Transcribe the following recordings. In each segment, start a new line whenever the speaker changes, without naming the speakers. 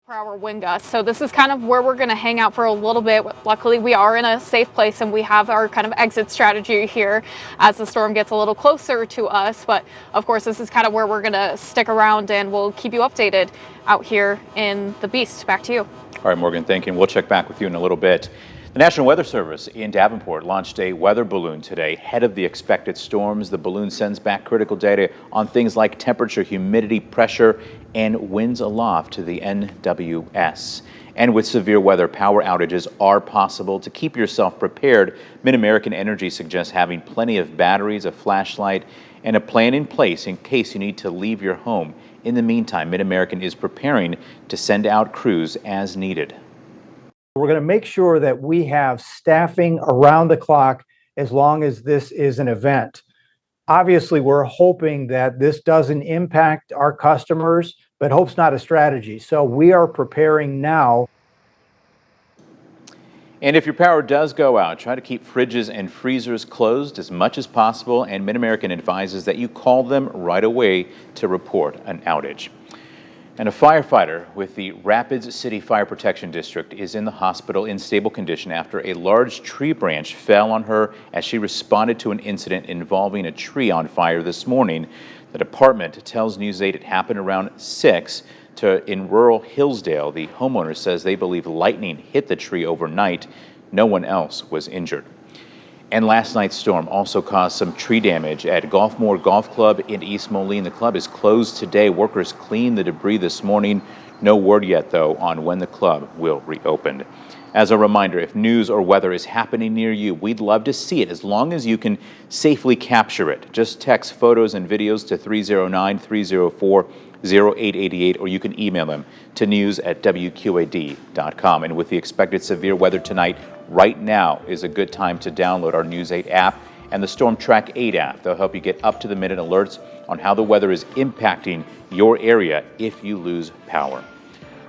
per hour wind gusts. So this is kind of where we're going to hang out for a little bit. Luckily, we are in a safe place and we have our kind of exit strategy here as the storm gets a little closer to us. But of course, this is kind of where we're going to stick around and we'll keep you updated out here in the Beast. Back to you.
All right, Morgan, thank you. And we'll check back with you in a little bit. The National Weather Service in Davenport launched a weather balloon today ahead of the expected storms. The balloon sends back critical data on things like temperature, humidity, pressure, and winds aloft to the NWS. And with severe weather, power outages are possible. To keep yourself prepared, MidAmerican Energy suggests having plenty of batteries, a flashlight, and a plan in place in case you need to leave your home. In the meantime, MidAmerican is preparing to send out crews as needed.
We're going to make sure that we have staffing around the clock as long as this is an event. Obviously, we're hoping that this doesn't impact our customers, but hope's not a strategy. So we are preparing now.
And if your power does go out, try to keep fridges and freezers closed as much as possible. And MidAmerican advises that you call them right away to report an outage. And a firefighter with the Rapids City Fire Protection District is in the hospital in stable condition after a large tree branch fell on her as she responded to an incident involving a tree on fire this morning. The department tells News 8 it happened around 6 in rural Hillsdale. The homeowner says they believe lightning hit the tree overnight. No one else was injured. And last night's storm also caused some tree damage at Gulfmore Golf Club in East Moline. The club is closed today. Workers cleaned the debris this morning. No word yet, though, on when the club will reopen. As a reminder, if news or weather is happening near you, we'd love to see it as long as you can safely capture it. Just text photos and videos to 309-304-0888, or you can email them to news@wqad.com. And with the expected severe weather tonight, right now is a good time to download our News 8 app and the StormTrack8 app. They'll help you get up-to-the-minute alerts on how the weather is impacting your area if you lose power. All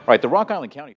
right, the Rock Island County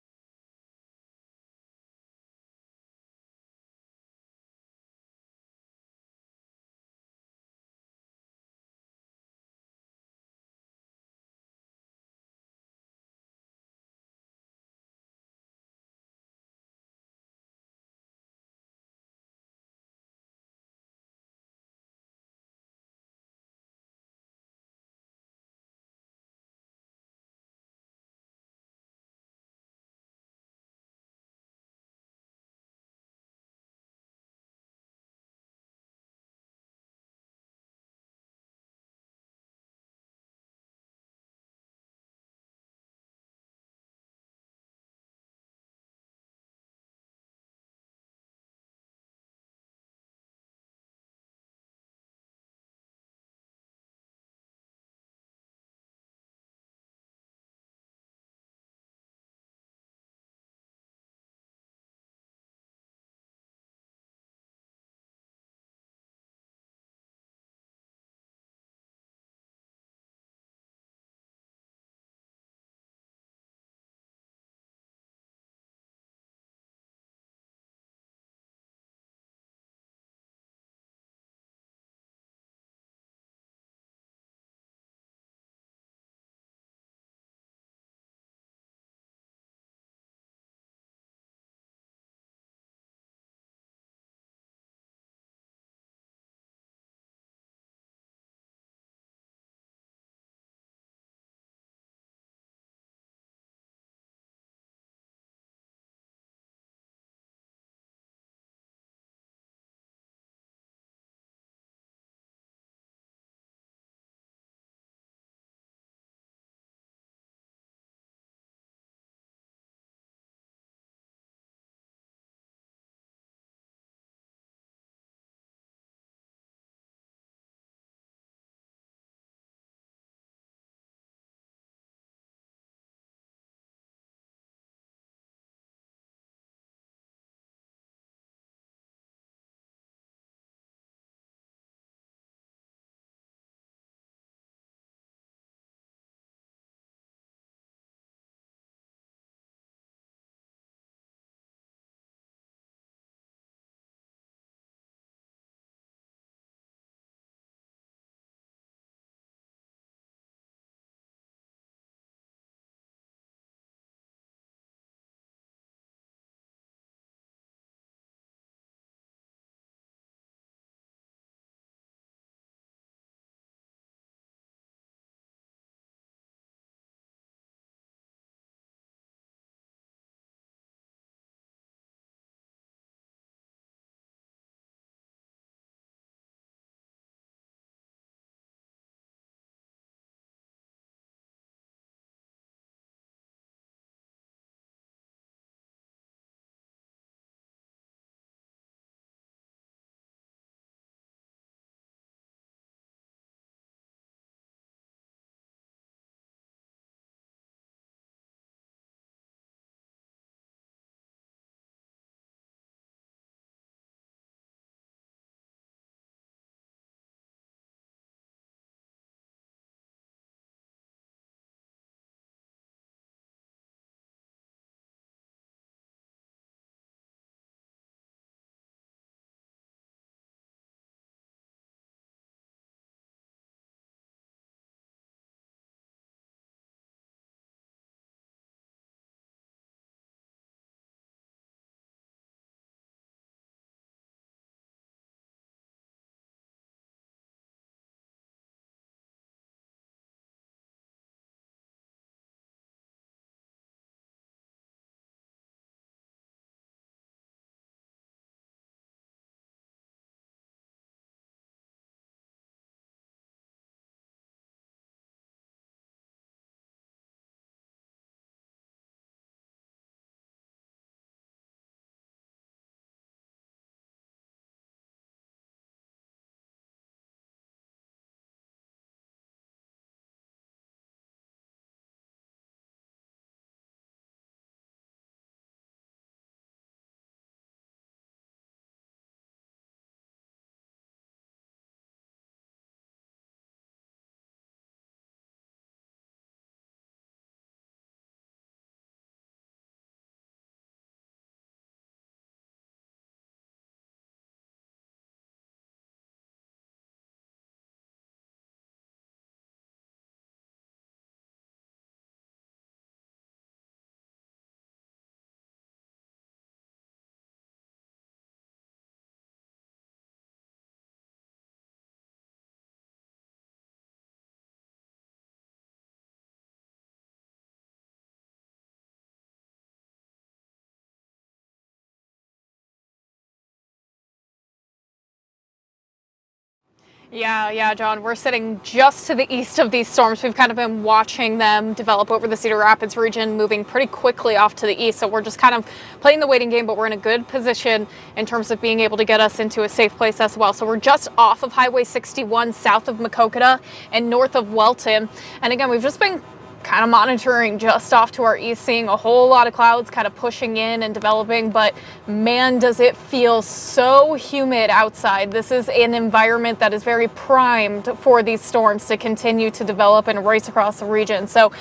Yeah, John. We're sitting just to the east of these storms. We've kind of been watching them develop over the Cedar Rapids region, moving pretty quickly off to the east. So we're just kind of playing the waiting game, but we're in a good position in terms of being able to get us into a safe place as well. So we're just off of Highway 61, south of Maquoketa and north of Welton. And again, we've just been kind of monitoring just off to our east, seeing a whole lot of clouds kind of pushing in and developing, but man, does it feel so humid outside. This is an environment that is very primed for these storms to continue to develop and race across the region. So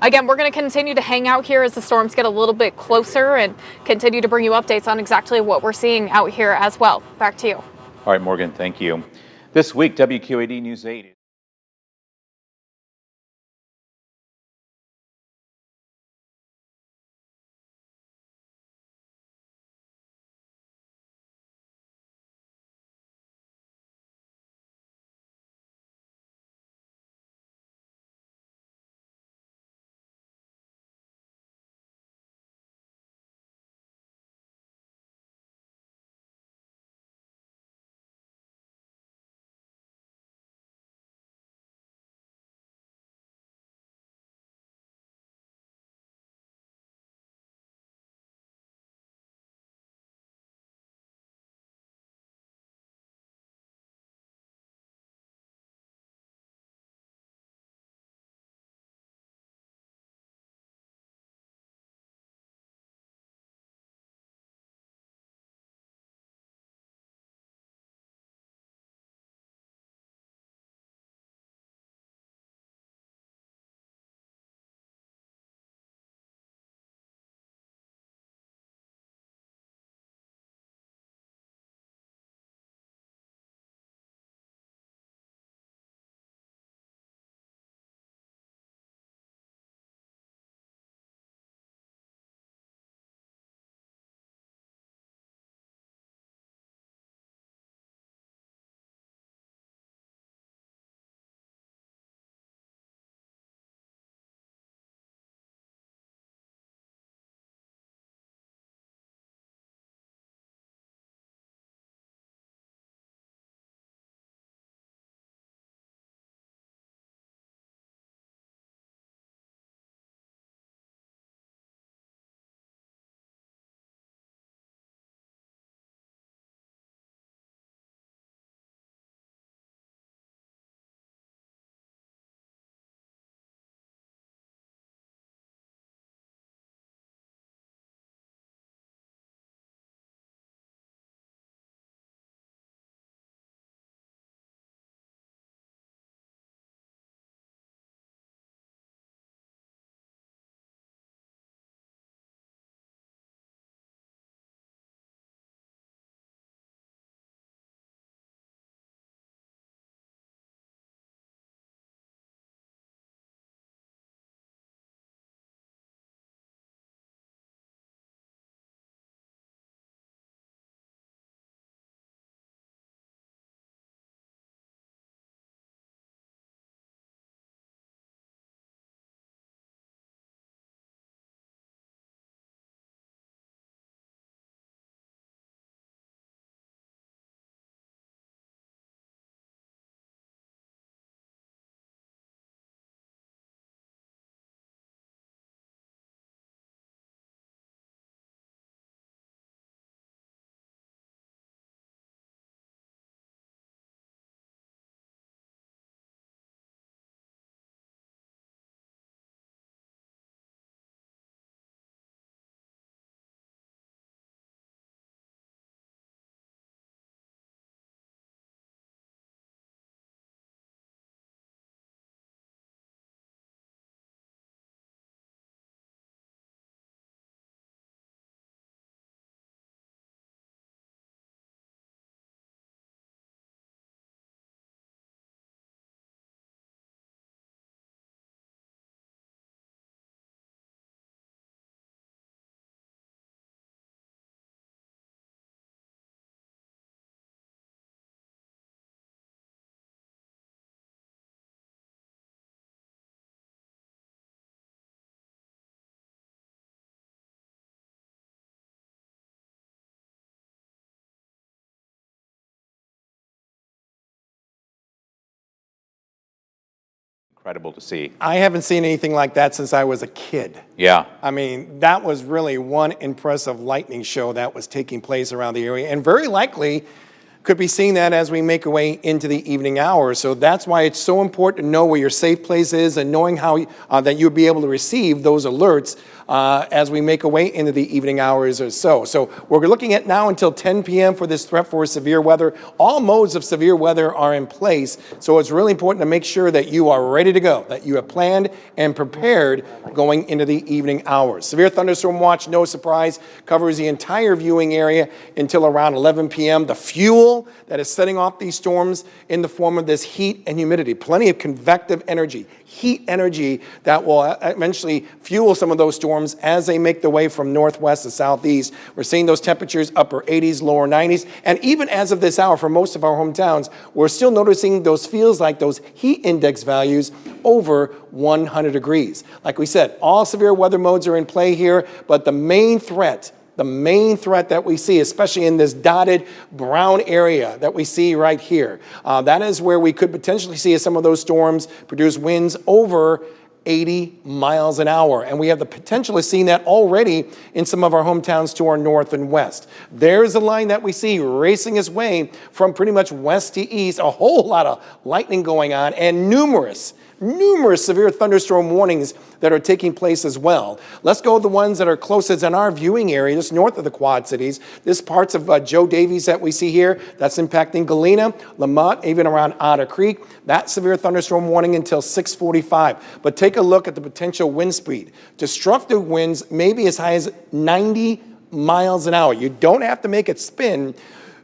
again, we're going to continue to hang out here as the storms get a little bit closer and continue to bring you updates on exactly what we're seeing out here as well. Back to you.
All right, Morgan, thank you. This week, WQAD News 8 incredible to see.
I haven't seen anything like that since I was a kid.
Yeah.
I mean, that was really one impressive lightning show that was taking place around the area, and very likely could be seeing that as we make our way into the evening hours. So that's why it's so important to know where your safe place is and knowing how that you'll be able to receive those alerts as we make our way into the evening hours or so. So we're looking at now until 10 p.m. for this threat for severe weather. All modes of severe weather are in place, so it's really important to make sure that you are ready to go, that you have planned and prepared going into the evening hours. Severe thunderstorm watch, no surprise, covers the entire viewing area until around 11 p.m. The fuel that is setting off these storms in the form of this heat and humidity, plenty of convective energy, heat energy that will eventually fuel some of those storms as they make their way from northwest to southeast. We're seeing those temperatures upper 80s, lower 90s, and even as of this hour for most of our hometowns, we're still noticing those feels like those heat index values over 100 degrees. Like we said, all severe weather modes are in play here, but the main threat that we see, especially in this dotted brown area that we see right here, that is where we could potentially see some of those storms produce winds over 80 miles an hour. And we have the potential of seeing that already in some of our hometowns to our north and west. There's a line that we see racing its way from pretty much west to east, a whole lot of lightning going on, and numerous severe thunderstorm warnings that are taking place as well. Let's go with the ones that are closest in our viewing area, just north of the Quad Cities. This parts of Joe Davies that we see here, that's impacting Galena, Lamont, even around Otter Creek. That severe thunderstorm warning until 6:45. But take a look at the potential wind speed. Destructive winds maybe as high as 90 miles an hour. You don't have to make it spin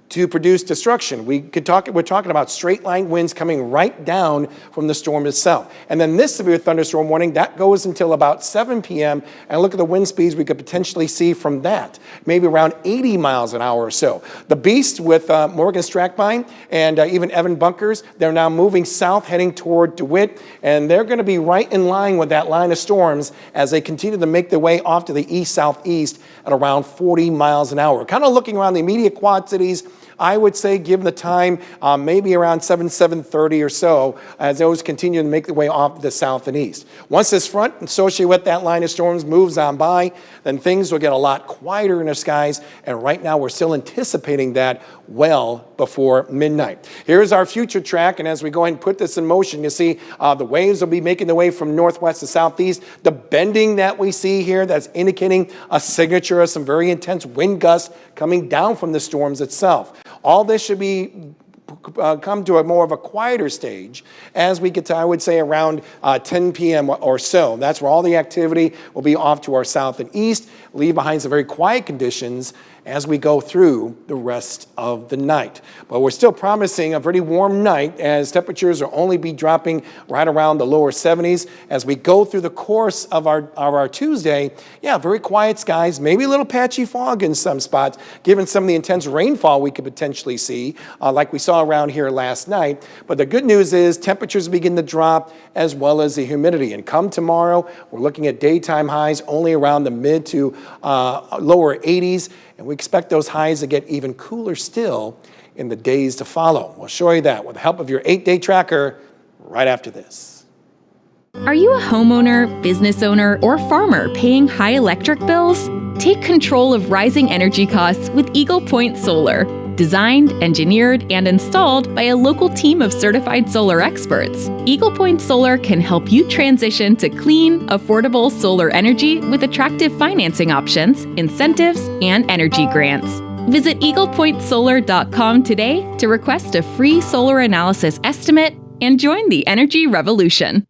to produce destruction. We're talking about straight line winds coming right down from the storm itself. And then this severe thunderstorm warning, that goes until about 7 p.m. And look at the wind speeds we could potentially see from that, maybe around 80 miles an hour or so. The beast with Morgan Strackbine and even Evan Bunkers, they're now moving south, heading toward DeWitt, and they're going to be right in line with that line of storms as they continue to make their way off to the east-southeast at around 40 miles an hour. Kind of looking around the immediate Quad Cities, I would say given the time, maybe around 7:30 or so, as those continue to make their way off the south and east. Once this front associated with that line of storms moves on by, then things will get a lot quieter in the skies, and right now we're still anticipating that well before midnight. Here's our future track, and as we go ahead and put this in motion, you see the waves will be making their way from northwest to southeast. The bending that we see here, that's indicating a signature of some very intense wind gusts coming down from the storms itself. All this should be come to a more of a quieter stage as we get to, I would say, around 10 p.m. or so. That's where all the activity will be off to our south and east, leave behind some very quiet conditions as we go through the rest of the night. But we're still promising a pretty warm night as temperatures will only be dropping right around the lower 70s. As we go through the course of our Tuesday, very quiet skies, maybe a little patchy fog in some spots, given some of the intense rainfall we could potentially see, like we saw around here last night. But the good news is temperatures begin to drop as well as the humidity. And come tomorrow, we're looking at daytime highs only around the mid to lower 80s. And we expect those highs to get even cooler still in the days to follow. We'll show you that with the help of your 8-day tracker right after this.
Are you a homeowner, business owner, or farmer paying high electric bills? Take control of rising energy costs with Eagle Point Solar. Designed, engineered, and installed by a local team of certified solar experts, Eagle Point Solar can help you transition to clean, affordable solar energy with attractive financing options, incentives, and energy grants. Visit eaglepointsolar.com today to request a free solar analysis estimate and join the energy revolution.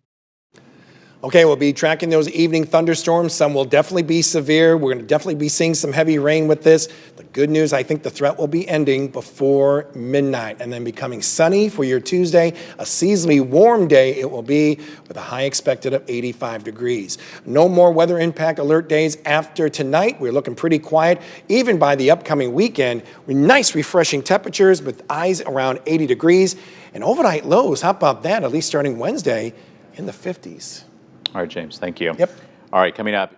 Okay, we'll be tracking those evening thunderstorms. Some will definitely be severe. We're going to definitely be seeing some heavy rain with this. The good news, I think the threat will be ending before midnight and then becoming sunny for your Tuesday. A seasonally warm day it will be with a high expected of 85 degrees. No more weather impact alert days after tonight. We're looking pretty quiet. Even by the upcoming weekend, with nice refreshing temperatures with highs around 80 degrees. And overnight lows, how about that, at least starting Wednesday, in the 50s.
All right, James, thank you.
Yep.
All right, coming up.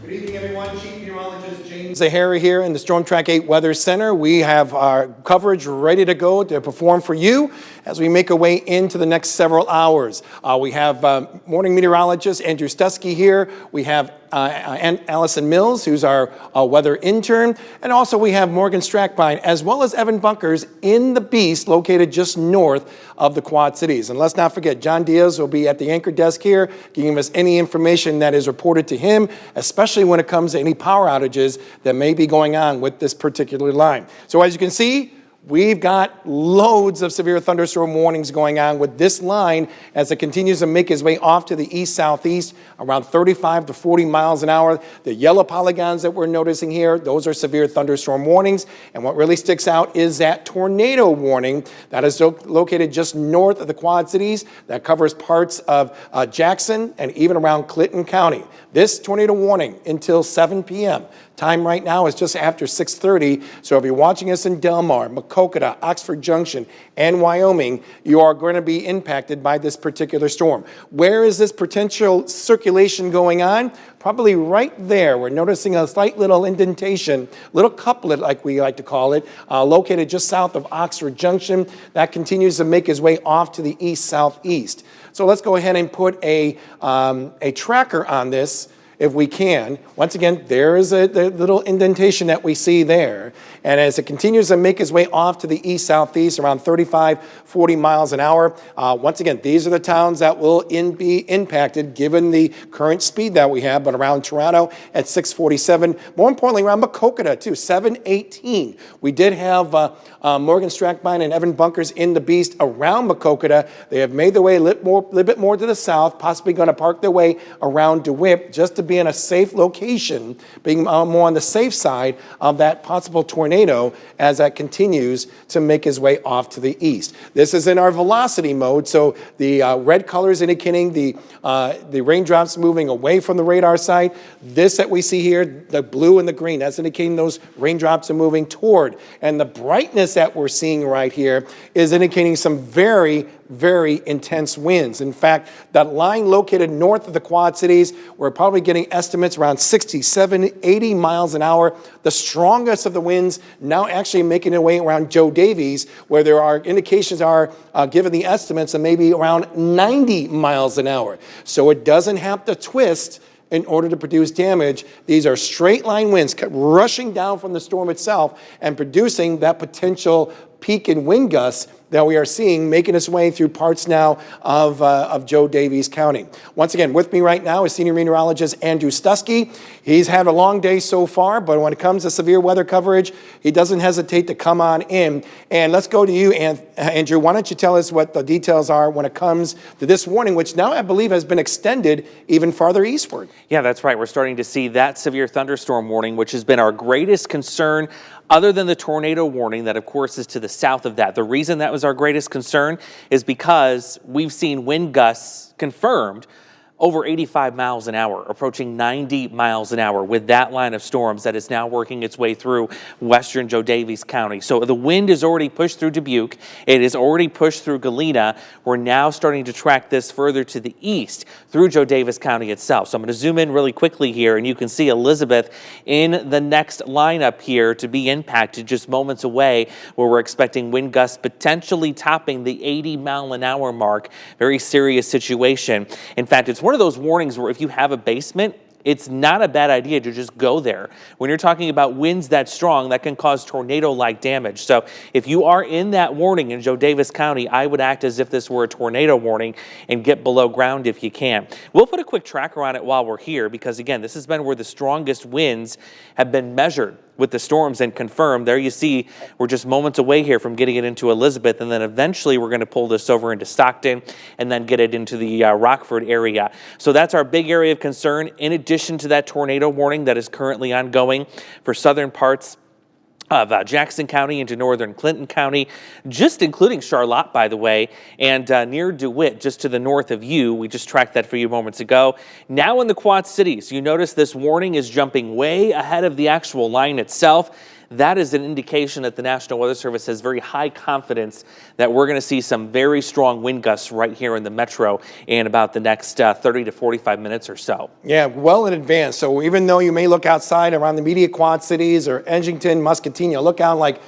Good evening, everyone. Chief Meteorologist James Zahara here in the StormTrack8 Weather Center. We have our coverage ready to go to perform for you as we make our way into the next several hours. We have morning meteorologist Andrew Stuskey here. We have Allison Mills, who's our weather intern. And also we have Morgan Strackbine, as well as Evan Bunkers in the Beast, located just north of the Quad Cities. And let's not forget, John Diaz will be at the anchor desk here, giving us any information that is reported to him, especially when it comes to any power outages that may be going on with this particular line. So as you can see, we've got loads of severe thunderstorm warnings going on with this line as it continues to make its way off to the east-southeast, around 35 to 40 miles an hour. The yellow polygons that we're noticing here, those are severe thunderstorm warnings. And what really sticks out is that tornado warning that is located just north of the Quad Cities that covers parts of Jackson and even around Clinton County. This tornado warning until 7 p.m. Time right now is just after 6:30, so if you're watching us in Del Mar, Maquoketa, Oxford Junction, and Wyoming, you are going to be impacted by this particular storm. Where is this potential circulation going on? Probably right there. We're noticing a slight little indentation, little couplet like we like to call it, located just south of Oxford Junction. That continues to make its way off to the east-southeast. So let's go ahead and put a tracker on this, if we can. Once again, there is the little indentation that we see there. And as it continues to make its way off to the east-southeast, around 35, 40 miles an hour, once again, these are the towns that will be impacted given the current speed that we have, but around Toronto at 647. More importantly, around Maquoketa too, 718. We did have Morgan Strackbine and Evan Bunkers in the Beast around Maquoketa. They have made their way a little bit more to the south, possibly going to park their way around DeWitt just to be in a safe location, being more on the safe side of that possible tornado as that continues to make its way off to the east. This is in our velocity mode, so the red color is indicating the raindrops moving away from the radar site. This that we see here, the blue and the green, that's indicating those raindrops are moving toward. And the brightness that we're seeing right here is indicating some very, very intense winds. In fact, that line located north of the Quad Cities, we're probably getting estimates around 67, 80 miles an hour. The strongest of the winds now actually making their way around Joe Davies, where there are indications are given the estimates of maybe around 90 miles an hour. So it doesn't have to twist in order to produce damage. These are straight line winds rushing down from the storm itself and producing that potential peak in wind gusts that we are seeing making its way through parts now of Joe Davies County. Once again, with me right now is senior meteorologist Andrew Stuskey. He's had a long day so far, but when it comes to severe weather coverage, he doesn't hesitate to come on in. And let's go to you, Andrew. Why don't you tell us what the details are when it comes to this warning, which now I believe has been extended even farther eastward.
Yeah, that's right. We're starting to see that severe thunderstorm warning, which has been our greatest concern other than the tornado warning that, of course, is to the south of that. The reason that was our greatest concern is because we've seen wind gusts confirmed over 85 miles an hour, approaching 90 miles an hour with that line of storms that is now working its way through western Joe Davies County. So the wind is already pushed through Dubuque. It is already pushed through Galena. We're now starting to track this further to the east through Joe Davies County itself. So I'm going to zoom in really quickly here, and you can see Elizabeth in the next lineup here to be impacted just moments away, where we're expecting wind gusts potentially topping the 80 mile an hour mark. Very serious situation. In fact, it's one of those warnings where if you have a basement, it's not a bad idea to just go there. When you're talking about winds that strong, that can cause tornado-like damage. So if you are in that warning in Joe Davies County, I would act as if this were a tornado warning and get below ground if you can. We'll put a quick tracker on it while we're here because, again, this has been where the strongest winds have been measured with the storms and confirmed. There you see we're just moments away here from getting it into Elizabeth, and then eventually we're going to pull this over into Stockton and then get it into the Rockford area. So that's our big area of concern, in addition to that tornado warning that is currently ongoing for southern parts of Jackson County into northern Clinton County, just including Charlotte, by the way, and near DeWitt, just to the north of you. We just tracked that for you moments ago. Now in the Quad Cities, you notice this warning is jumping way ahead of the actual line itself. that is an indication that the National Weather Service has very high confidence that we're going to see some very strong wind gusts right here in the metro in about the next 30 to 45 minutes or so.
Yeah, well in advance. So even though you may look outside around the immediate Quad Cities or Edgington, Muscatine, you look out like,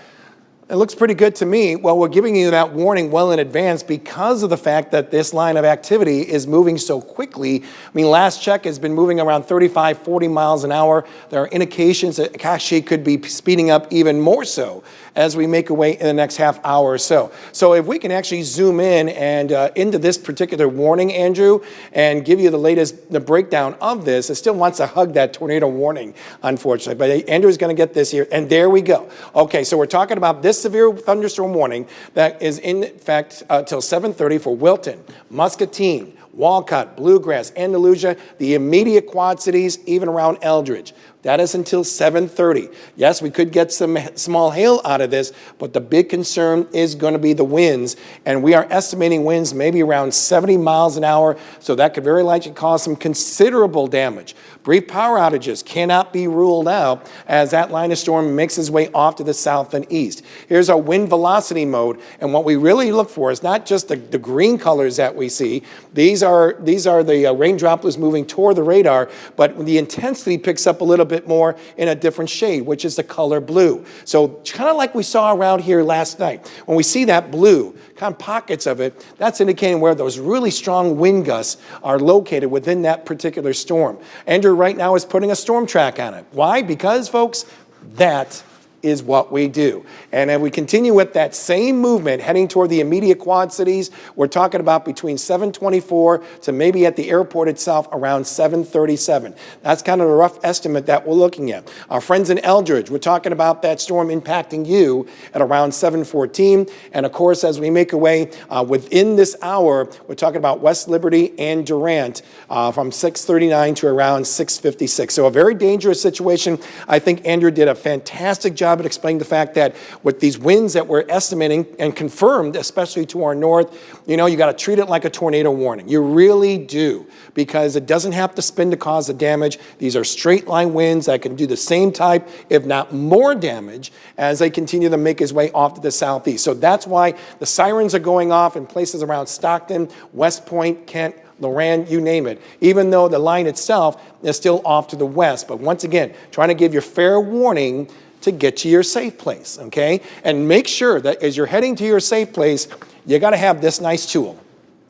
it looks pretty good to me. Well, we're giving you that warning well in advance because of the fact that this line of activity is moving so quickly. I mean, last check has been moving around 35, 40 miles an hour. There are indications that actually could be speeding up even more so as we make our way in the next half hour or so. So if we can actually zoom in and into this particular warning, Andrew, and give you the breakdown of this, it still wants to hug that tornado warning, unfortunately. But Andrew's going to get this here, and there we go. Okay, so we're talking about this severe thunderstorm warning that is in effect till 7:30 for Wilton, Muscatine, Walcott, Bluegrass, Andalusia, the immediate Quad Cities, even around Eldridge. That is until 7:30. Yes, we could get some small hail out of this, but the big concern is going to be the winds, and we are estimating winds maybe around 70 miles an hour, so that could very likely cause some considerable damage. Brief power outages cannot be ruled out as that line of storm makes its way off to the south and east. Here's our wind velocity mode, and what we really look for is not just the green colors that we see. These are the rain droplets moving toward the radar, but the intensity picks up a little bit more in a different shade, which is the color blue. So kind of like we saw around here last night. When we see that blue, kind of pockets of it, that's indicating where those really strong wind gusts are located within that particular storm. Andrew right now is putting a storm track on it. Why? Because, folks, that is what we do. And if we continue with that same movement heading toward the immediate Quad Cities, we're talking about between 7:24 to maybe at the airport itself around 7:37. That's kind of a rough estimate that we're looking at. Our friends in Eldridge, we're talking about that storm impacting you at around 7:14. And of course, as we make our way within this hour, we're talking about West Liberty and Durant from 6:39 to around 6:56. So a very dangerous situation. I think Andrew did a fantastic job at explaining the fact that with these winds that we're estimating and confirmed, especially to our north, you got to treat it like a tornado warning. You really do, because it doesn't have to spin to cause the damage. These are straight line winds that can do the same type, if not more damage, as they continue to make its way off to the southeast. So that's why the sirens are going off in places around Stockton, West Point, Kent, Loran, you name it, even though the line itself is still off to the west. But once again, trying to give you fair warning to get to your safe place, okay? And make sure that as you're heading to your safe place, you got to have this nice tool,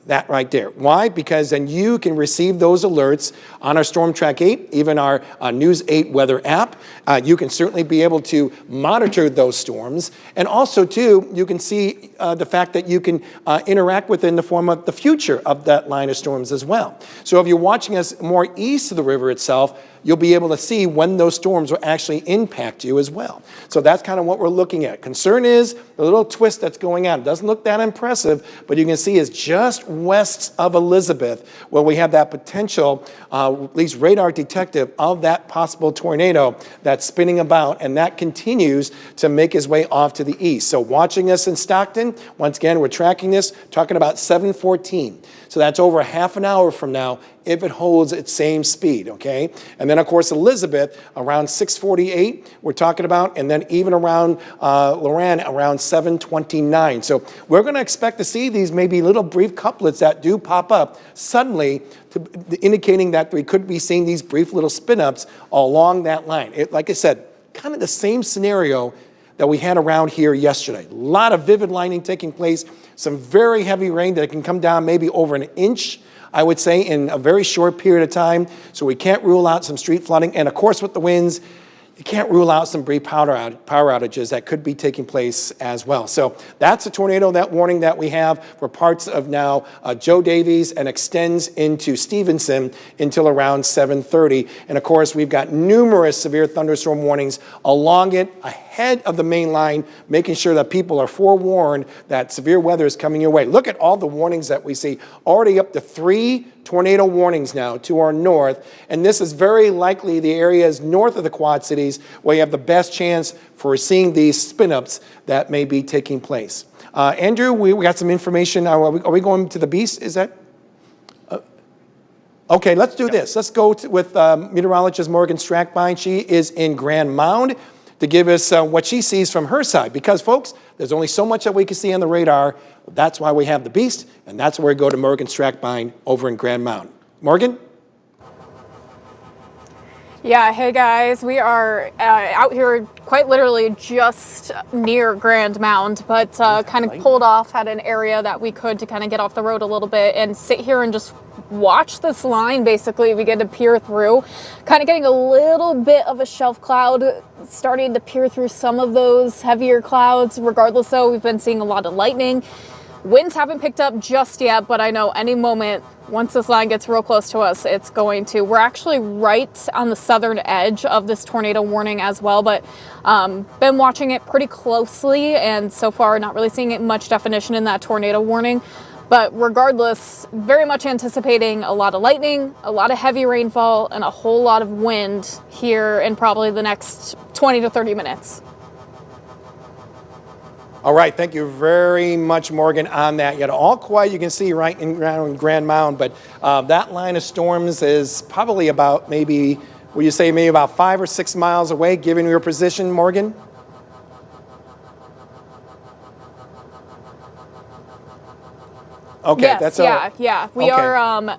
that right there. Why? Because then you can receive those alerts on our StormTrack8, even our News 8 weather app. You can certainly be able to monitor those storms. And also, too, you can see the fact that you can interact with it in the form of the future of that line of storms as well. So if you're watching us more east of the river itself, you'll be able to see when those storms will actually impact you as well. So that's kind of what we're looking at. Concern is the little twist that's going on. It doesn't look that impressive, but you can see is just west of Elizabeth where we have that potential, at least radar detective of that possible tornado that's spinning about, and that continues to make its way off to the east. So watching us in Stockton, once again, we're tracking this, talking about 7:14. So that's over a half an hour from now if it holds its same speed, okay? And then, of course, Elizabeth, around 6:48, we're talking about, and then even around Loran, around 7:29. So we're going to expect to see these maybe little brief couplets that do pop up suddenly, indicating that we could be seeing these brief little spin-ups along that line. Like I said, kind of the same scenario that we had around here yesterday. A lot of vivid lightning taking place, some very heavy rain that can come down maybe over an inch, I would say, in a very short period of time. So we can't rule out some street flooding. And of course, with the winds, you can't rule out some brief power outages that could be taking place as well. So that's a tornado, that warning that we have for parts of now Joe Davies, and extends into Stevenson until around 7:30. And of course, we've got numerous severe thunderstorm warnings along it ahead of the main line, making sure that people are forewarned that severe weather is coming your way. Look at all the warnings that we see, already up to 3 tornado warnings now to our north, and this is very likely the areas north of the Quad Cities where you have the best chance for seeing these spin-ups that may be taking place. Andrew, we got some information. Are we going to the beast? Is that? Okay, let's do this. Let's go with meteorologist Morgan Strackbine. She is in Grand Mound. to give us what she sees from her side. Because, folks, there's only so much that we can see on the radar. That's why we have the Beast, and that's where we go to Morgan Strackbine over in Grand Mountain. Morgan?
Yeah, hey guys, we are out here quite literally just near Grand Mound, but kind of pulled off at an area that we could to kind of get off the road a little bit and sit here and just watch this line basically begin to peer through. Kind of getting a little bit of a shelf cloud, starting to peer through some of those heavier clouds. Regardless though, we've been seeing a lot of lightning. Winds haven't picked up just yet, but I know any moment, once this line gets real close to us, it's going to. We're actually right on the southern edge of this tornado warning as well, but been watching it pretty closely, and so far not really seeing much definition in that tornado warning. But regardless, very much anticipating a lot of lightning, a lot of heavy rainfall, and a whole lot of wind here in probably the next 20 to 30 minutes.
All right, thank you very much, Morgan, on that. Yet all quiet, you can see right in Grand Mound, but that line of storms is probably about maybe, would you say maybe about 5 or 6 miles away, given your position, Morgan? Okay,
yes,
that's
yeah. We are.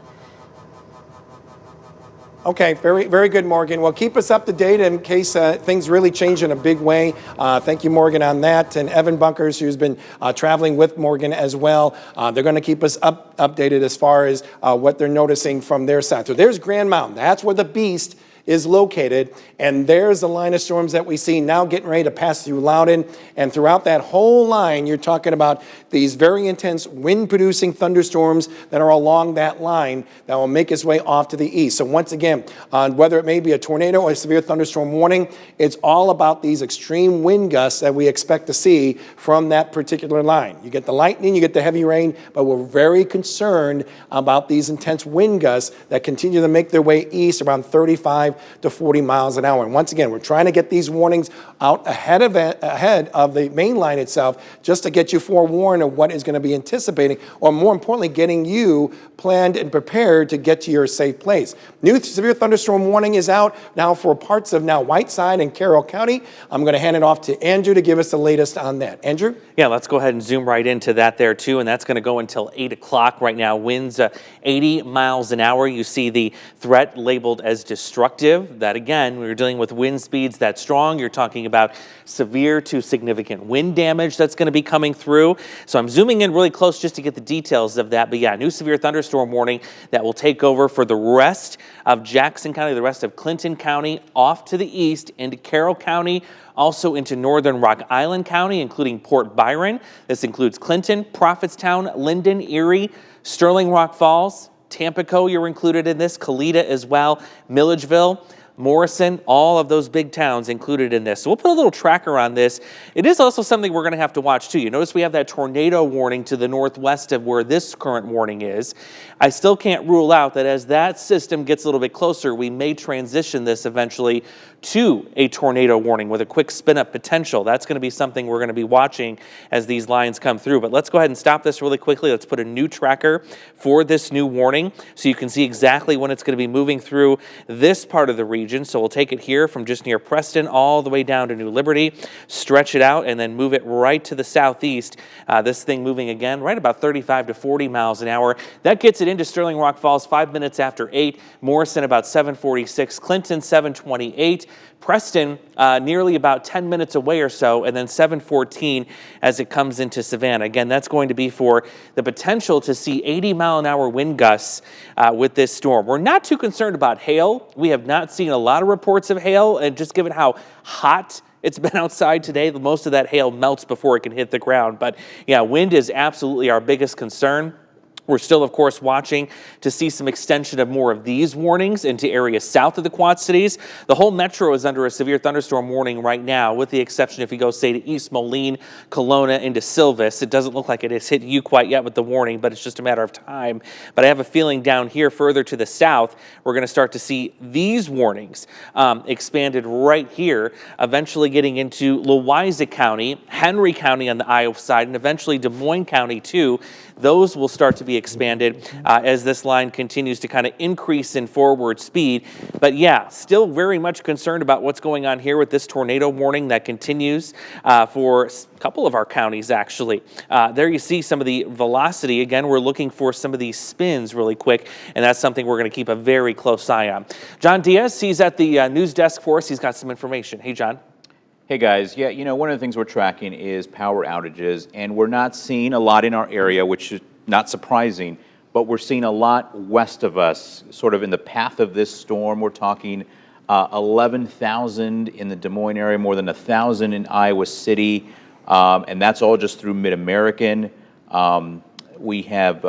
Okay, very, very good, Morgan. Well, keep us up to date in case things really change in a big way. Thank you, Morgan, on that. And Evan Bunkers, who's been traveling with Morgan as well. They're going to keep us updated as far as what they're noticing from their side. So there's Grand Mountain. That's where the Beast is located, and there's the line of storms that we see now getting ready to pass through Loudoun. And throughout that whole line, you're talking about these very intense wind-producing thunderstorms that are along that line that will make its way off to the east. So once again, whether it may be a tornado or a severe thunderstorm warning, it's all about these extreme wind gusts that we expect to see from that particular line. You get the lightning, you get the heavy rain, but we're very concerned about these intense wind gusts that continue to make their way east around 35 to 40 miles an hour. And once again, we're trying to get these warnings out ahead of the main line itself, just to get you forewarned of what is going to be anticipating, or more importantly, getting you planned and prepared to get to your safe place. New severe thunderstorm warning is out now for parts of now Whiteside and Carroll County. I'm going to hand it off to Andrew to give us the latest on that. Andrew?
Yeah, let's go ahead and zoom right into that there too, and that's going to go until 8 o'clock right now. Winds 80 miles an hour. You see the threat labeled as destructive. That again, when you're dealing with wind speeds that strong, you're talking about severe to significant wind damage that's going to be coming through. So I'm zooming in really close just to get the details of that. But yeah, new severe thunderstorm warning that will take over for the rest of Jackson County, the rest of Clinton County, off to the east into Carroll County, also into northern Rock Island County, including Port Byron. This includes Clinton, Prophetstown, Linden, Erie, Sterling Rock Falls, Tampico, you're included in this, Kalita as well, Milledgeville, Morrison, all of those big towns included in this. So we'll put a little tracker on this. It is also something we're going to have to watch too. You notice we have that tornado warning to the northwest of where this current warning is. I still can't rule out that as that system gets a little bit closer, we may transition this eventually to a tornado warning with a quick spin up potential. That's going to be something we're going to be watching as these lines come through. But let's go ahead and stop this really quickly. Let's put a new tracker for this new warning so you can see exactly when it's going to be moving through this part of the region. So we'll take it here from just near Preston all the way down to New Liberty, stretch it out, and then move it right to the southeast. This thing moving again right about 35 to 40 miles an hour. That gets it into Sterling Rock Falls 5 minutes after 8. Morrison about 7:46. Clinton 7:28. Preston nearly about 10 minutes away or so, and then 7:14 as it comes into Savannah. Again, that's going to be for the potential to see 80-mile-an-hour wind gusts with this storm. We're not too concerned about hail. We have not seen a lot of reports of hail, and just given how hot it's been outside today, most of that hail melts before it can hit the ground. But yeah, wind is absolutely our biggest concern. We're still, of course, watching to see some extension of more of these warnings into areas south of the Quad Cities. The whole metro is under a severe thunderstorm warning right now, with the exception if you go, say, to East Moline, Kelowna, into Silvis. It doesn't look like it has hit you quite yet with the warning, but it's just a matter of time. But I have a feeling down here further to the south, we're going to start to see these warnings expanded right here, eventually getting into Louisa County, Henry County on the Iowa side, and eventually Des Moines County, too. Those will start to be expanded as this line continues to kind of increase in forward speed. But yeah, still very much concerned about what's going on here with this tornado warning that continues for a couple of our counties, actually. There you see some of the velocity. Again, we're looking for some of these spins really quick, and that's something we're going to keep a very close eye on. John Diaz, he's at the news desk for us. He's got some information. Hey, John.
Hey guys, yeah, you know, one of the things we're tracking is power outages, and we're not seeing a lot in our area, which is not surprising, but we're seeing a lot west of us, sort of in the path of this storm. We're talking 11,000 in the Des Moines area, more than 1,000 in Iowa City, and that's all just through Mid-American. We have,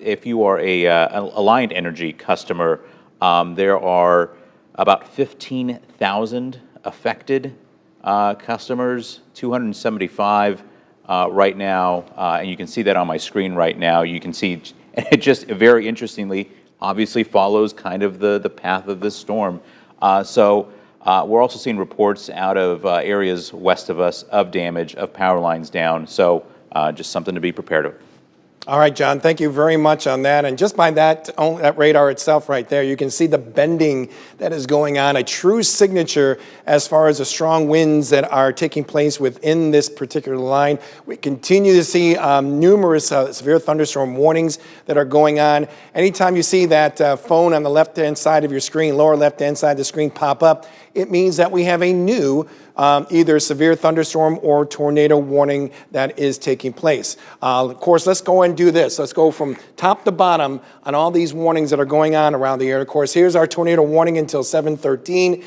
if you are a Alliant Energy customer, there are about 15,000 affected customers, 275 right now, and you can see that on my screen right now. You can see it just very interestingly, obviously follows kind of the path of this storm. So we're also seeing reports out of areas west of us of damage, of power lines down. So just something to be prepared of.
All right, John, thank you very much on that. And just by that radar itself right there, you can see the bending that is going on, a true signature as far as the strong winds that are taking place within this particular line. We continue to see numerous severe thunderstorm warnings that are going on. Anytime you see that phone on the left-hand side of your screen, lower left-hand side of the screen pop up, it means that we have a new either severe thunderstorm or tornado warning that is taking place. Of course, let's go and do this. Let's go from top to bottom on all these warnings that are going on around the area. Of course, here's our tornado warning until 7:13.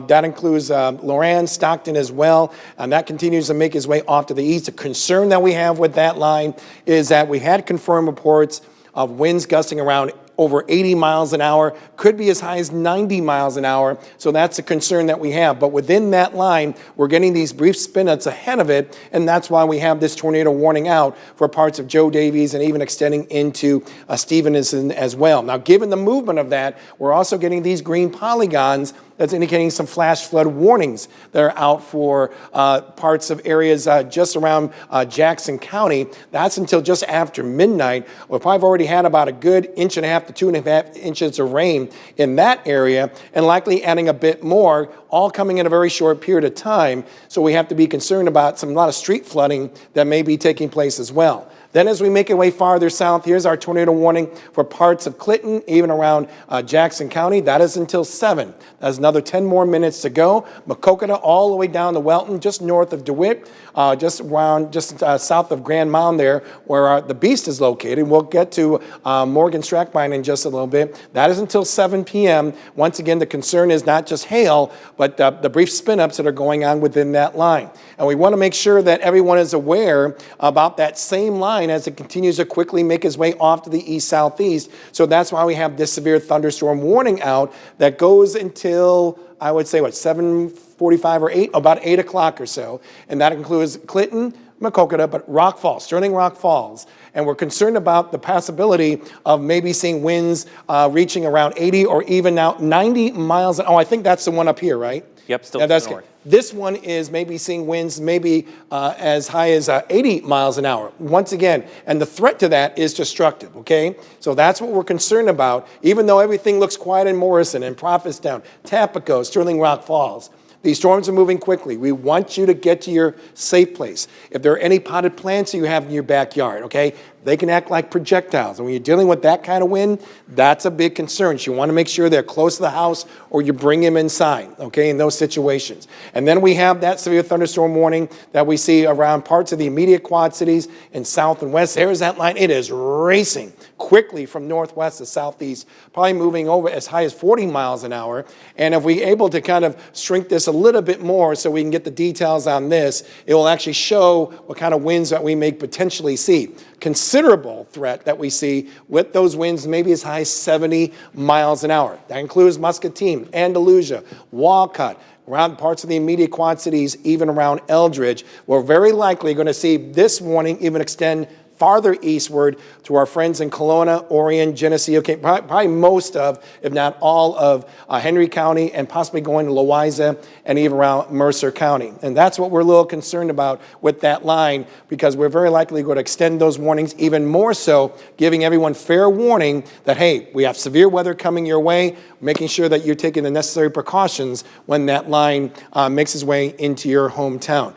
That includes Loran, Stockton as well, and that continues to make its way off to the east. The concern that we have with that line is that we had confirmed reports of winds gusting around over 80 miles an hour, could be as high as 90 miles an hour. So that's a concern that we have. But within that line, we're getting these brief spin-outs ahead of it, and that's why we have this tornado warning out for parts of Joe Davies and even extending into Stevenson as well. Now, given the movement of that, we're also getting these green polygons that's indicating some flash flood warnings that are out for parts of areas just around Jackson County. That's until just after midnight. We'll probably already had about a good 1.5 to 2.5 inches of rain in that area, and likely adding a bit more, all coming in a very short period of time. So we have to be concerned about a lot of street flooding that may be taking place as well. Then as we make our way farther south, here's our tornado warning for parts of Clinton, even around Jackson County. That is until 7. That's another 10 more minutes to go. Maquoketa all the way down to Welton, just north of DeWitt, just south of Grand Mound there, where the Beast is located. We'll get to Morgan Strackbine in just a little bit. That is until 7 p.m. Once again, the concern is not just hail, but the brief spin-ups that are going on within that line. And we want to make sure that everyone is aware about that same line as it continues to quickly make its way off to the east-southeast. So that's why we have this severe thunderstorm warning out that goes until, I would say, 7:45 or 8, about 8 o'clock or so. And that includes Clinton, Maquoketa, but Rock Falls, Sterling Rock Falls. And we're concerned about the possibility of maybe seeing winds reaching around 80 or even now 90 miles. Oh, I think that's the one up here, right?
Yep, still to the north.
This one is maybe seeing winds maybe as high as 80 miles an hour. Once again, and the threat to that is destructive, okay? So that's what we're concerned about, even though everything looks quiet in Morrison and Prophetstown, Tampico, Sterling Rock Falls. These storms are moving quickly. We want you to get to your safe place. If there are any potted plants that you have in your backyard, okay, they can act like projectiles. And when you're dealing with that kind of wind, that's a big concern. So you want to make sure they're close to the house or you bring them inside, okay, in those situations. And then we have that severe thunderstorm warning that we see around parts of the immediate Quad Cities in south and west. There's that line. It is racing quickly from northwest to southeast, probably moving over as high as 40 miles an hour. And if we're able to kind of shrink this a little bit more so we can get the details on this, it will actually show what kind of winds that we may potentially see. Considerable threat that we see with those winds maybe as high as 70 miles an hour. That includes Muscatine, Andalusia, Walcott, around parts of the immediate Quad Cities, even around Eldridge. We're very likely going to see this warning even extend farther eastward to our friends in Kelowna, Orion, Geneseo, okay, probably most of, if not all of Henry County, and possibly going to Louisa and even around Mercer County. And that's what we're a little concerned about with that line, because we're very likely going to extend those warnings even more so, giving everyone fair warning that, hey, we have severe weather coming your way, making sure that you're taking the necessary precautions when that line makes its way into your hometown.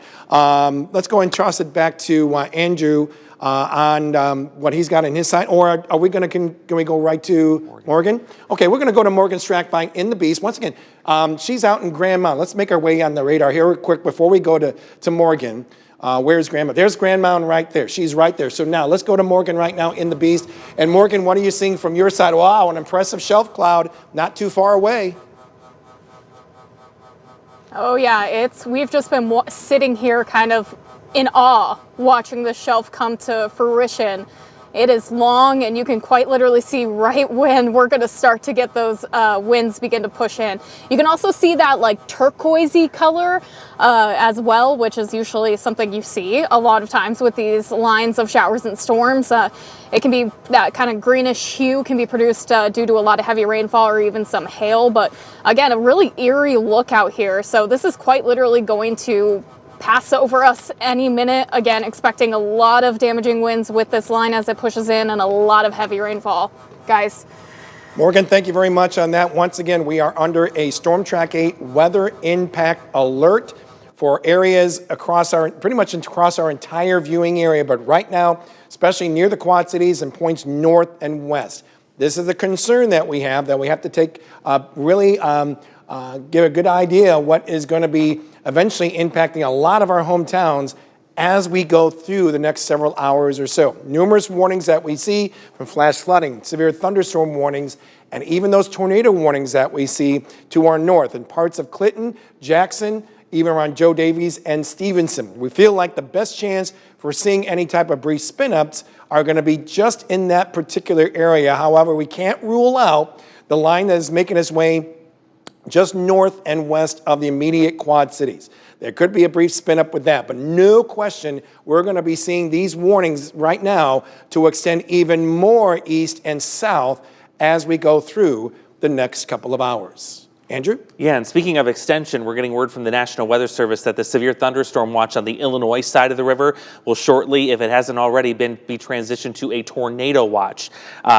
Let's go and toss it back to Andrew on what he's got on his side, or are we going to, can we go right to Morgan? Okay, we're going to go to Morgan Strackbine in the Beast. Once again, she's out in Grand Mountain. Let's make our way on the radar here real quick before we go to Morgan. Where's Grand Mountain? There's Grand Mountain right there. She's right there. So now let's go to Morgan right now in the Beast. And Morgan, what are you seeing from your side? Wow, an impressive shelf cloud not too far away.
Oh yeah, we've just been sitting here kind of in awe watching the shelf come to fruition. It is long, and you can quite literally see right when we're going to start to get those winds begin to push in. You can also see that like turquoisey color as well, which is usually something you see a lot of times with these lines of showers and storms. It can be that kind of greenish hue can be produced due to a lot of heavy rainfall or even some hail. But again, a really eerie look out here. So this is quite literally going to pass over us any minute. Again, expecting a lot of damaging winds with this line as it pushes in, and a lot of heavy rainfall. Guys.
Morgan, thank you very much on that. Once again, we are under a StormTrack8 weather impact alert for areas across pretty much across our entire viewing area, but right now, especially near the Quad Cities and points north and west. This is a concern that we have to take really give a good idea what is going to be eventually impacting a lot of our hometowns as we go through the next several hours or so. Numerous warnings that we see, from flash flooding, severe thunderstorm warnings, and even those tornado warnings that we see to our north in parts of Clinton, Jackson, even around Joe Davies and Stevenson. We feel like the best chance for seeing any type of brief spin-ups are going to be just in that particular area. However, we can't rule out the line that is making its way just north and west of the immediate Quad Cities. There could be a brief spin up with that, but no question we're going to be seeing these warnings right now to extend even more east and south as we go through the next couple of hours. Andrew?
Yeah, and speaking of extension, we're getting word from the National Weather Service that the severe thunderstorm watch on the Illinois side of the river will shortly, if it hasn't already be transitioned to a tornado watch.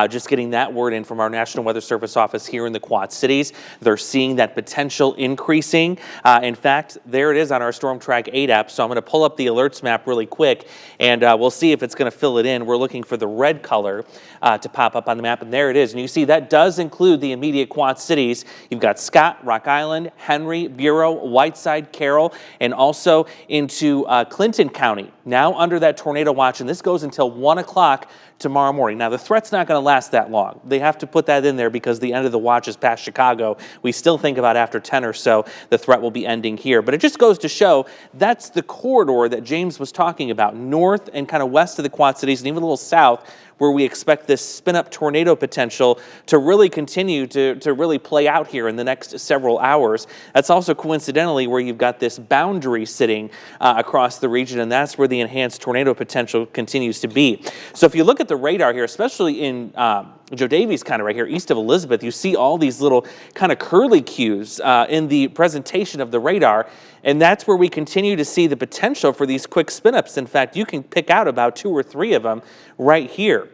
Just getting that word in from our National Weather Service office here in the Quad Cities. They're seeing that potential increasing. In fact, there it is on our StormTrack8 app. So I'm going to pull up the alerts map really quick, and we'll see if it's going to fill it in. We're looking for the red color to pop up on the map, and there it is. And you see that does include the immediate Quad Cities. You've got Scott, Rock Island, Henry, Bureau, Whiteside, Carroll, and also into Clinton County, now under that tornado watch, and this goes until 1 o'clock tomorrow morning. Now, the threat's not going to last that long. They have to put that in there because the end of the watch is past Chicago. We still think about after 10 or so, the threat will be ending here. But it just goes to show that's the corridor that James was talking about, north and kind of west of the Quad Cities and even a little south, where we expect this spin-up tornado potential to really continue to really play out here in the next several hours. That's also coincidentally where you've got this boundary sitting across the region, and that's where the enhanced tornado potential continues to be. So if you look at the radar here, especially in Joe Davies kind of right here, east of Elizabeth, you see all these little kind of curly cues in the presentation of the radar, and that's where we continue to see the potential for these quick spin-ups. In fact, you can pick out about 2 or 3 of them right here.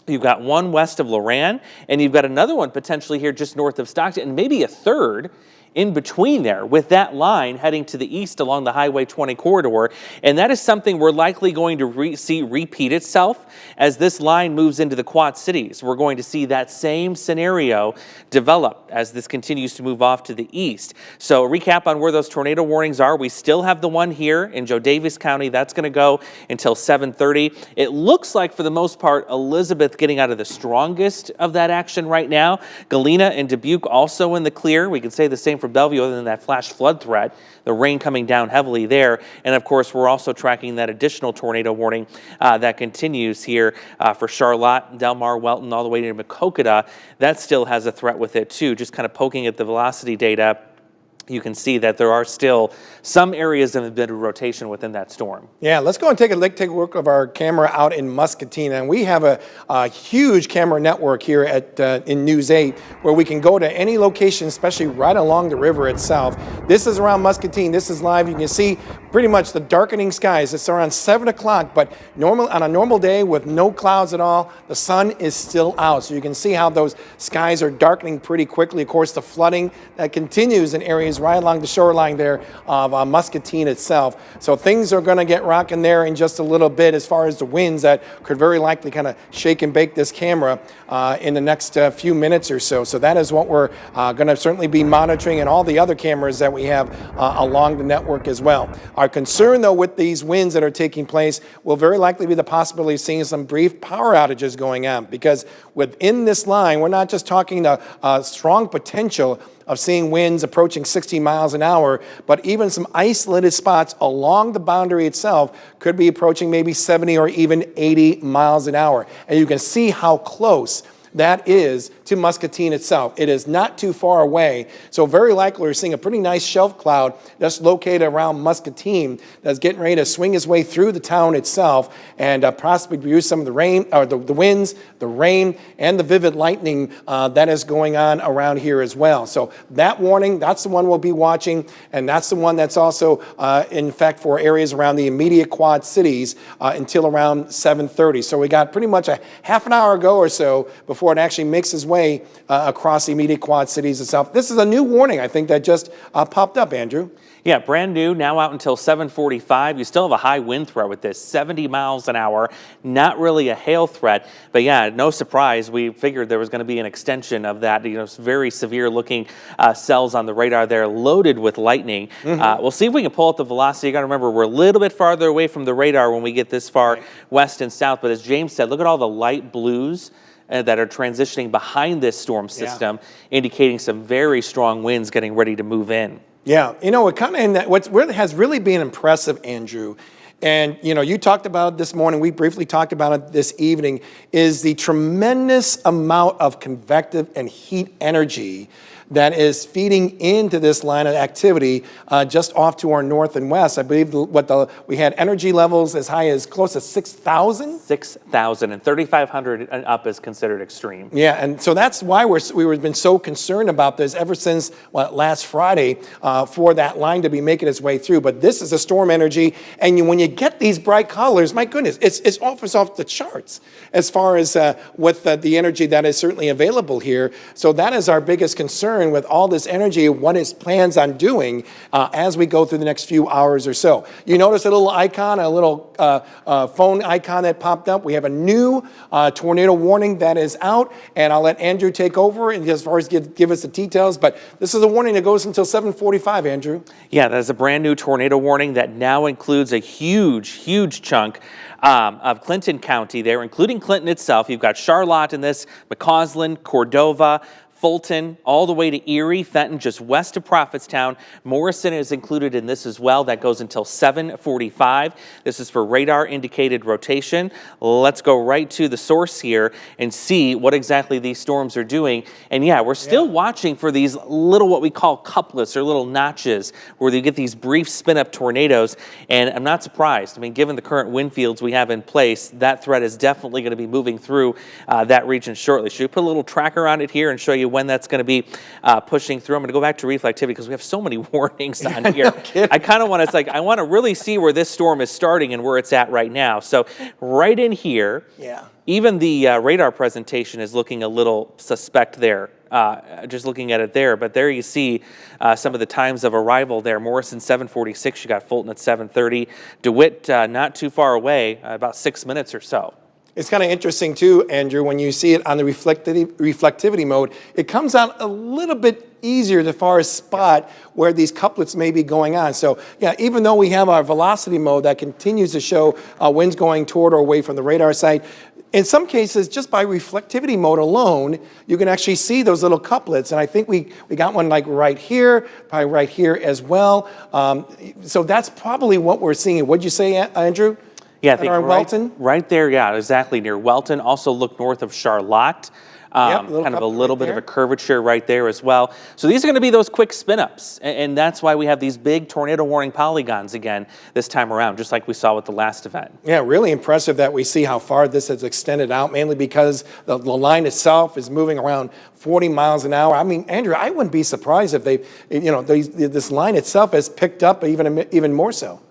You've got one west of Loran, and you've got another one potentially here just north of Stockton, and maybe a third in between there with that line heading to the east along the Highway 20 corridor. And that is something we're likely going to see repeat itself as this line moves into the Quad Cities. We're going to see that same scenario develop as this continues to move off to the east. So a recap on where those tornado warnings are. We still have the one here in Joe Davies County. That's going to go until 7:30. It looks like for the most part, Elizabeth getting out of the strongest of that action right now. Galena and Dubuque also in the clear. We can say the same for Bellevue other than that flash flood threat, the rain coming down heavily there. And of course, we're also tracking that additional tornado warning that continues here for Charlotte, Del Mar, Welton, all the way to Maquoketa. That still has a threat with it too, just kind of poking at the velocity data. you can see that there are still some areas of a bit of rotation within that storm.
Yeah, let's go and take a look of our camera out in Muscatine. And we have a huge camera network here at in News 8 where we can go to any location, especially right along the river itself. This is around Muscatine. This is live. You can see pretty much the darkening skies. It's around 7 o'clock, but on a normal day with no clouds at all, the sun is still out. So you can see how those skies are darkening pretty quickly. Of course, the flooding that continues in areas right along the shoreline there of Muscatine itself. So things are going to get rocking there in just a little bit as far as the winds that could very likely kind of shake and bake this camera in the next few minutes or so. So that is what we're going to certainly be monitoring, and all the other cameras that we have along the network as well. Our concern, though, with these winds that are taking place will very likely be the possibility of seeing some brief power outages going on, because within this line, we're not just talking the strong potential of seeing winds approaching 60 miles an hour, but even some isolated spots along the boundary itself could be approaching maybe 70 or even 80 miles an hour. And you can see how close that is to Muscatine itself. It is not too far away. So very likely we're seeing a pretty nice shelf cloud just located around Muscatine that's getting ready to swing its way through the town itself and possibly produce some of the rain, or the winds, the rain, and the vivid lightning that is going on around here as well. So that warning, that's the one we'll be watching, and that's the one that's also in fact for areas around the immediate Quad Cities until around 7:30. So we got pretty much a half an hour ago or so before it actually makes its way across the immediate Quad Cities itself. This is a new warning, I think, that just popped up, Andrew.
Yeah, brand new, now out until 7:45. You still have a high wind threat with this, 70 miles an hour. Not really a hail threat, but yeah, no surprise. We figured there was going to be an extension of that. You know, very severe looking cells on the radar there, loaded with lightning. We'll see if we can pull up the velocity. You got to remember, we're a little bit farther away from the radar when we get this far west and south. But as James said, look at all the light blues that are transitioning behind this storm system, indicating some very strong winds getting ready to move in.
Yeah, you know, it kind of in that what has really been impressive, Andrew, and you know, you talked about it this morning, we briefly talked about it this evening, is the tremendous amount of convective and heat energy that is feeding into this line of activity just off to our north and west. I believe we had energy levels as high as close to 6,000?
6,000, and 3,500 and up is considered extreme.
Yeah, and so that's why we've been so concerned about this ever since last Friday for that line to be making its way through. But this is a storm energy, and when you get these bright colors, my goodness, it's off the charts as far as with the energy that is certainly available here. So that is our biggest concern with all this energy, what it plans on doing as we go through the next few hours or so. You notice a little icon, a little phone icon that popped up. We have a new tornado warning that is out, and I'll let Andrew take over and as far as give us the details. But this is a warning that goes until 7:45, Andrew. Yeah,
that is a brand new tornado warning that now includes a huge chunk of Clinton County there, including Clinton itself. You've got Charlotte in this, McCausland, Cordova, Fulton, all the way to Erie, Fenton, just west of Prophetstown. Morrison is included in this as well. That goes until 7:45. This is for radar indicated rotation. Let's go right to the source here and see what exactly these storms are doing. And yeah, we're still watching for these little, what we call couplets or little notches, where you get these brief spin up tornadoes. And I'm not surprised. I mean, given the current wind fields we have in place, that threat is definitely going to be moving through that region shortly. Should we put a little tracker on it here and show you when that's going to be pushing through? I'm going to go back to reflectivity because we have so many warnings on here. I kind of want to, I want to really see where this storm is starting and where it's at right now. So right in here, even the radar presentation is looking a little suspect there. Just looking at it there, but there you see some of the times of arrival there. Morrison 7:46, you got Fulton at 7:30. DeWitt not too far away, about 6 minutes or so.
It's kind of interesting too, Andrew, when you see it on the reflectivity mode, it comes out a little bit easier as far as spot where these couplets may be going on. So yeah, even though we have our velocity mode that continues to show winds going toward or away from the radar site, in some cases, just by reflectivity mode alone, you can actually see those little couplets. And I think we got one like right here, probably right here as well. So that's probably what we're seeing. What'd you say, Andrew?
Yeah, I think
Welton?
Right there, yeah, exactly, near Welton. Also look north of Charlotte.
Yep,
kind of a
couple
little
right
bit of
there.
a curvature right there as well. So these are going to be those quick spin-ups, and that's why we have these big tornado warning polygons again this time around, just like we saw with the last event.
Yeah, really impressive that we see how far this has extended out, mainly because the line itself is moving around 40 miles an hour. I mean, Andrew, I wouldn't be surprised if this line itself has picked up even more so.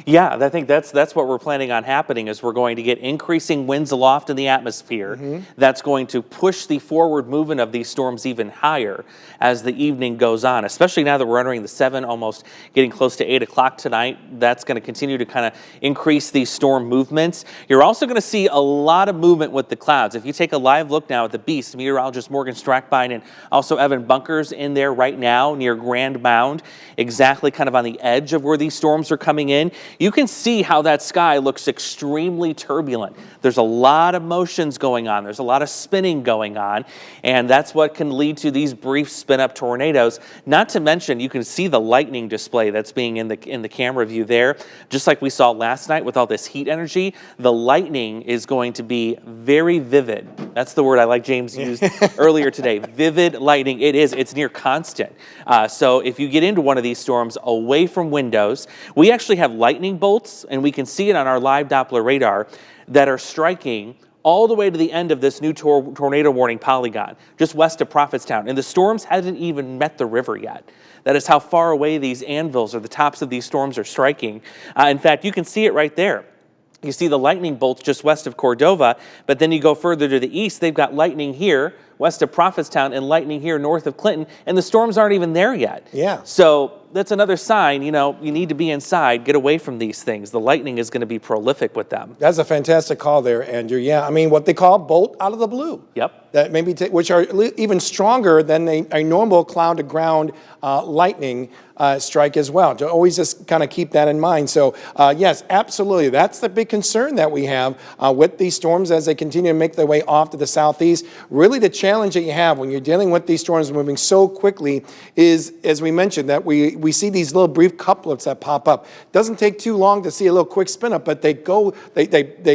Yeah, I think that's what we're planning on happening is we're going to get increasing winds aloft in the atmosphere. That's going to push the forward movement of these storms even higher as the evening goes on, especially now that we're entering the 7, almost getting close to 8 o'clock tonight. That's going to continue to kind of increase these storm movements. You're also going to see a lot of movement with the clouds. If you take a live look now at the Beast, meteorologist Morgan Strackbine and also Evan Bunker's in there right now near Grand Mound, exactly kind of on the edge of where these storms are coming in. You can see how that sky looks extremely turbulent. There's a lot of motions going on. There's a lot of spinning going on, and that's what can lead to these brief spin-up tornadoes. Not to mention, you can see the lightning display that's being in the camera view there. Just like we saw last night with all this heat energy, the lightning is going to be very vivid. That's the word I like James used earlier today. Vivid lightning. It's near constant. So if you get into one of these storms away from windows, we actually have lightning bolts, and we can see it on our live Doppler radar, that are striking all the way to the end of this new tornado warning polygon, just west of Prophetstown. And the storms hasn't even met the river yet. That is how far away these anvils or the tops of these storms are striking. In fact, you can see it right there. You see the lightning bolts just west of Cordova, but then you go further to the east, they've got lightning here west of Prophetstown and lightning here north of Clinton, and the storms aren't even there yet.
Yeah.
So that's another sign, you need to be inside, get away from these things. The lightning is going to be prolific with them.
That's a fantastic call there, Andrew. Yeah, I mean, what they call bolt out of the blue.
Yep.
That maybe which are even stronger than a normal cloud-to-ground lightning strike as well. To always just kind of keep that in mind. So yes, absolutely. That's the big concern that we have with these storms as they continue to make their way off to the southeast. Really the challenge that you have when you're dealing with these storms moving so quickly is, as we mentioned, that we see these little brief couplets that pop up. Doesn't take too long to see a little quick spin up, but they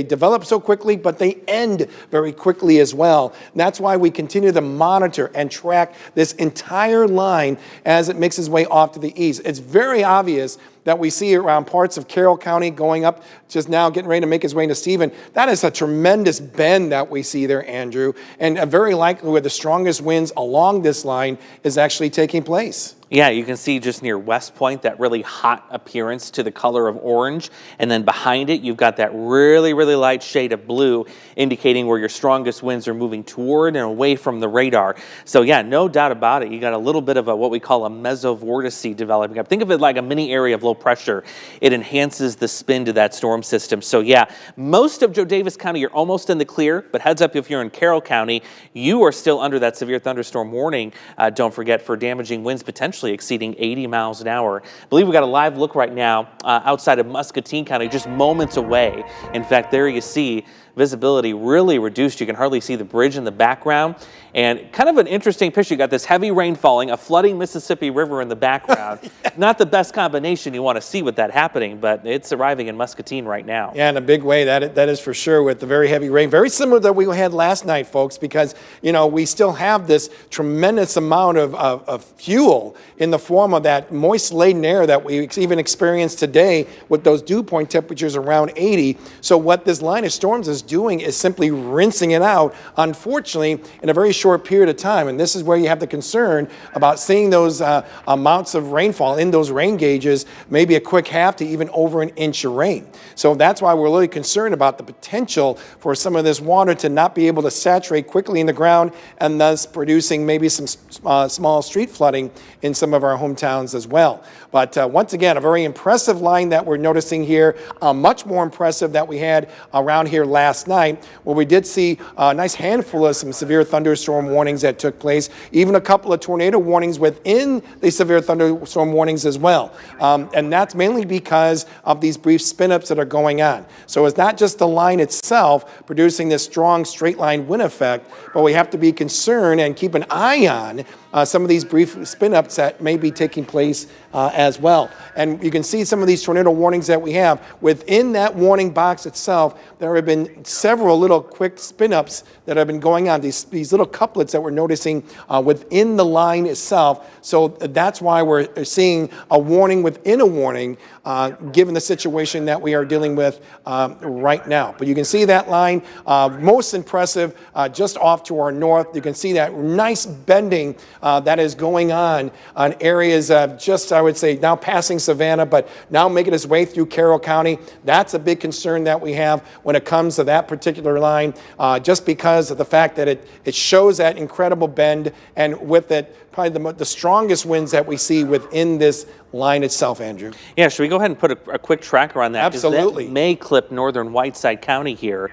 develop so quickly, but they end very quickly as well. And that's why we continue to monitor and track this entire line as it makes its way off to the east. It's very obvious that we see around parts of Carroll County going up, just now getting ready to make its way into Stephen. That is a tremendous bend that we see there, Andrew, and very likely where the strongest winds along this line is actually taking place.
Yeah, you can see just near West Point that really hot appearance to the color of orange. And then behind it, you've got that really, really light shade of blue indicating where your strongest winds are moving toward and away from the radar. So yeah, no doubt about it. You got a little bit of what we call a mesovortice developing up. Think of it like a mini area of low pressure. It enhances the spin to that storm system. So yeah, most of Joe Davis County, you're almost in the clear, but heads up if you're in Carroll County, you are still under that severe thunderstorm warning. Don't forget, for damaging winds potentially exceeding 80 miles an hour. I believe we got a live look right now outside of Muscatine County, just moments away. In fact, there you see visibility really reduced. You can hardly see the bridge in the background. And kind of an interesting picture. You got this heavy rain falling, a flooding Mississippi River in the background. Not the best combination you want to see with that happening, but it's arriving in Muscatine right now.
Yeah, in a big way, that is for sure, with the very heavy rain. Very similar that we had last night, folks, because, we still have this tremendous amount of fuel in the form of that moist laden air that we even experienced today with those dew point temperatures around 80. So what this line of storms is doing is simply rinsing it out, unfortunately, in a very short period of time. And this is where you have the concern about seeing those amounts of rainfall in those rain gauges, maybe a quick half to even over an inch of rain. So that's why we're really concerned about the potential for some of this water to not be able to saturate quickly in the ground and thus producing maybe some small street flooding in some of our hometowns as well. But once again, a very impressive line that we're noticing here, much more impressive that we had around here last night, where we did see a nice handful of some severe thunderstorm warnings that took place, even a couple of tornado warnings within the severe thunderstorm warnings as well. And that's mainly because of these brief spin-ups that are going on. So it's not just the line itself producing this strong straight line wind effect, but we have to be concerned and keep an eye on some of these brief spin-ups that may be taking place as well. And you can see some of these tornado warnings that we have. Within that warning box itself, there have been several little quick spin-ups that have been going on, these little couplets that we're noticing within the line itself. So that's why we're seeing a warning within a warning, given the situation that we are dealing with right now. But you can see that line, most impressive, just off to our north. You can see that nice bending that is going on areas just, I would say, now passing Savannah, but now making its way through Carroll County. That's a big concern that we have when it comes to that particular line, just because of the fact that it shows that incredible bend, and with it, probably the strongest winds that we see within this line itself, Andrew.
Yeah, should we go ahead and put a quick tracker on that?
Absolutely.
That may clip northern Whiteside County here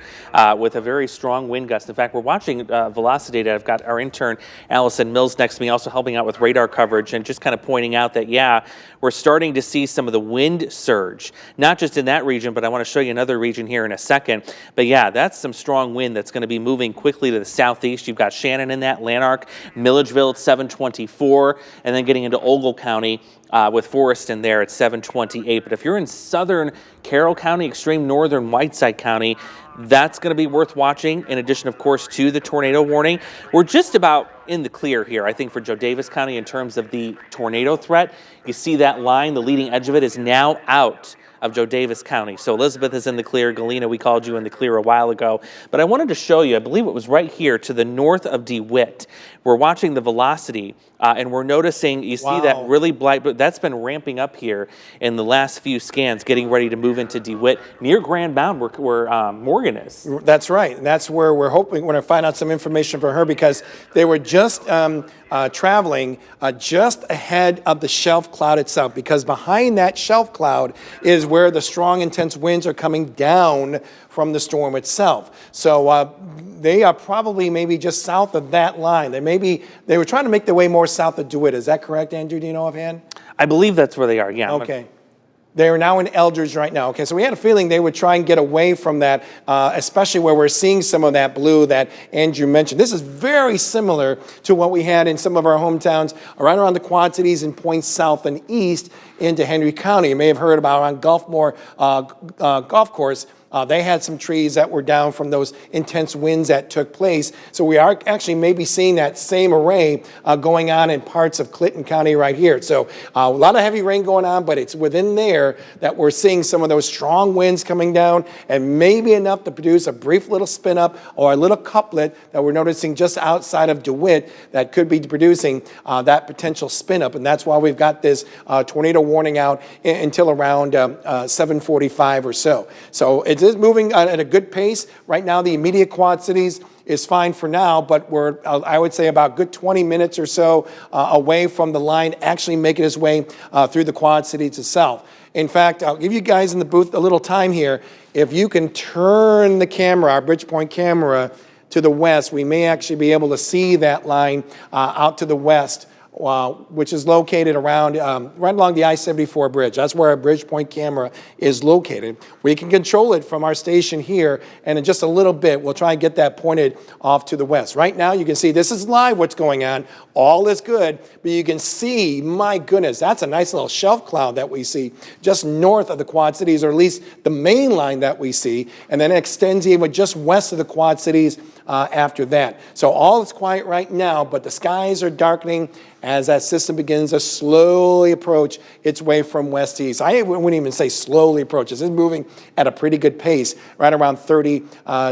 with a very strong wind gust. In fact, we're watching velocity data. I've got our intern, Allison Mills, next to me, also helping out with radar coverage and just kind of pointing out that, yeah, we're starting to see some of the wind surge, not just in that region, but I want to show you another region here in a second. But yeah, that's some strong wind that's going to be moving quickly to the southeast. You've got Shannon in that, Lanark, Milledgeville at 724, and then getting into Ogle County with Forest in there at 728. But if you're in southern Carroll County, extreme northern Whiteside County, that's going to be worth watching, in addition, of course, to the tornado warning. We're just about in the clear here, I think, for Joe Davis County in terms of the tornado threat. You see that line, the leading edge of it is now out of Joe Davis County. So Elizabeth is in the clear. Galena, we called you in the clear a while ago. But I wanted to show you, I believe it was right here to the north of DeWitt. We're watching the velocity and we're noticing, you see that really bright, but that's been ramping up here in the last few scans, getting ready to move into DeWitt near Grand Mound where Morgan is.
That's right. And that's where we're hoping, we're going to find out some information from her, because they were just traveling just ahead of the shelf cloud itself, because behind that shelf cloud is where the strong, intense winds are coming down from the storm itself. So they are probably maybe just south of that line. They were trying to make their way more south of DeWitt. Is that correct, Andrew? Do you know offhand?
I believe that's where they are, yeah.
Okay. They are now in Eldridge right now. Okay, so we had a feeling they would try and get away from that, especially where we're seeing some of that blue that Andrew mentioned. This is very similar to what we had in some of our hometowns right around the Quad Cities and points south and east into Henry County. You may have heard about on Gulfmore Golf Course. They had some trees that were down from those intense winds that took place. So we are actually maybe seeing that same array going on in parts of Clinton County right here. So a lot of heavy rain going on, but it's within there that we're seeing some of those strong winds coming down, and maybe enough to produce a brief little spin up or a little couplet that we're noticing just outside of DeWitt that could be producing that potential spin up. And that's why we've got this tornado warning out until around 7:45 or so. So it is moving at a good pace. Right now, the immediate Quad Cities is fine for now, but we're, I would say, about good 20 minutes or so away from the line actually making its way through the Quad Cities itself. In fact, I'll give you guys in the booth a little time here. If you can turn the camera, our Bridgepoint camera, to the west, we may actually be able to see that line out to the west, which is located around right along the I-74 bridge. That's where our Bridgepoint camera is located. We can control it from our station here, and in just a little bit, we'll try and get that pointed off to the west. Right now, you can see this is live what's going on. All is good, but you can see, my goodness, that's a nice little shelf cloud that we see just north of the Quad Cities, or at least the main line that we see, and then it extends even just west of the Quad Cities after that. So all is quiet right now, but the skies are darkening as that system begins to slowly approach its way from west to east. I wouldn't even say slowly approaches. It's moving at a pretty good pace, right around 30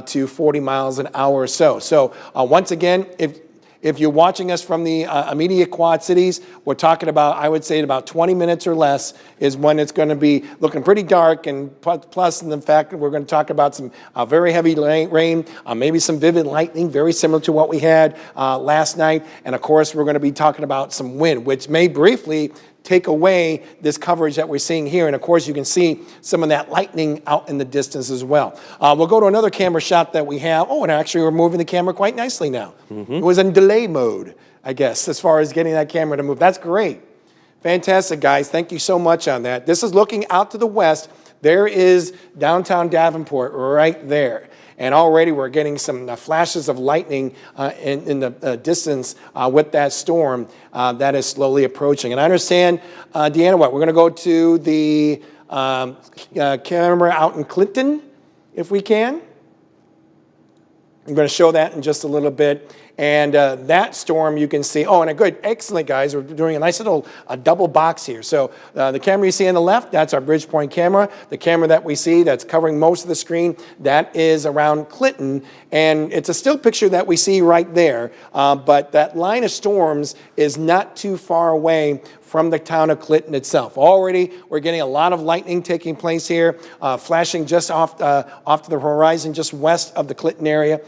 to 40 miles an hour or so. So once again, if you're watching us from the immediate Quad Cities, we're talking about, I would say, about 20 minutes or less is when it's going to be looking pretty dark, and plus in the fact that we're going to talk about some very heavy rain, maybe some vivid lightning, very similar to what we had last night. And of course, we're going to be talking about some wind, which may briefly take away this coverage that we're seeing here. And of course, you can see some of that lightning out in the distance as well. We'll go to another camera shot that we have. Oh, and actually we're moving the camera quite nicely now. It was in delay mode, I guess, as far as getting that camera to move. That's great. Fantastic, guys. Thank you so much on that. This is looking out to the west. There is downtown Davenport right there. And already we're getting some flashes of lightning in the distance with that storm that is slowly approaching. And I understand, Deanna, we're going to go to the camera out in Clinton, if we can. I'm going to show that in just a little bit. And that storm you can see, oh, and a good, excellent, guys. We're doing a nice little double box here. So the camera you see on the left, that's our Bridgepoint camera. The camera that we see that's covering most of the screen, that is around Clinton. And it's a still picture that we see right there. But that line of storms is not too far away from the town of Clinton itself. Already, we're getting a lot of lightning taking place here, flashing just off to the horizon, just west of the Clinton area.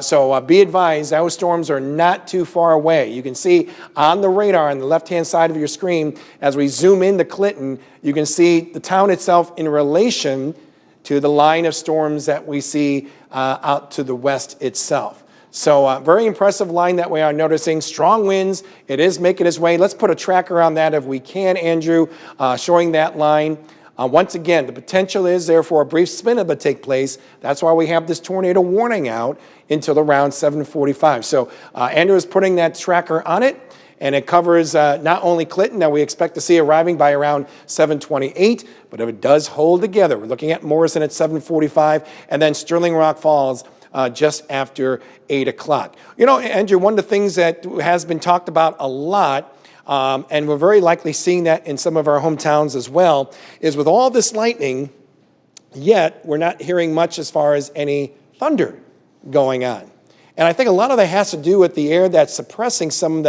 So be advised, those storms are not too far away. You can see on the radar on the left-hand side of your screen, as we zoom into Clinton, you can see the town itself in relation to the line of storms that we see out to the west itself. So very impressive line that we are noticing. Strong winds. It is making its way. Let's put a tracker on that if we can, Andrew, showing that line. Once again, the potential is there for a brief spin-up to take place. That's why we have this tornado warning out until around 7:45. So Andrew is putting that tracker on it, and it covers not only Clinton that we expect to see arriving by around 7:28, but if it does hold together, we're looking at Morrison at 7:45, and then Sterling Rock Falls just after 8 o'clock. You know, Andrew, one of the things that has been talked about a lot, and we're very likely seeing that in some of our hometowns as well, is with all this lightning, yet we're not hearing much as far as any thunder going on. And I think a lot of that has to do with the air that's suppressing some of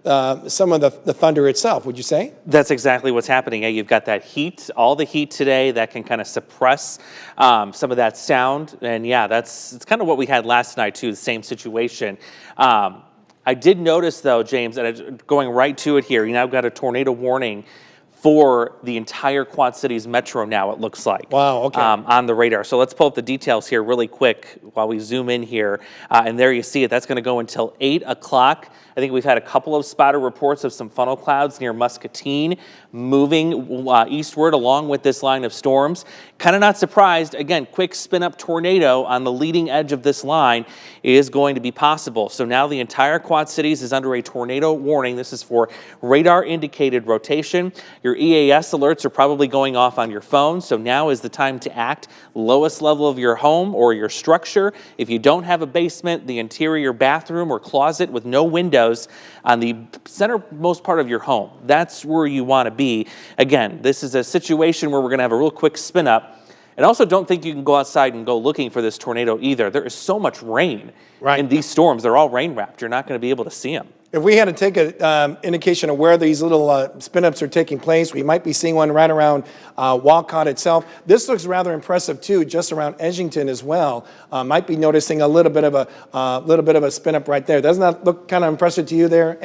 the thunder itself, would you say?
That's exactly what's happening. You've got that heat, all the heat today that can kind of suppress some of that sound. And yeah, it's kind of what we had last night too, the same situation. I did notice though, James, and going right to it here, you now got a tornado warning for the entire Quad Cities metro now, it looks like.
Wow, okay.
On the radar. So let's pull up the details here really quick while we zoom in here. And there you see it. That's going to go until 8 o'clock. I think we've had a couple of spotted reports of some funnel clouds near Muscatine moving eastward along with this line of storms. Kind of not surprised. Again, quick spin-up tornado on the leading edge of this line is going to be possible. So now the entire Quad Cities is under a tornado warning. This is for radar-indicated rotation. Your EAS alerts are probably going off on your phone, so now is the time to act. Lowest level of your home or your structure. If you don't have a basement, the interior bathroom or closet with no windows on the centermost part of your home. That's where you want to be. Again, this is a situation where we're going to have a real quick spin up. And also don't think you can go outside and go looking for this tornado either. There is so much rain in these storms. They're all rain wrapped. You're not going to be able to see them.
If we had to take an indication of where these little spin-ups are taking place, we might be seeing one right around Walcott itself. This looks rather impressive too, just around Edgington as well. Might be noticing a little bit of a spin-up right there. Doesn't that look kind of impressive to you there,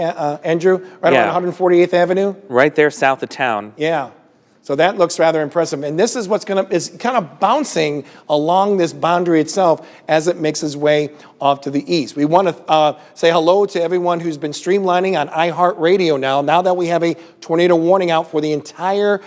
Andrew? Right around 148th Avenue?
Right there south of town.
Yeah. So that looks rather impressive. And this is is kind of bouncing along this boundary itself as it makes its way off to the east. We want to say hello to everyone who's been streamlining on iHeartRadio now that we have a tornado warning out for the entire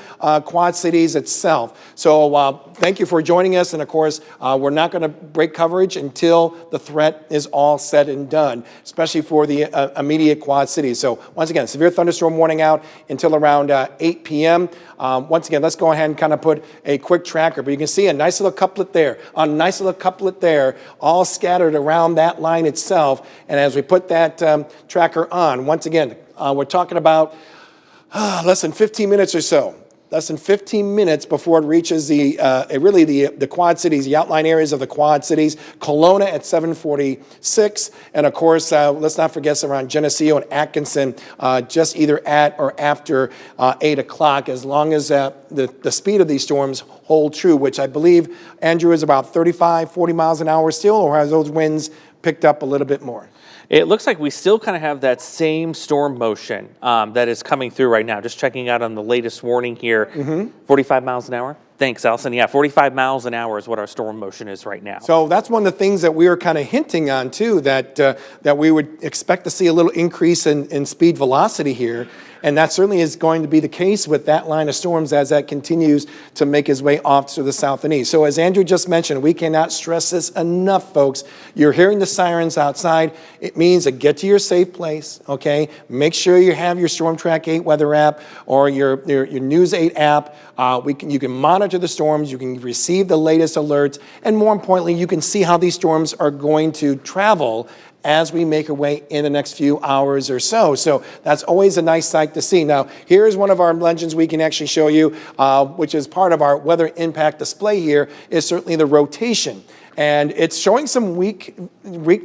Quad Cities itself. So thank you for joining us. And of course, we're not going to break coverage until the threat is all said and done, especially for the immediate Quad Cities. So once again, severe thunderstorm warning out until around 8 p.m. Once again, let's go ahead and kind of put a quick tracker. But you can see a nice little couplet there, all scattered around that line itself. And as we put that tracker on, once again, we're talking about less than 15 minutes or so. Less than 15 minutes before it reaches the Quad Cities, the outlying areas of the Quad Cities. Kelowna at 7:46, and of course, let's not forget around Geneseo and Atkinson, just either at or after 8 o'clock. As long as the speed of these storms hold true, which I believe, Andrew, is about 35, 40 miles an hour still, or has those winds picked up a little bit more?
It looks like we still kind of have that same storm motion that is coming through right now. Just checking out on the latest warning here, 45 miles an hour. Thanks, Allison. Yeah, 45 miles an hour is what our storm motion is right now.
So that's one of the things that we were kind of hinting on too, that we would expect to see a little increase in speed velocity here. And that certainly is going to be the case with that line of storms as that continues to make its way off to the south and east. So as Andrew just mentioned, we cannot stress this enough, folks. You're hearing the sirens outside. It means to get to your safe place, okay? Make sure you have your StormTrack8 weather app or your News 8 app. You can monitor the storms, you can receive the latest alerts, and more importantly, you can see how these storms are going to travel as we make our way in the next few hours or so. So that's always a nice sight to see. Now, here's one of our legends we can actually show you, which is part of our weather impact display here, is certainly the rotation. And it's showing some weak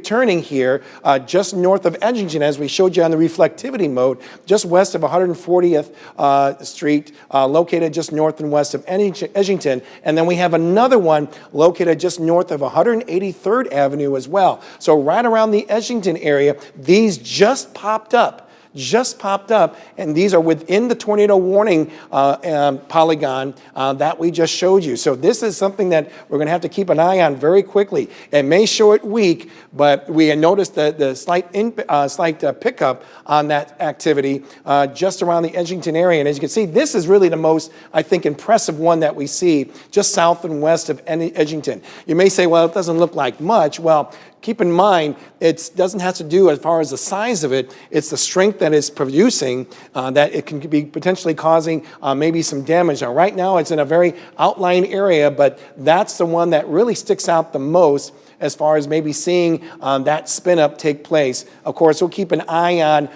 turning here just north of Edgington, as we showed you on the reflectivity mode, just west of 140th Street, located just north and west of Edgington. And then we have another one located just north of 183rd Avenue as well. So right around the Edgington area, these just popped up. And these are within the tornado warning polygon that we just showed you. So this is something that we're going to have to keep an eye on very quickly. It may show it weak, but we noticed the slight pickup on that activity just around the Edgington area. And as you can see, this is really the most, I think, impressive one that we see just south and west of Edgington. You may say, well, it doesn't look like much. Well, keep in mind, it doesn't have to do as far as the size of it, it's the strength that it's producing that it can be potentially causing maybe some damage. Now, right now, it's in a very outlying area, but that's the one that really sticks out the most as far as maybe seeing that spin up take place. Of course, we'll keep an eye on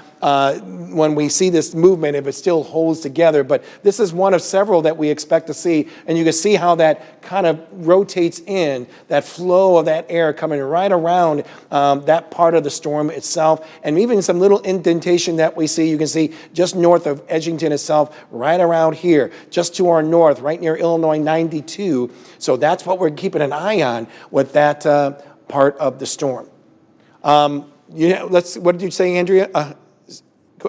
when we see this movement, if it still holds together. But this is one of several that we expect to see. And you can see how that kind of rotates in, that flow of that air coming right around that part of the storm itself. And even some little indentation that we see, you can see just north of Edgington itself, right around here, just to our north, right near Illinois 92. So that's what we're keeping an eye on with that part of the storm. What did you say, Andrea?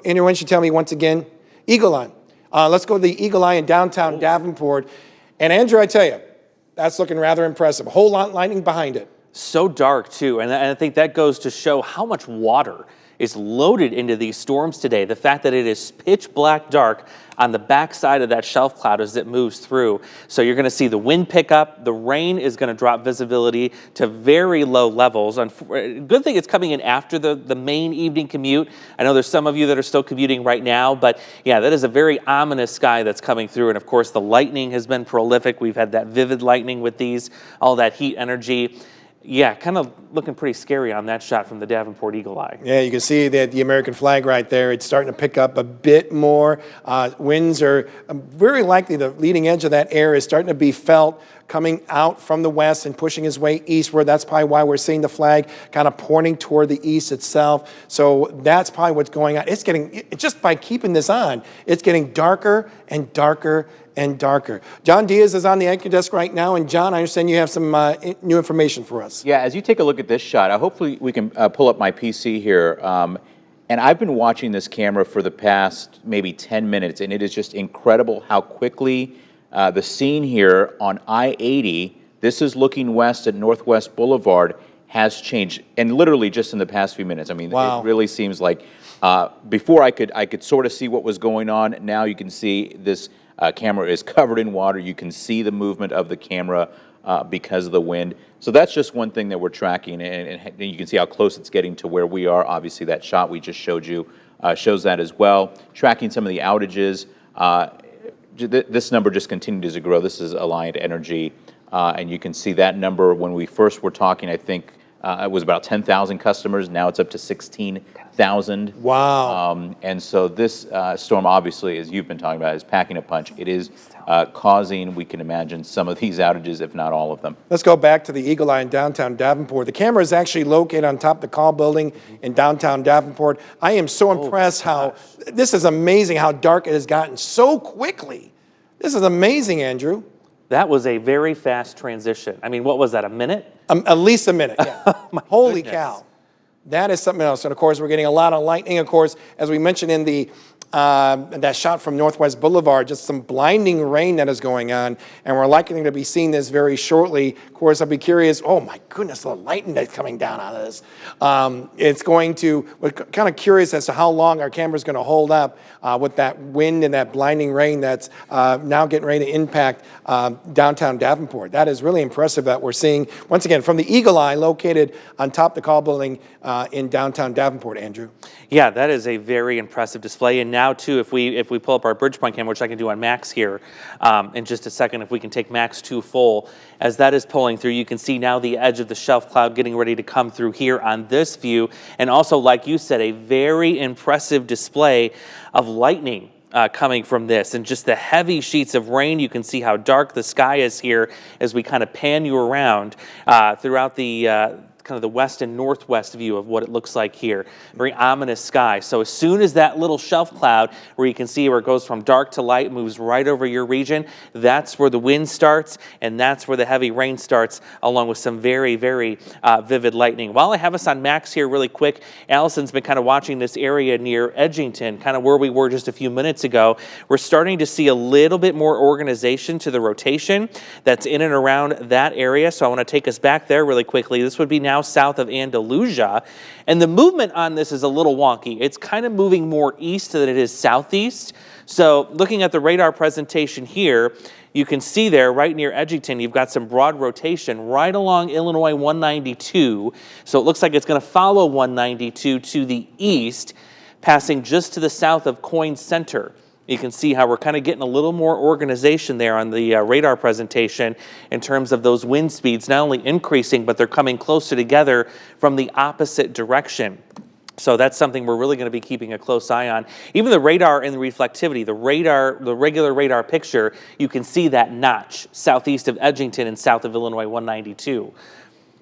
Andrew, why don't you tell me once again? Eagle Eye. Let's go to the Eagle Eye in downtown Davenport. And Andrew, I tell you, that's looking rather impressive. A whole lot of lightning behind it.
So dark, too. And I think that goes to show how much water is loaded into these storms today. The fact that it is pitch black dark on the backside of that shelf cloud as it moves through. So you're going to see the wind pick up. The rain is going to drop visibility to very low levels. Good thing it's coming in after the main evening commute. I know there's some of you that are still commuting right now, but yeah, that is a very ominous sky that's coming through. And of course, the lightning has been prolific. We've had that vivid lightning with these, all that heat energy. Yeah, kind of looking pretty scary on that shot from the Davenport Eagle Eye.
Yeah, you can see that the American flag right there. It's starting to pick up a bit more. Winds are very likely the leading edge of that air is starting to be felt coming out from the west and pushing its way eastward. That's probably why we're seeing the flag kind of pointing toward the east itself. So that's probably what's going on. It's getting, just by keeping this on, it's getting darker and darker and darker. John Diaz is on the anchor desk right now. And John, I understand you have some new information for us.
Yeah, as you take a look at this shot, hopefully we can pull up my PC here. And I've been watching this camera for the past maybe 10 minutes, and it is just incredible how quickly the scene here on I-80, this is looking west at Northwest Boulevard, has changed. And literally just in the past few minutes. I mean, wow. It really seems like before I could sort of see what was going on. Now you can see this camera is covered in water. You can see the movement of the camera because of the wind. So that's just one thing that we're tracking, and you can see how close it's getting to where we are. Obviously, that shot we just showed you shows that as well. Tracking some of the outages. This number just continues to grow. This is Alliant Energy, and you can see that number when we first were talking, I think it was about 10,000 customers. Now it's up to 16,000.
Wow.
And so this storm, obviously, as you've been talking about, is packing a punch. It is causing, we can imagine, some of these outages, if not all of them.
Let's go back to the Eagle Eye in downtown Davenport. The camera is actually located on top of the call building in downtown Davenport. I am so impressed how, this is amazing how dark it has gotten so quickly. This is amazing, Andrew.
That was a very fast transition. I mean, what was that, a minute?
At least a minute, yeah. Holy cow. That is something else. And of course, we're getting a lot of lightning. Of course, as we mentioned in the that shot from Northwest Boulevard, just some blinding rain that is going on, and we're likely to be seeing this very shortly. Of course, I'll be curious, oh my goodness, the lightning that's coming down out of this. We're kind of curious as to how long our camera's going to hold up with that wind and that blinding rain that's now getting ready to impact downtown Davenport. That is really impressive that we're seeing, once again, from the Eagle Eye located on top of the Call Building in downtown Davenport, Andrew.
Yeah, that is a very impressive display. And now, too, if we pull up our Bridgepoint camera, which I can do on Max here in just a second, if we can take Max 2 full, as that is pulling through, you can see now the edge of the shelf cloud getting ready to come through here on this view. And also, like you said, a very impressive display of lightning coming from this, and just the heavy sheets of rain. You can see how dark the sky is here as we kind of pan you around throughout the kind of the west and northwest view of what it looks like here. Very ominous sky. So as soon as that little shelf cloud, where you can see where it goes from dark to light, moves right over your region, that's where the wind starts, and that's where the heavy rain starts, along with some very, very vivid lightning. While I have us on Max here really quick, Allison's been kind of watching this area near Edgington, kind of where we were just a few minutes ago. We're starting to see a little bit more organization to the rotation that's in and around that area. So I want to take us back there really quickly. This would be now south of Andalusia, and the movement on this is a little wonky. It's kind of moving more east than it is southeast. So looking at the radar presentation here, you can see there right near Edgington, you've got some broad rotation right along Illinois 192. So it looks like it's going to follow 192 to the east, passing just to the south of Coyne Center. You can see how we're kind of getting a little more organization there on the radar presentation in terms of those wind speeds, not only increasing, but they're coming closer together from the opposite direction. So that's something we're really going to be keeping a close eye on. Even the radar and the reflectivity, the regular radar picture, you can see that notch southeast of Edgington and south of Illinois 192.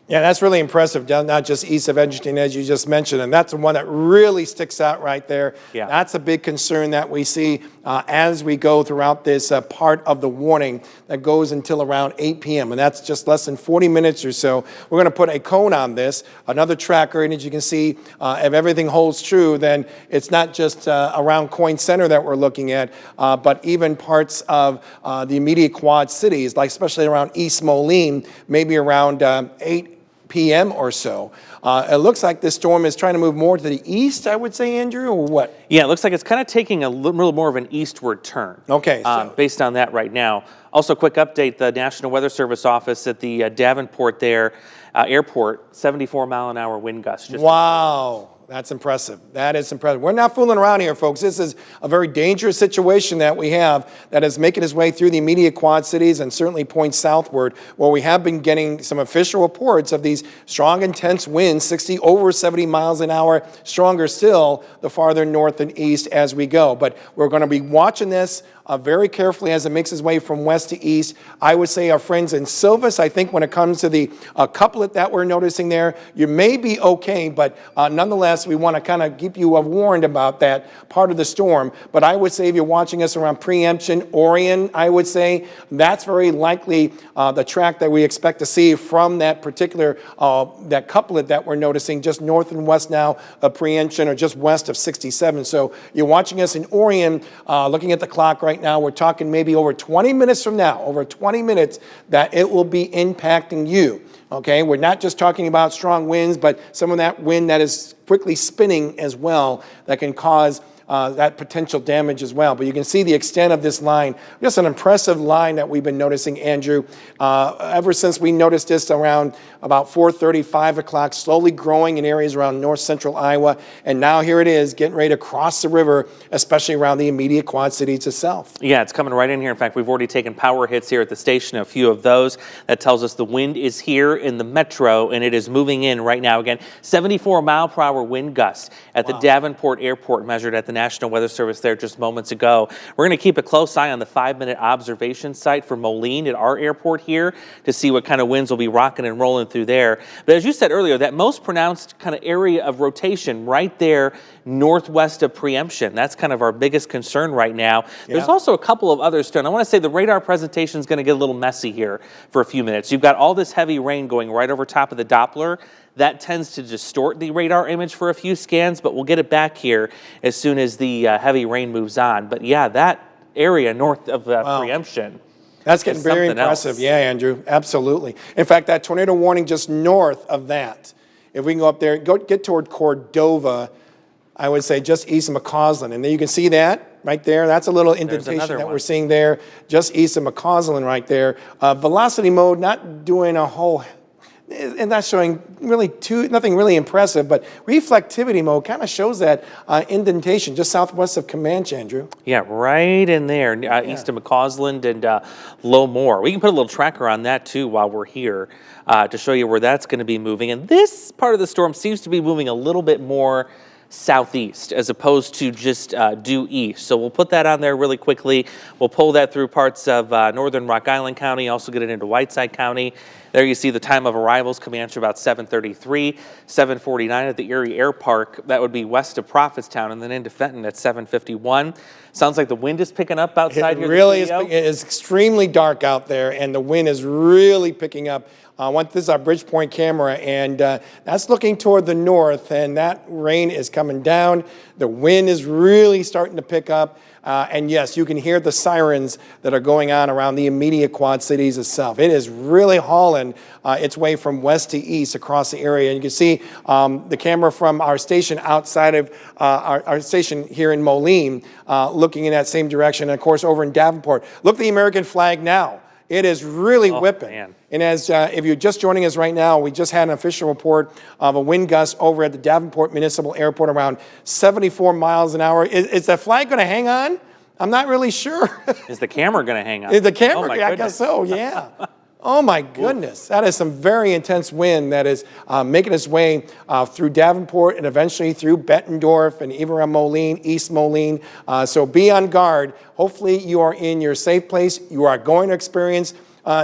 Yeah, that's really impressive, not just east of Edgington, as you just mentioned, and that's the one that really sticks out right there.
Yeah.
That's a big concern that we see as we go throughout this part of the warning that goes until around 8 p.m., and that's just less than 40 minutes or so. We're going to put a cone on this, another tracker, and as you can see, if everything holds true, then it's not just around Coyne Center that we're looking at, but even parts of the immediate Quad Cities, like especially around East Moline, maybe around 8 p.m. or so. It looks like this storm is trying to move more to the east, I would say, Andrew, or what?
Yeah, it looks like it's kind of taking a little more of an eastward turn.
Okay.
Based on that right now. Also, quick update, the National Weather Service office at the Davenport there, airport, 74-mile-an-hour wind gusts.
Wow. That's impressive. That is impressive. We're not fooling around here, folks. This is a very dangerous situation that we have that is making its way through the immediate Quad Cities and certainly points southward, where we have been getting some official reports of these strong, intense winds, over 70 miles an hour, stronger still the farther north and east as we go. But we're going to be watching this very carefully as it makes its way from west to east. I would say our friends in Silvis, I think when it comes to the couplet that we're noticing there, you may be okay, but nonetheless, we want to kind of keep you warned about that part of the storm. But I would say if you're watching us around Preemption, Orion, I would say that's very likely the track that we expect to see from that particular, that couplet that we're noticing just north and west now of Preemption, or just west of 67. So you're watching us in Orion, looking at the clock right now, we're talking maybe over 20 minutes from now, over 20 minutes, that it will be impacting you. Okay, we're not just talking about strong winds, but some of that wind that is quickly spinning as well that can cause that potential damage as well. But you can see the extent of this line. Just an impressive line that we've been noticing, Andrew. Ever since we noticed this around about 4:30, 5 o'clock, slowly growing in areas around north central Iowa. And now here it is, getting ready to cross the river, especially around the immediate Quad Cities itself.
Yeah, it's coming right in here. In fact, we've already taken power hits here at the station, a few of those. That tells us the wind is here in the metro, and it is moving in right now. Again, 74-mile-per-hour wind gusts at the Davenport Airport, measured at the National Weather Service there just moments ago. We're going to keep a close eye on the 5-minute observation site for Moline at our airport here to see what kind of winds will be rocking and rolling through there. But as you said earlier, that most pronounced kind of area of rotation right there northwest of Preemption, that's kind of our biggest concern right now. There's also a couple of others too, and I want to say the radar presentation is going to get a little messy here for a few minutes. You've got all this heavy rain going right over top of the Doppler. That tends to distort the radar image for a few scans, but we'll get it back here as soon as the heavy rain moves on. But yeah, that area north of Preemption.
That's getting very impressive.
Else.
Yeah, Andrew, absolutely. In fact, that tornado warning just north of that, if we can go up there, get toward Cordova, I would say just east of McCausland. And then you can see that right there. That's a little indentation that we're seeing there, just east of McCausland right there. Velocity mode, not doing a whole, and that's showing really nothing really impressive, but reflectivity mode kind of shows that indentation just southwest of Comanche, Andrew.
Yeah, right in there, east of McCausland and Lowmore. We can put a little tracker on that too while we're here to show you where that's going to be moving. And this part of the storm seems to be moving a little bit more southeast as opposed to just due east. So we'll put that on there really quickly. We'll pull that through parts of northern Rock Island County, also get it into Whiteside County. There you see the time of arrivals coming at you about 7:33, 7:49 at the Erie Air Park. That would be west of Prophetstown, and then into Fenton at 7:51. Sounds like the wind is picking up outside here.
It really is. It is extremely dark out there, and the wind is really picking up. This is our Bridgepoint camera, and that's looking toward the north, and that rain is coming down. The wind is really starting to pick up. And yes, you can hear the sirens that are going on around the immediate Quad Cities itself. It is really hauling its way from west to east across the area. And you can see the camera from our station outside of our station here in Moline looking in that same direction. And of course, over in Davenport, look at the American flag now. It is really whipping. Man. And as if you're just joining us right now, we just had an official report of a wind gust over at the Davenport Municipal Airport around 74 miles an hour. Is that flag going to hang on? I'm not really sure.
Is the camera going to hang on?
Is the camera? I guess so, yeah. Oh my goodness, that is some very intense wind that is making its way through Davenport and eventually through Bettendorf and even around Moline, East Moline. So be on guard. Hopefully you are in your safe place. You are going to experience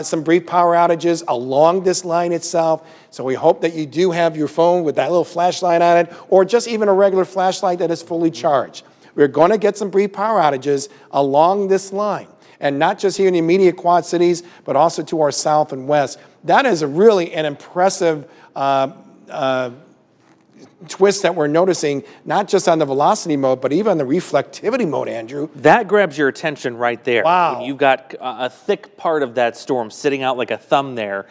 some brief power outages along this line itself. So we hope that you do have your phone with that little flashlight on it, or just even a regular flashlight that is fully charged. We're going to get some brief power outages along this line. And not just here in the immediate Quad Cities, but also to our south and west. That is really an impressive twist that we're noticing, not just on the velocity mode, but even on the reflectivity mode, Andrew.
That grabs your attention right there.
Wow.
When you've got a thick part of that storm sitting out like a thumb there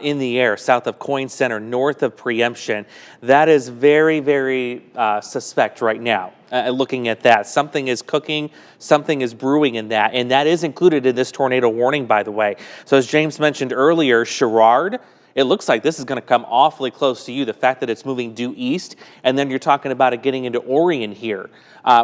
in the air, south of Coyne Center, north of Preemption. That is very, very suspect right now. Looking at that, something is cooking, something is brewing in that, and that is included in this tornado warning, by the way. So as James mentioned earlier, Sherrard, it looks like this is going to come awfully close to you, the fact that it's moving due east, and then you're talking about it getting into Orion here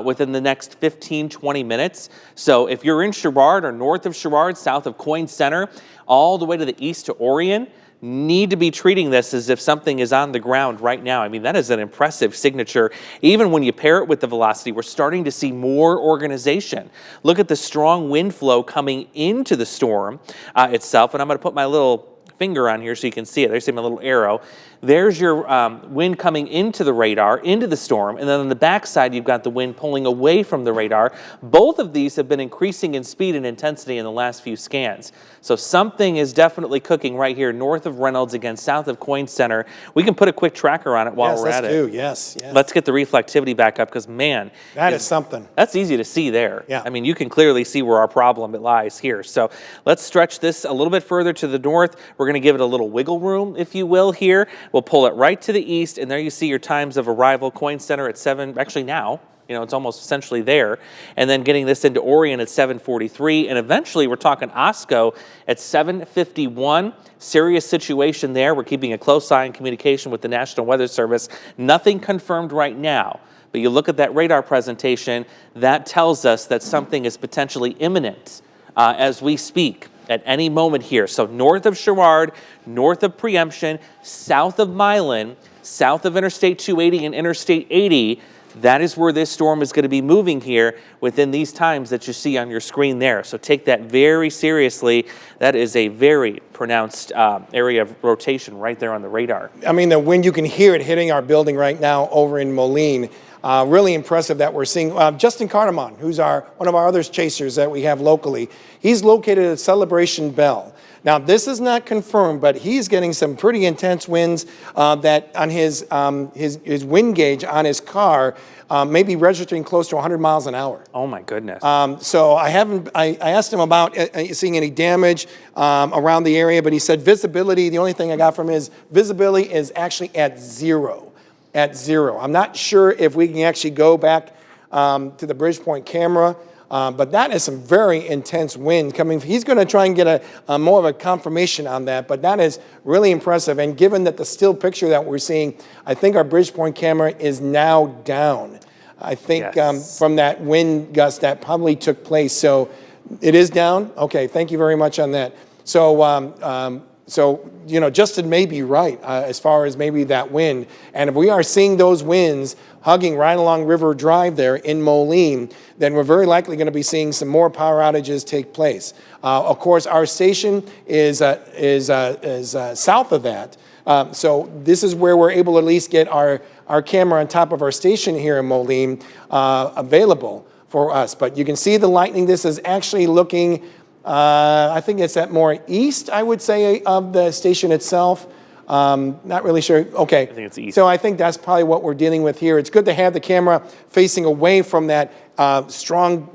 within the next 15, 20 minutes. So if you're in Sherrard or north of Sherrard, south of Coyne Center, all the way to the east to Orion, need to be treating this as if something is on the ground right now. I mean, that is an impressive signature. Even when you pair it with the velocity, we're starting to see more organization. Look at the strong wind flow coming into the storm itself. And I'm going to put my little finger on here so you can see it. There's my little arrow. There's your wind coming into the radar, into the storm, and then on the backside you've got the wind pulling away from the radar. Both of these have been increasing in speed and intensity in the last few scans. So something is definitely cooking right here north of Reynolds, again south of Coyne Center. We can put a quick tracker on it while we're at it.
Yes,
let's get the reflectivity back up, because man,
that is something.
That's easy to see there.
Yeah.
I mean, you can clearly see where our problem lies here. So let's stretch this a little bit further to the north. We're going to give it a little wiggle room, if you will, here. We'll pull it right to the east, and there you see your times of arrival. Coyne Center at 7, actually now, you know, it's almost essentially there. And then getting this into Orion at 7:43, and eventually we're talking Osco at 7:51. Serious situation there. We're keeping a close eye and communication with the National Weather Service. Nothing confirmed right now, but you look at that radar presentation, that tells us that something is potentially imminent as we speak at any moment here. So north of Sherrard, north of Preemption, south of Milan, south of Interstate 280 and Interstate 80, that is where this storm is going to be moving here within these times that you see on your screen there. So take that very seriously. That is a very pronounced area of rotation right there on the radar.
I mean, the wind, you can hear it hitting our building right now over in Moline. Really impressive that we're seeing. Justin Cardamon, who's one of our other chasers that we have locally, he's located at Celebration Bell. Now, this is not confirmed, but he's getting some pretty intense winds that on his wind gauge on his car may be registering close to 100 miles an hour.
Oh my goodness.
So I asked him about seeing any damage around the area, but he said visibility, the only thing I got from his visibility is actually at zero. At zero. I'm not sure if we can actually go back to the Bridgepoint camera, but that is some very intense wind coming. He's going to try and get a more of a confirmation on that, but that is really impressive. And given that the still picture that we're seeing, I think our Bridgepoint camera is now down. I think
Yes.
From that wind gust that probably took place. So it is down. Okay, thank you very much on that. So, you know, Justin may be right as far as maybe that wind. And if we are seeing those winds hugging right along River Drive there in Moline, then we're very likely going to be seeing some more power outages take place. Of course, our station is south of that. So this is where we're able to at least get our camera on top of our station here in Moline available for us. But you can see the lightning. This is actually looking... I think it's at more east, I would say, of the station itself. Not really sure. Okay.
I think it's east.
So I think that's probably what we're dealing with here. It's good to have the camera facing away from that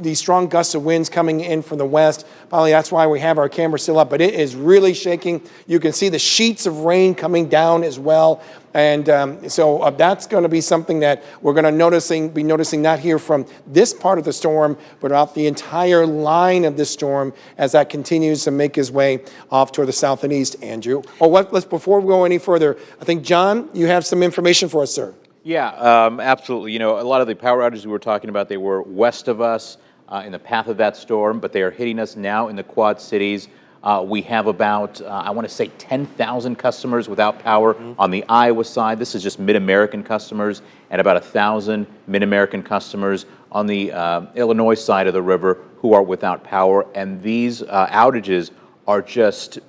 these strong gusts of winds coming in from the west. Probably that's why we have our camera still up, but it is really shaking. You can see the sheets of rain coming down as well. And so that's going to be something that we're going to be noticing not here from this part of the storm, but off the entire line of the storm as that continues to make its way off toward the south and east, Andrew. Let's before we go any further, I think, John, you have some information for us, sir.
Yeah, absolutely. You know, a lot of the power outages we were talking about, they were west of us in the path of that storm, but they are hitting us now in the Quad Cities. We have about, I want to say 10,000 customers without power on the Iowa side. This is just Mid-American customers, and about 1,000 Mid-American customers on the Illinois side of the river who are without power. And these outages are just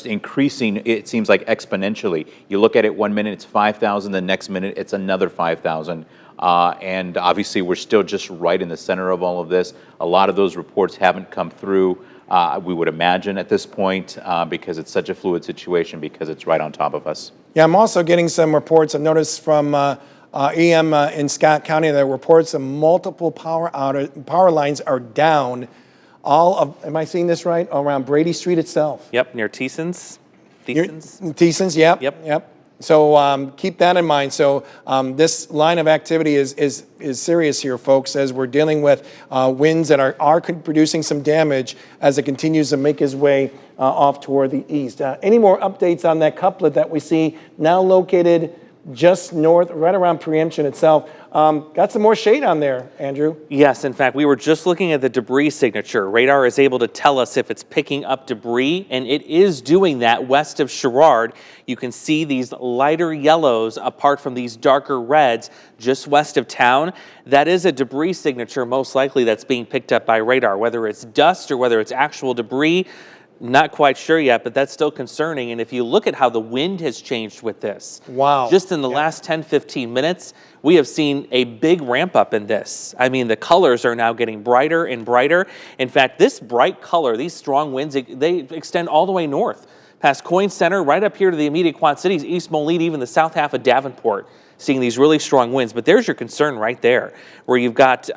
increasing, it seems like exponentially. You look at it 1 minute, it's 5,000, the next minute it's another 5,000. And obviously we're still just right in the center of all of this. A lot of those reports haven't come through, we would imagine at this point, because it's such a fluid situation, because it's right on top of us.
Yeah, I'm also getting some reports. I've noticed from EM in Scott County that reports of multiple power lines are down. Am I seeing this right? Around Brady Street itself.
Yep, near Thiesen's.
Thiesen's, yep.
Yep.
So keep that in mind. So this line of activity is serious here, folks, as we're dealing with winds that are producing some damage as it continues to make its way off toward the east. Any more updates on that couplet that we see now located just north, right around Preemption itself? Got some more shade on there, Andrew.
Yes, in fact, we were just looking at the debris signature. Radar is able to tell us if it's picking up debris, and it is doing that west of Sherrard. You can see these lighter yellows apart from these darker reds just west of town. That is a debris signature, most likely, that's being picked up by radar. Whether it's dust or whether it's actual debris, not quite sure yet, but that's still concerning. And if you look at how the wind has changed with this,
wow,
just in the last 10, 15 minutes, we have seen a big ramp up in this. I mean, the colors are now getting brighter and brighter. In fact, this bright color, these strong winds, they extend all the way north, past Coyne Center, right up here to the immediate Quad Cities, East Moline, even the south half of Davenport, seeing these really strong winds. But there's your concern right there, where you've got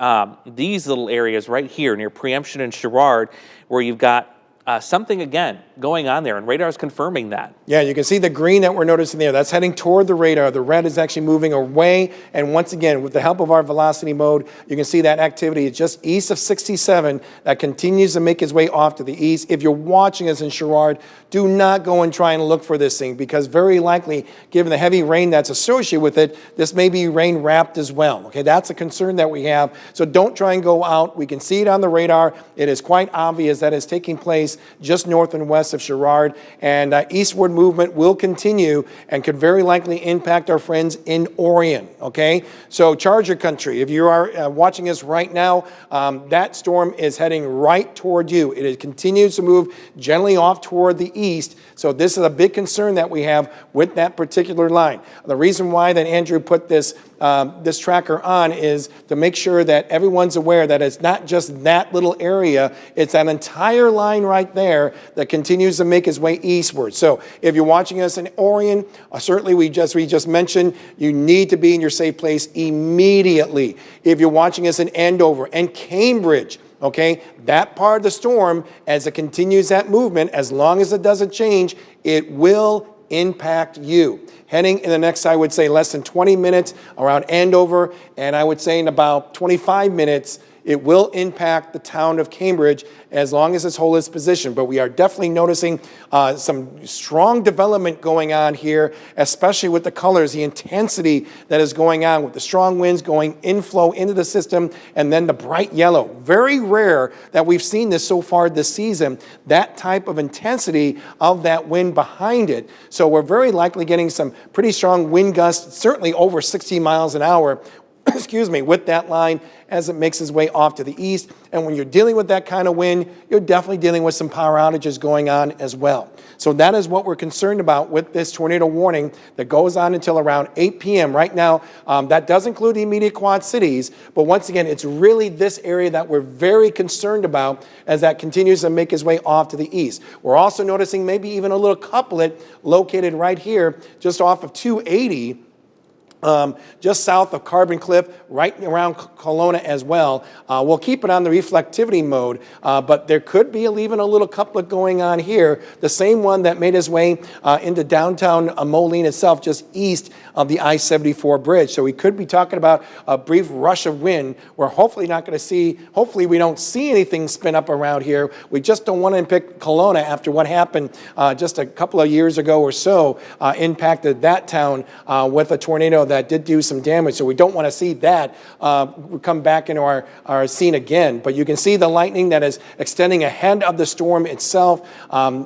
these little areas right here near Preemption and Sherrard, where you've got something again going on there, and radar is confirming that.
Yeah, you can see the green that we're noticing there. That's heading toward the radar. The red is actually moving away, and once again, with the help of our velocity mode, you can see that activity is just east of 67 that continues to make its way off to the east. If you're watching us in Sherrard, do not go and try and look for this thing, because very likely, given the heavy rain that's associated with it, this may be rain wrapped as well. Okay, that's a concern that we have. So don't try and go out. We can see it on the radar. It is quite obvious that it's taking place place just north and west of Sherrard, and eastward movement will continue and could very likely impact our friends in Orion, okay? So Charger Country, if you are watching us right now, that storm is heading right toward you. It continues to move gently off toward the east, so this is a big concern that we have with that particular line. The reason why that Andrew put this tracker on is to make sure that everyone's aware that it's not just that little area, it's an entire line right there that continues to make its way eastward. So if you're watching us in Orion, certainly we just mentioned, you need to be in your safe place immediately. If you're watching us in Andover and Cambridge, okay, that part of the storm, as it continues that movement, as long as it doesn't change, it will impact you. Heading in the next, I would say, less than 20 minutes around Andover, and I would say in about 25 minutes, it will impact the town of Cambridge as long as it's hold its position. But we are definitely noticing some strong development going on here, especially with the colors, the intensity that is going on with the strong winds going inflow into the system, and then the bright yellow. Very rare that we've seen this so far this season, that type of intensity of that wind behind it. So we're very likely getting some pretty strong wind gusts, certainly over 60 miles an hour, excuse me, with that line as it makes its way off to the east. And when you're dealing with that kind of wind, you're definitely dealing with some power outages going on as well. So that is what we're concerned about with this tornado warning that goes on until around 8 p.m. Right now, that does include the immediate Quad Cities, but once again, it's really this area that we're very concerned about as that continues to make its way off to the east. We're also noticing maybe even a little couplet located right here, just off of 280, just south of Carbon Cliff, right around Kelowna as well. We'll keep it on the reflectivity mode, but there could be even a little couplet going on here, the same one that made its way into downtown Moline itself, just east of the I-74 bridge. So we could be talking about a brief rush of wind. We're hopefully not going to see, hopefully we don't see anything spin up around here. We just don't want to impact Kelowna after what happened just a couple of years ago or so, impacted that town with a tornado that did do some damage. So we don't want to see that come back into our scene again. But you can see the lightning that is extending ahead of the storm itself,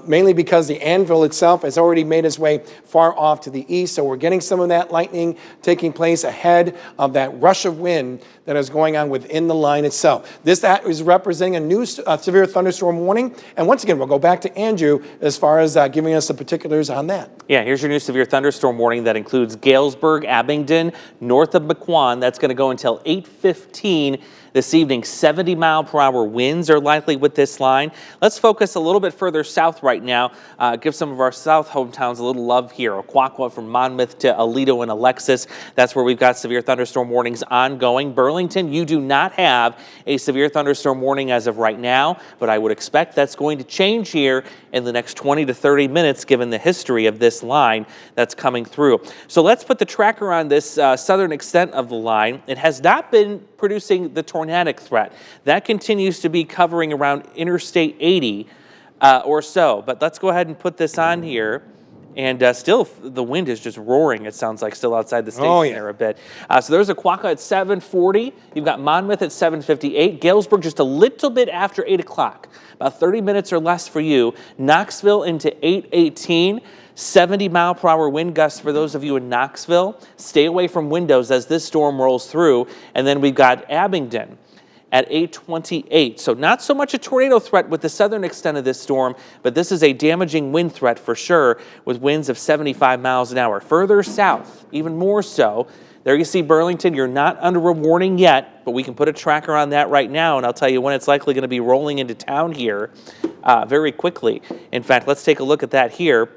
mainly because the anvil itself has already made its way far off to the east. So we're getting some of that lightning taking place ahead of that rush of wind that is going on within the line itself. This is representing a new severe thunderstorm warning. And once again, we'll go back to Andrew as far as giving us the particulars on that.
Yeah, here's your new severe thunderstorm warning that includes Galesburg, Abingdon, north of McQuon. That's going to go until 8:15 this evening. 70-mile-per-hour winds are likely with this line. Let's focus a little bit further south right now. Give some of our south hometowns a little love here. Oquaquo from Monmouth to Aledo and Alexis. That's where we've got severe thunderstorm warnings ongoing. Burlington, you do not have a severe thunderstorm warning as of right now, but I would expect that's going to change here in the next 20 to 30 minutes given the history of this line that's coming through. So let's put the tracker on this southern extent of the line. It has not been producing the tornadic threat. That continues to be covering around Interstate 80 or so. But let's go ahead and put this on here. And still, the wind is just roaring, it sounds like, still outside the station there a bit. So there's Oquaquo at 7:40. You've got Monmouth at 7:58. Galesburg just a little bit after 8 o'clock. About 30 minutes or less for you. Knoxville into 8:18. 70-mile-per-hour wind gusts for those of you in Knoxville. Stay away from windows as this storm rolls through. And then we've got Abingdon at 8:28. So not so much a tornado threat with the southern extent of this storm, but this is a damaging wind threat for sure with winds of 75 miles an hour. Further south, even more so. There you see Burlington. You're not under a warning yet, but we can put a tracker on that right now, and I'll tell you when it's likely going to be rolling into town here very quickly. In fact, let's take a look at that here.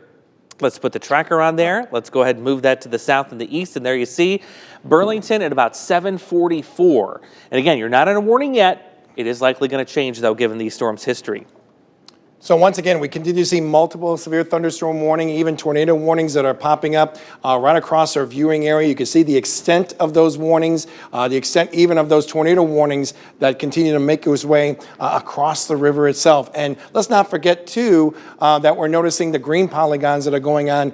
Let's put the tracker on there. Let's go ahead and move that to the south and the east. And there you see Burlington at about 7:44. And again, you're not on a warning yet. It is likely going to change, though, given these storms' history.
So once again, we continue to see multiple severe thunderstorm warning, even tornado warnings that are popping up right across our viewing area. You can see the extent of those warnings, the extent even of those tornado warnings that continue to make its way across the river itself. And let's not forget, too, that we're noticing the green polygons that are going on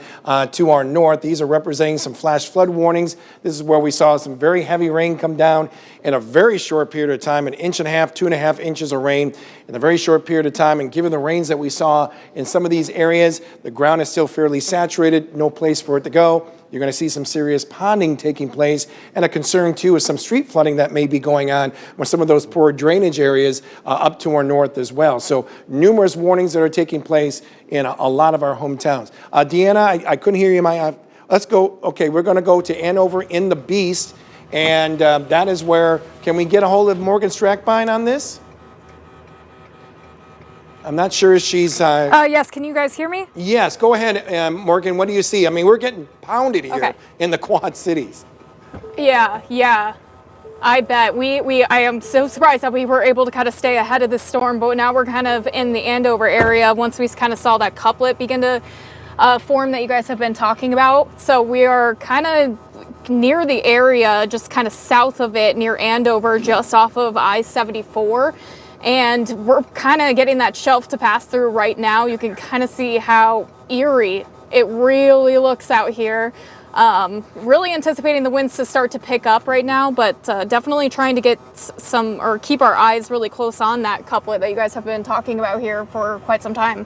to our north. These are representing some flash flood warnings. This is where we saw some very heavy rain come down in a very short period of time, 1.5 inches, 2.5 inches of rain in a very short period of time. And given the rain rains that we saw in some of these areas. The ground is still fairly saturated, no place for it to go. You're going to see some serious ponding taking place, and a concern too is some street flooding that may be going on with some of those poor drainage areas up to our north as well. So numerous warnings that are taking place in a lot of our hometowns. Deanna, I couldn't hear you. Let's go. Okay, we're going to go to Andover in the Beast, and that is where, can we get a hold of Morgan Strackbine on this? I'm not sure if she's...
Yes, can you guys hear me?
Yes, go ahead, Morgan. What do you see? I mean, we're getting pounded here in the Quad Cities.
Yeah. I bet. I am so surprised that we were able to kind of stay ahead of the storm, but now we're kind of in the Andover area once we kind of saw that couplet begin to form that you guys have been talking about. So we are kind of near the area, just kind of south of it, near Andover, just off of I-74. And we're kind of getting that shelf to pass through right now. You can kind of see how eerie it really looks out here. Really anticipating the winds to start to pick up right now, but definitely trying to get keep our eyes really close on that couplet that you guys have been talking about here for quite some time.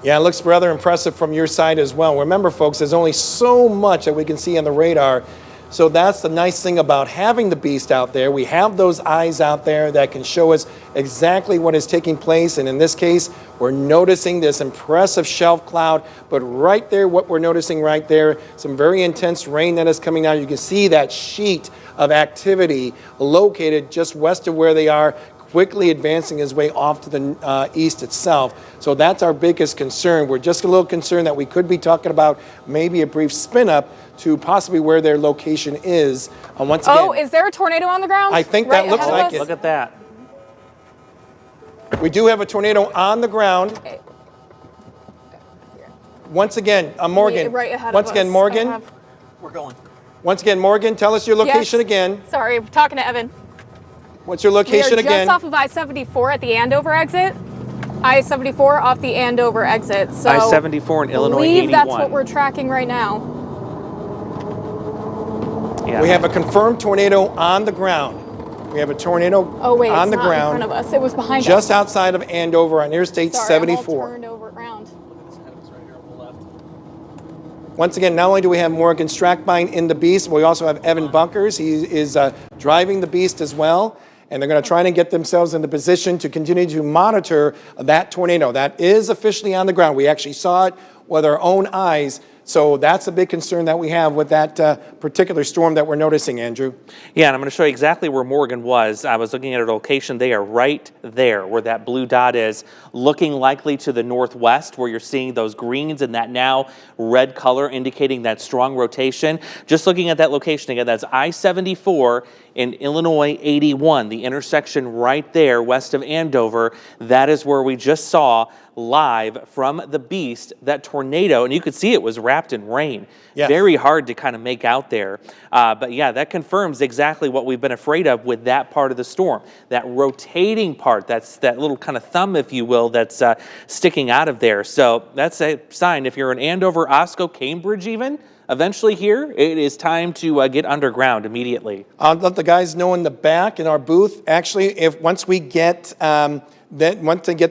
Yeah, it looks rather impressive from your side as well. Remember, folks, there's only so much that we can see on the radar. So that's the nice thing about having the Beast out there. We have those eyes out there that can show us exactly what is taking place. And in this case, we're noticing this impressive shelf cloud. But right there, what we're noticing right there, some very intense rain that is coming down. You can see that sheet of activity located just west of where they are, quickly advancing his way off to the east itself. So that's our biggest concern. We're just a little concerned that we could be talking about maybe a brief spin up to possibly where their location is. Once again,
oh, is there a tornado on the ground?
I think that looks like it.
Look at that.
We do have a tornado on the ground.
Okay.
Once again, Morgan.
Right ahead
Once
of
again,
us.
Morgan.
We're going.
Once again, Morgan, tell us your location again.
Sorry, talking to Evan.
What's your location
We are
again?
just off of I-74 at the Andover exit. I-74 off the Andover exit. So
I-74 in Illinois 81.
I believe that's what we're tracking right now.
Yeah.
We have a confirmed tornado on the ground. We have a tornado on the ground.
In front of us. It was behind us.
Just outside of Andover on Interstate 74.
I'm all turned over around.
Once again, not only do we have Morgan Strackbine in the Beast, but we also have Evan Bunkers. He is driving the Beast as well. And they're going to try and get themselves in the position to continue to monitor that tornado. That is officially on the ground. We actually saw it with our own eyes. So that's a big concern that we have with that particular storm that we're noticing, Andrew.
Yeah, and I'm going to show you exactly where Morgan was. I was looking at her location. They are right there where that blue dot is, looking likely to the northwest, where you're seeing those greens and that now red color indicating that strong rotation. Just looking at that location again, that's I-74 in Illinois 81, the intersection right there west of Andover. That is where we just saw live from the Beast, that tornado, and you could see it was wrapped in rain.
Yes.
Very hard to kind of make out there. But yeah, that confirms exactly what we've been afraid of with that part of the storm. That rotating part, that's that little kind of thumb, if you will, that's sticking out of there. So that's a sign. If you're in Andover, Osco, Cambridge even, eventually here, it is time to get underground immediately.
I'll let the guys know in the back in our booth. Actually, once they get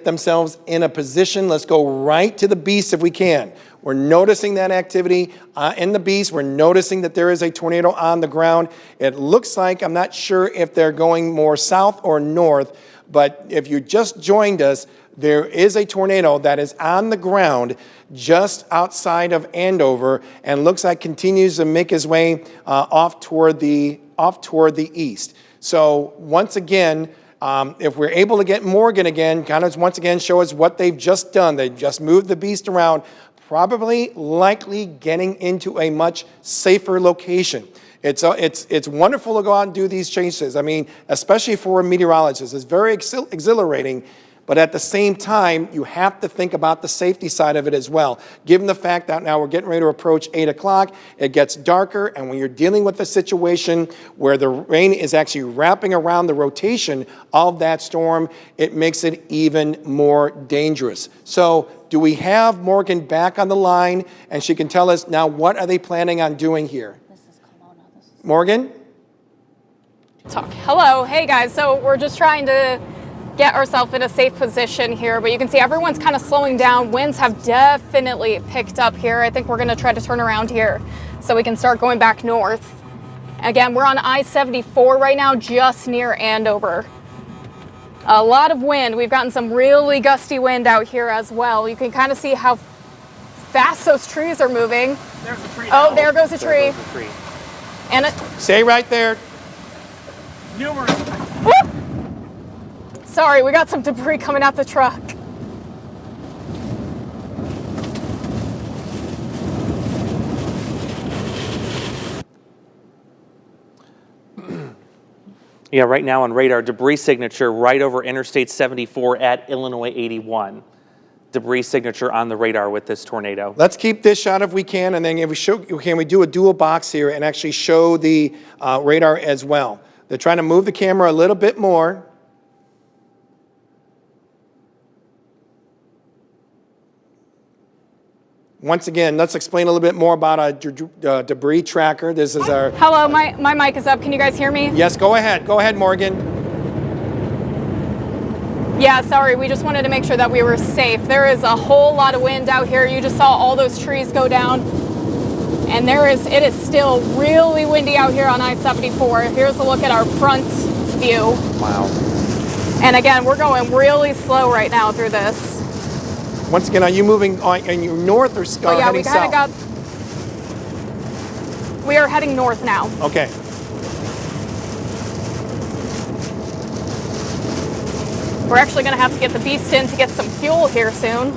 themselves in a position, let's go right to the Beast if we can. We're noticing that activity in the Beast. We're noticing that there is a tornado on the ground. It looks like, I'm not sure if they're going more south or north, but if you just joined us, there is a tornado that is on the ground just outside of Andover and looks like continues to make his way off toward the east. So once again, if we're able to get Morgan again, kind of once again show us what they've just done. They just moved the Beast around, probably likely getting into a much safer location. It's wonderful to go out and do these changes. I mean, especially for meteorologists, it's very exhilarating. But at the same time, you have to think about the safety side of it as well. Given the fact that now we're getting ready to approach 8 o'clock, it gets darker, and when you're dealing with a situation where the rain is actually wrapping around the rotation of that storm, it makes it even more dangerous. So do we have Morgan back on the line, and she can tell us now what are they planning on doing here? Morgan?
Talk. Hello. Hey, guys. So we're just trying to get ourselves in a safe position here, but you can see everyone's kind of slowing down. Winds have definitely picked up here. I think we're going to try to turn around here so we can start going back north. Again, we're on I-74 right now, just near Andover. A lot of wind. We've gotten some really gusty wind out here as well. You can kind of see how fast those trees are moving.
There's a tree.
Oh, there goes a tree.
There goes a tree.
And it,
Stay right there.
Numerous.
whoop! Sorry, we got some debris coming out the truck.
Yeah, right now on radar, debris signature right over Interstate 74 at Illinois 81. Debris signature on the radar with this tornado.
Let's keep this shot if we can, and then if we show, can we do a dual box here and actually show the radar as well? They're trying to move the camera a little bit more. Once again, let's explain a little bit more about a debris tracker. This is our...
Hello, my mic is up. Can you guys hear me?
Yes, go ahead. Go ahead, Morgan.
Yeah, sorry, we just wanted to make sure that we were safe. There is a whole lot of wind out here. You just saw all those trees go down. And it is still really windy out here on I-74. Here's a look at our front view.
Wow.
And again, we're going really slow right now through this.
Once again, are you moving on you north or
Oh yeah,
heading
we kind of
south?
we are heading north now.
Okay.
We're actually going to have to get the beast in to get some fuel here soon.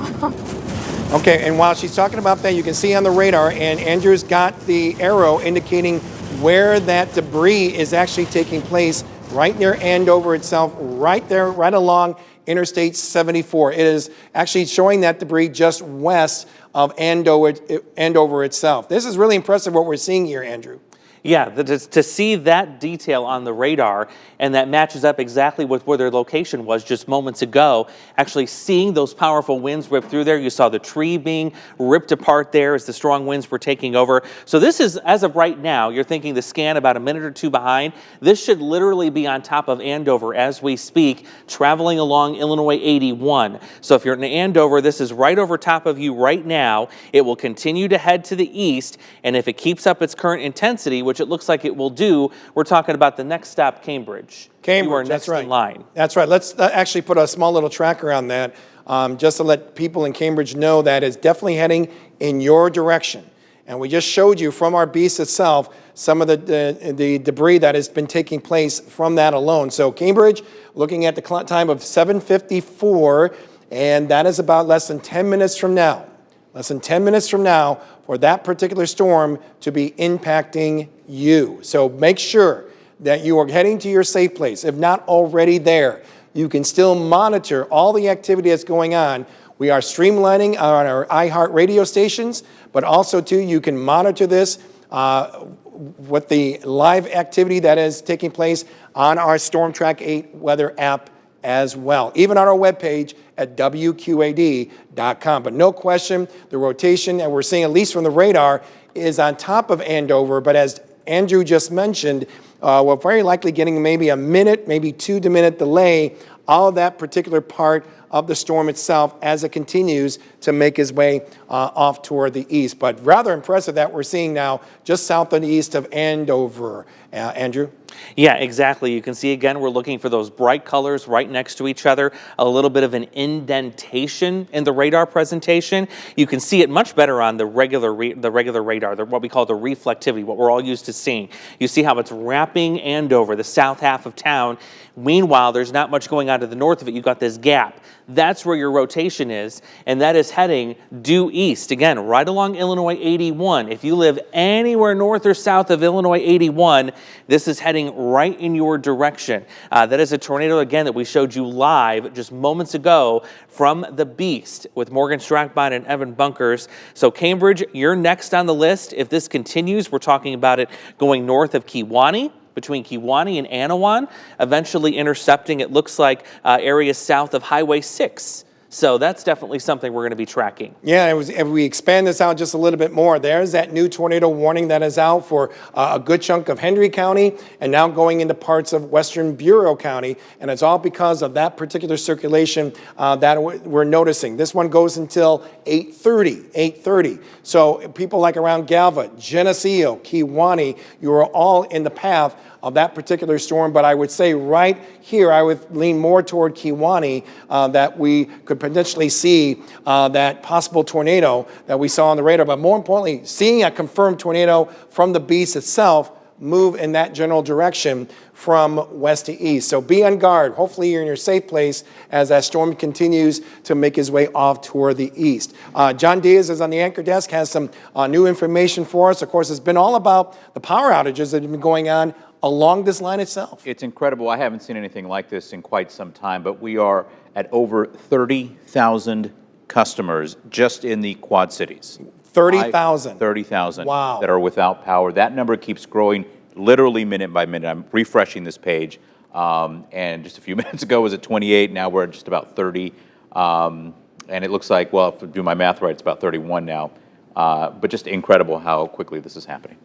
Okay, and while she's talking about that, you can see on the radar, and Andrew's got the arrow indicating where that debris is actually taking place, right near Andover itself, right there, right along Interstate 74. It is actually showing that debris just west of Andover itself. This is really impressive what we're seeing here, Andrew.
Yeah, to see that detail on the radar, and that matches up exactly with where their location was just moments ago. Actually seeing those powerful winds rip through there. You saw the tree being ripped apart there as the strong winds were taking over. So this is, as of right now, you're thinking the scan about a minute or two behind. This should literally be on top of Andover as we speak, traveling along Illinois 81. So if you're in Andover, this is right over top of you right now. It will continue to head to the east, and if it keeps up its current intensity, which it looks like it will do, we're talking about the next stop, Cambridge. You are next in line.
That's right. Let's actually put a small little tracker on that, just to let people in Cambridge know that it's definitely heading in your direction. And we just showed you from our beast itself some of the debris that has been taking place from that alone. So Cambridge, looking at the time of 7:54, and that is about less than 10 minutes from now. Less than 10 minutes from now for that particular storm to be impacting you. So make sure that you are heading to your safe place. If not already there, you can still monitor all the activity that's going on. We are streamlining on our iHeart radio stations, but also too, you can monitor this with the live activity that is taking place on our StormTrack8 weather app as well, even on our webpage at WQAD.com. But no question, the rotation that we're seeing, at least from the radar, is on top of Andover. But as Andrew just mentioned, we're very likely getting maybe a minute, maybe 2 minute delay of that particular part of the storm itself as it continues to make its way off toward the east. But rather impressive that we're seeing now just south and east of Andover. Andrew?
Yeah, exactly. You can see again, we're looking for those bright colors right next to each other, a little bit of an indentation in the radar presentation. You can see it much better on the regular radar, what we call the reflectivity, what we're all used to seeing. You see how it's wrapping Andover, the south half of town. Meanwhile, there's not much going on to the north of it. You've got this gap. That's where your rotation is, and that is heading due east. Again, right along Illinois 81. If you live anywhere north or south of Illinois 81, this is heading right in your direction. That is a tornado, again, that we showed you live just moments ago from the Beast with Morgan Strackbine and Evan Bunkers. So Cambridge, you're next on the list. If this continues, we're talking about it going north of Kewanee, between Kewanee and Anawan, eventually intercepting, it looks like, areas south of Highway 6. So that's definitely something we're going to be tracking.
Yeah, if we expand this out just a little bit more, there's that new tornado warning that is out for a good chunk of Henry County and now going into parts of Western Bureau County. And it's all because of that particular circulation that we're noticing. This one goes until 8:30. So people like around Galva, Geneseo, Kewanee, you are all in the path of that particular storm, but I would say right here, I would lean more toward Kewanee that we could potentially see that possible tornado that we saw on the radar, but more importantly, seeing a confirmed tornado from the beast itself move in that general direction from west to east. So be on guard. Hopefully you're in your safe place as that storm continues to make his way off toward the east. John Diaz is on the anchor desk, has some new information for us. Of course, it's been all about the power outages that have been going on along this line itself.
It's incredible. I haven't seen anything like this in quite some time, but we are at over 30,000 customers just in the Quad Cities.
30,000.
30,000
Wow.
that are without power. That number keeps growing literally minute by minute. I'm refreshing this page, and just a few minutes ago it was at 28. Now we're at just about 30. And it looks like, well, if I do my math right, it's about 31 now. But just incredible how quickly this is happening.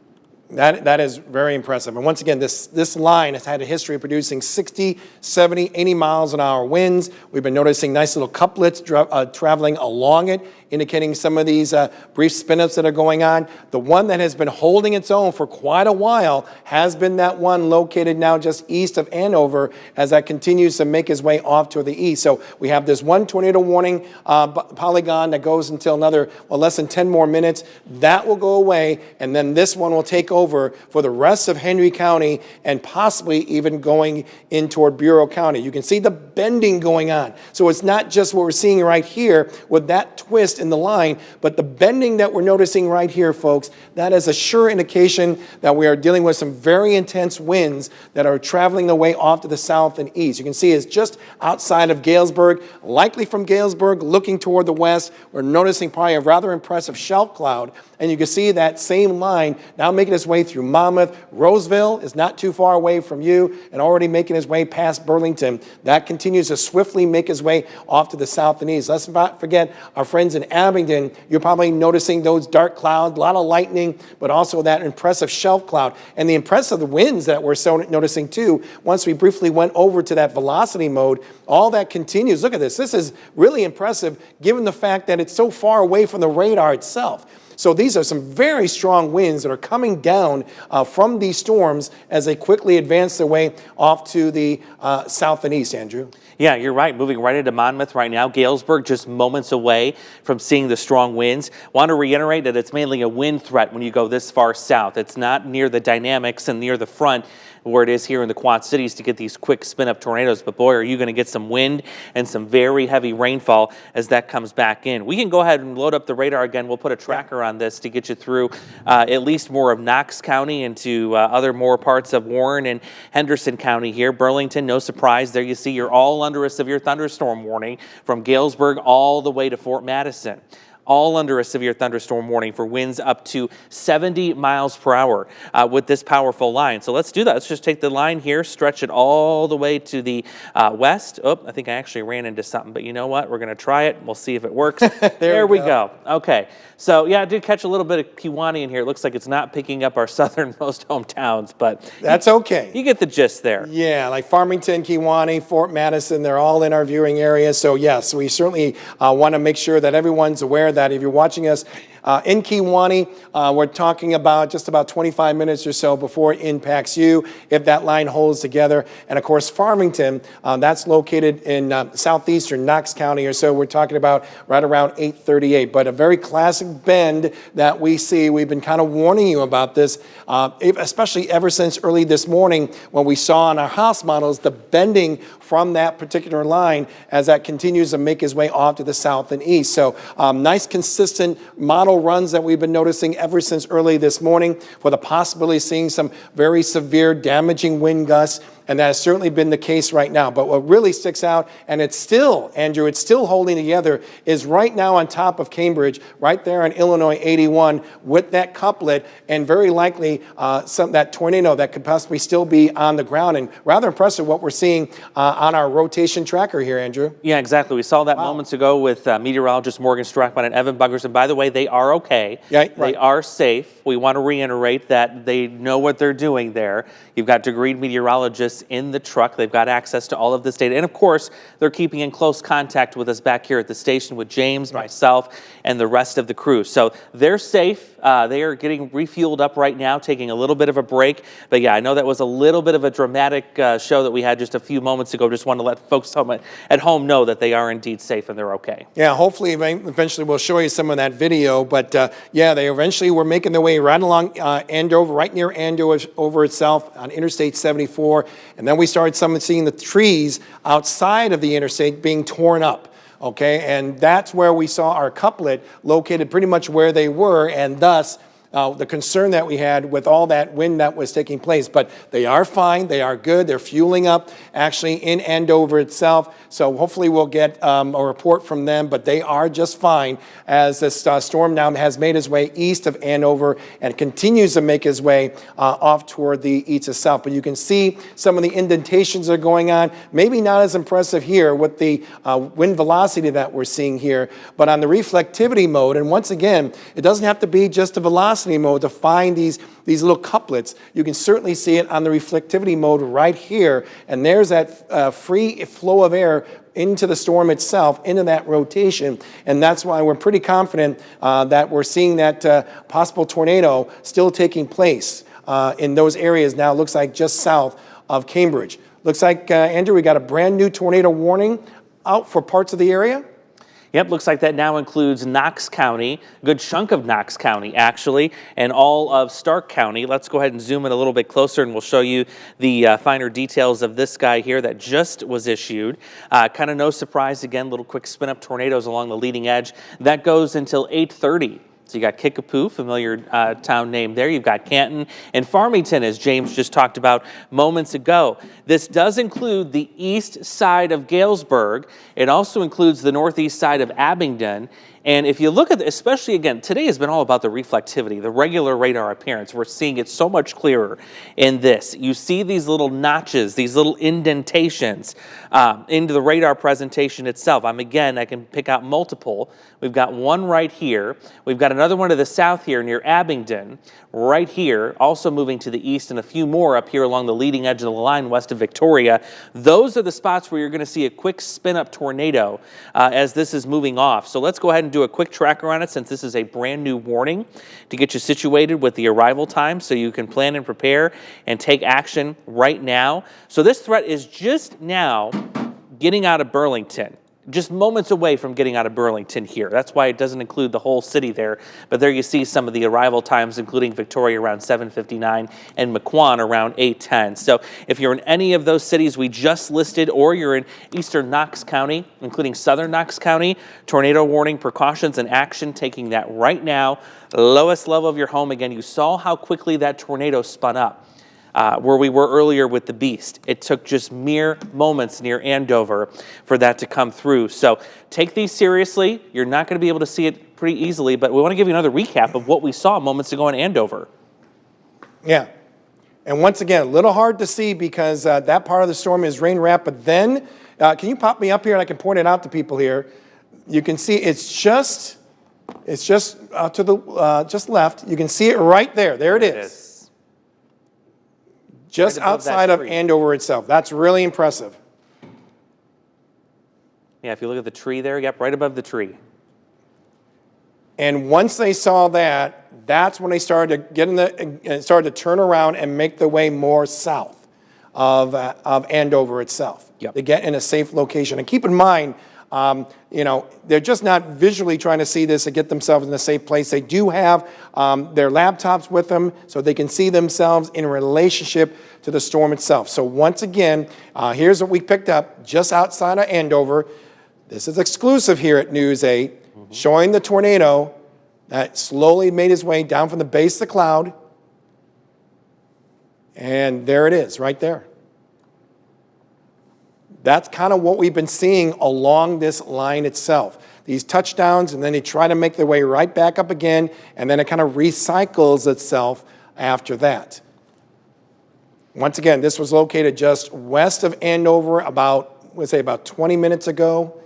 That is very impressive. And once again, this line has had a history of producing 60, 70, 80 miles an hour winds. We've been noticing nice little couplets traveling along it, indicating some of these brief spin-ups that are going on. The one that has been holding its own for quite a while has been that one located now just east of Andover as that continues to make its way off to the east. So we have this one tornado warning polygon that goes until another, well, less than 10 more minutes. That will go away, and then this one will take over for the rest of Henry County and possibly even going in toward Bureau County. You can see the bending going on. So it's not just what we're seeing right here with that twist in the line, but the bending that we're noticing right here, folks, that is a sure indication that we are dealing with some very intense winds that are traveling their way off to the south and east. You can see it's just outside of Galesburg, likely from Galesburg looking toward the west. We're noticing probably a rather impressive shelf cloud, and you can see that same line now making its way through Monmouth. Roseville is not too far away from you and already making its way past Burlington. That continues to swiftly make its way off to the south and east. Let's not forget our friends in Abingdon. You're probably noticing those dark clouds, a lot of lightning, but also that impressive shelf cloud. And the impressive winds that we're noticing too, once we briefly went over to that velocity mode, all that continues. Look at this. This is really impressive given the fact that it's so far away from the radar itself. So these are some very strong winds that are coming down from these storms as they quickly advance their way off to the south and east, Andrew.
Yeah, you're right. Moving right into Monmouth right now. Galesburg just moments away from seeing the strong winds. Want to reiterate that it's mainly a wind threat when you go this far south. It's not near the dynamics and near the front where it is here in the Quad Cities to get these quick spin-up tornadoes. But boy, are you going to get some wind and some very heavy rainfall as that comes back in. We can go ahead and load up the radar again. We'll put a tracker on this to get you through at least more of Knox County and to other more parts of Warren and Henderson County here. Burlington, no surprise. There you see you're all under a severe thunderstorm warning from Galesburg all the way to Fort Madison. All under a severe thunderstorm warning for winds up to 70 miles per hour with this powerful line. So let's do that. Let's just take the line here, stretch it all the way to the west. Oh, I think I actually ran into something, but you know what? We're going to try it. We'll see if it works. there we go. Okay. So yeah, I did catch a little bit of Kewanee in here. It looks like it's not picking up our southernmost hometowns, but
that's okay.
You get the gist there.
Yeah, like Farmington, Kewanee, Fort Madison, they're all in our viewing area. So yes, we certainly want to make sure that everyone's aware that if you're watching us in Kewanee, we're talking about just about 25 minutes or so before it impacts you, if that line holds together. And of course, Farmington, that's located in southeastern Knox County or so. We're talking about right around 8:38. But a very classic bend that we see. We've been kind of warning you about this, especially ever since early this morning when we saw on our house models the bending from that particular line as that continues to make its way off to the south and east. So nice consistent model runs that we've been noticing ever since early this morning for the possibility of seeing some very severe damaging wind gusts And that has certainly been the case right now. But what really sticks out, and it's still, Andrew, it's still holding together, is right now on top of Cambridge, right there on Illinois 81, with that couplet, and very likely that tornado that could possibly still be on the ground. And rather impressive what we're seeing on our rotation tracker here, Andrew.
Yeah, exactly. We saw that moments ago with meteorologist Morgan Strackman and Evan Buggers. And by the way, they are okay.
Yeah, right.
They are safe. We want to reiterate that they know what they're doing there. You've got degreed meteorologists in the truck. They've got access to all of this data. And of course, they're keeping in close contact with us back here at the station with James, myself, and the rest of the crew. So they're safe. They are getting refueled up right now, taking a little bit of a break. But yeah, I know that was a little bit of a dramatic show that we had just a few moments ago. Just wanted to let folks at home know that they are indeed safe and they're okay.
Yeah, hopefully eventually we'll show you some of that video. But yeah, they eventually were making their way right along Andover, right near Andover itself on Interstate 74. And then we started seeing the trees outside of the interstate being torn up. Okay, and that's where we saw our couplet located pretty much where they were, and thus the concern that we had with all that wind that was taking place. But they are fine, they are good, they're fueling up actually in Andover itself. So hopefully we'll get a report from them, but they are just fine as this storm now has made its way east of Andover and continues to make its way off toward the east of south. But you can see some of the indentations that are going on. Maybe not as impressive here with the wind velocity that we're seeing here, but on the reflectivity mode, and once again, it doesn't have to be just the velocity mode to find these little couplets. You can certainly see it on the reflectivity mode right here, and there's that free flow of air into the storm itself, into that rotation, and that's why we're pretty confident that we're seeing that possible tornado still taking place in those areas now. Looks like just south of Cambridge. Looks like, Andrew, we got a brand new tornado warning out for parts of the area.
Yep, looks like that now includes Knox County, a good chunk of Knox County, actually, and all of Stark County. Let's go ahead and zoom in a little bit closer, and we'll show you the finer details of this guy here that just was issued. Kind of no surprise, again, little quick spin-up tornadoes along the leading edge. That goes until 8:30. So you got Kickapoo, familiar town name there. You've got Canton and Farmington, as James just talked about moments ago. This does include the east side of Galesburg. It also includes the northeast side of Abingdon. And if you look at, especially again, today has been all about the reflectivity, the regular radar appearance. We're seeing it so much clearer in this. You see these little notches, these little indentations into the radar presentation itself. I can pick out multiple. We've got one right here. We've got another one to the south here near Abingdon, right here, also moving to the east, and a few more up here along the leading edge of the line west of Victoria. Those are the spots where you're going to see a quick spin-up tornado as this is moving off. So let's go ahead and do a quick tracker on it, since this is a brand new warning, to get you situated with the arrival time so you can plan and prepare and take action right now. So this threat is just now getting out of Burlington. Just moments away from getting out of Burlington here. That's why it doesn't include the whole city there. But there you see some of the arrival times, including Victoria around 7:59 and Mequon around 8:10. So if you're in any of those cities we just listed, or you're in eastern Knox County, including southern Knox County, tornado warning, precautions, and action, taking that right now. Lowest level of your home. Again, you saw how quickly that tornado spun up. Where we were earlier with the Beast. It took just mere moments near Andover for that to come through. So take these seriously. You're not going to be able to see it pretty easily, but we want to give you another recap of what we saw moments ago in Andover.
Yeah. And once again, a little hard to see because that part of the storm is rain wrapped, but then, can you pop me up here and I can point it out to people here? You can see it's just to the just left. You can see it right there. There it is. Just right outside of Andover itself. That's really impressive.
Yeah, if you look at the tree there, yep, right above the tree.
And once they saw that, that's when they started to turn around and make their way more south of Andover itself.
Yep.
To get in a safe location. And keep in mind, they're just not visually trying to see this and get themselves in a safe place. They do have their laptops with them so they can see themselves in relationship to the storm itself. So once again, here's what we picked up just outside of Andover. This is exclusive here at News 8, showing the tornado that slowly made its way down from the base of the cloud. And there it is, right there. That's kind of what we've been seeing along this line itself. These touchdowns, and then they try to make their way right back up again, and then it kind of recycles itself after that. Once again, this was located just west of Andover about, we'll say about 20 minutes ago.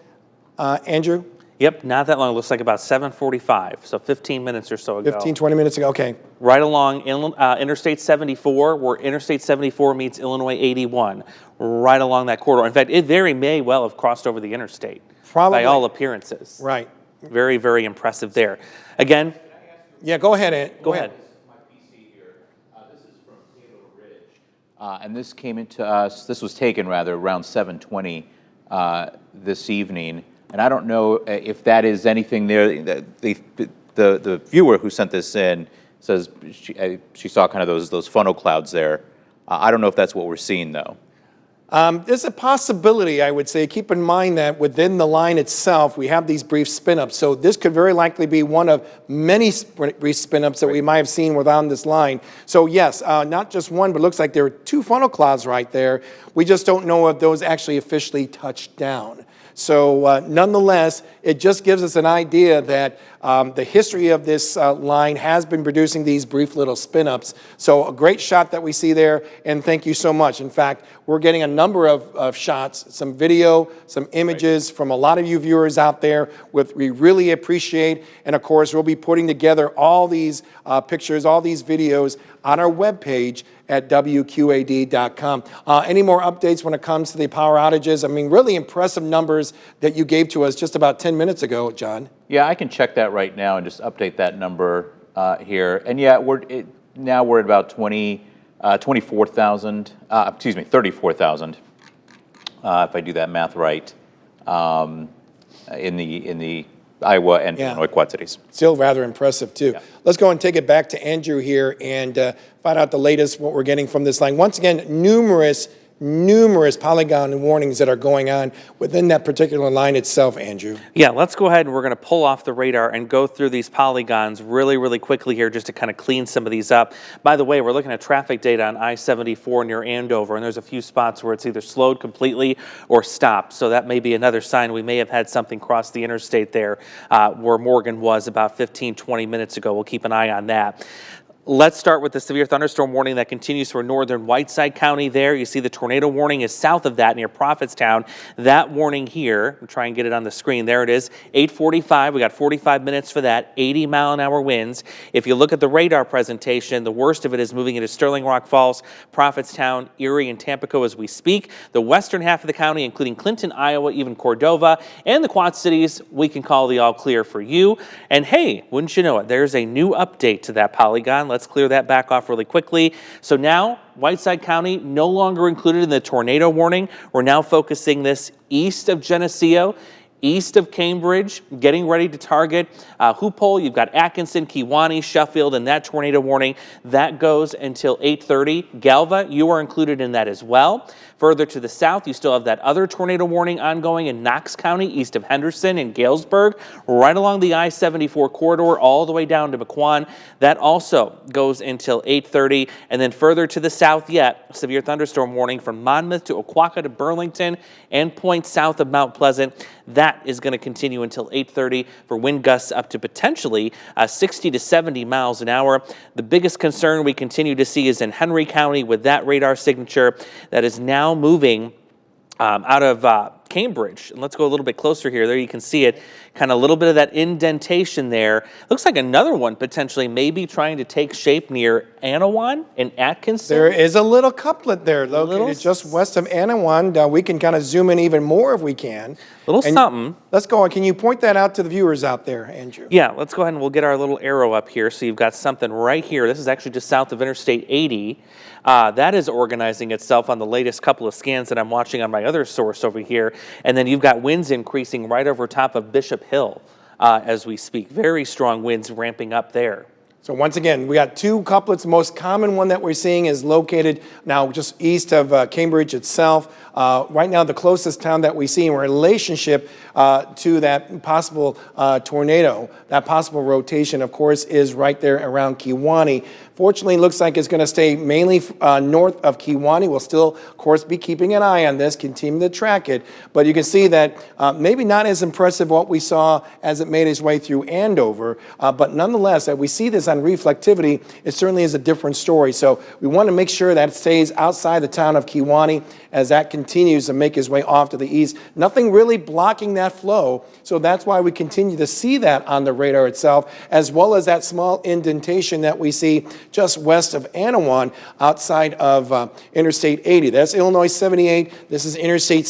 Andrew?
Yep, not that long. It looks like about 7:45, so 15 minutes or so ago.
15, 20 minutes ago, okay.
Right along Interstate 74, where Interstate 74 meets Illinois 81, right along that corridor. In fact, it very may well have crossed over the interstate.
Probably.
By all appearances.
Right.
Very, very impressive there. Again.
Yeah, go ahead, Ed.
Go ahead.
This is from Taylor Ridge. And this came into us, this was taken rather around 7:20 this evening. And I don't know if that is anything there. The viewer who sent this in says she saw kind of those funnel clouds there. I don't know if that's what we're seeing though.
There's a possibility, I would say. Keep in mind that within the line itself, we have these brief spin-ups. So this could very likely be one of many brief spin-ups that we might have seen within this line. So yes, not just one, but it looks like there are two funnel clouds right there. We just don't know if those actually officially touched down. So nonetheless, it just gives us an idea that the history of this line has been producing these brief little spin-ups. So a great shot that we see there, and thank you so much. In fact, we're getting a number of shots, some video, some images from a lot of you viewers out there, which we really appreciate. And of course, we'll be putting together all these pictures, all these videos on our webpage at WQAD.com. Any more updates when it comes to the power outages? I mean, really impressive numbers that you gave to us just about 10 minutes ago, John.
Yeah, I can check that right now and just update that number here. And yeah, now we're at about 24,000, 34,000, if I do that math right, in the Iowa and Illinois Quad Cities.
Still rather impressive, too. Yeah. Let's go and take it back to Andrew here and find out the latest, what we're getting from this line. Once again, numerous polygon warnings that are going on within that particular line itself, Andrew.
Yeah, let's go ahead and we're going to pull off the radar and go through these polygons really, really quickly here just to kind of clean some of these up. By the way, we're looking at traffic data on I-74 near Andover, and there's a few spots where it's either slowed completely or stopped. So that may be another sign we may have had something cross the interstate there where Morgan was about 15, 20 minutes ago. We'll keep an eye on that. Let's start with the severe thunderstorm warning that continues for northern Whiteside County there. You see the tornado warning is south of that near Prophetstown. That warning here, I'll try and get it on the screen. There it is, 8:45. We got 45 minutes for that, 80-mile-an-hour winds. If you look at the radar presentation, the worst of it is moving into Sterling Rock Falls, Prophetstown, Erie, and Tampico as we speak. The western half of the county, including Clinton, Iowa, even Cordova, and the Quad Cities, we can call the all clear for you. And hey, wouldn't you know it, there's a new update to that polygon. Let's clear that back off really quickly. So now, Whiteside County no longer included in the tornado warning. We're now focusing this east of Geneseo, east of Cambridge, getting ready to target Hoopole. You've got Atkinson, Kewanee, Sheffield, and that tornado warning. That goes until 8:30. Galva, you are included in that as well. Further to the south, you still have that other tornado warning ongoing in Knox County, east of Henderson and Galesburg, right along the I-74 corridor, all the way down to McQuan. That also goes until 8:30. And then further to the south yet, severe thunderstorm warning from Monmouth to Oquawka to Burlington and points south of Mount Pleasant. That is going to continue until 8:30 for wind gusts up to potentially 60 to 70 miles an hour. The biggest concern we continue to see is in Henry County with that radar signature that is now moving out of Cambridge. And let's go a little bit closer here. There you can see it, kind of a little bit of that indentation there. Looks like another one potentially maybe trying to take shape near Anawan and Atkinson.
There is a little couplet there located just west of Anawan. We can kind of zoom in even more if we can.
Little something.
Let's go on. Can you point that out to the viewers out there, Andrew?
Yeah, let's go ahead and we'll get our little arrow up here. So you've got something right here. This is actually just south of Interstate 80. That is organizing itself on the latest couple of scans that I'm watching on my other source over here. And then you've got winds increasing right over top of Bishop Hill as we speak. Very strong winds ramping up there.
So once again, we got two couplets. The most common one that we're seeing is located now just east of Cambridge itself. Right now, the closest town that we see in relationship to that possible tornado, that possible rotation, of course, is right there around Kewaunee. Fortunately, it looks like it's going to stay mainly north of Kewaunee. We'll still, of course, be keeping an eye on this, continue to track it. But you can see that maybe not as impressive what we saw as it made its way through Andover. But nonetheless, that we see this on reflectivity, it certainly is a different story. So we want to make sure that it stays outside the town of Kewaunee as that continues to make its way off to the east. Nothing really blocking that flow. So that's why we continue to see that on the radar itself, as well as that small indentation that we see just west of Anawan outside of Interstate 80. That's Illinois 78. This is Interstate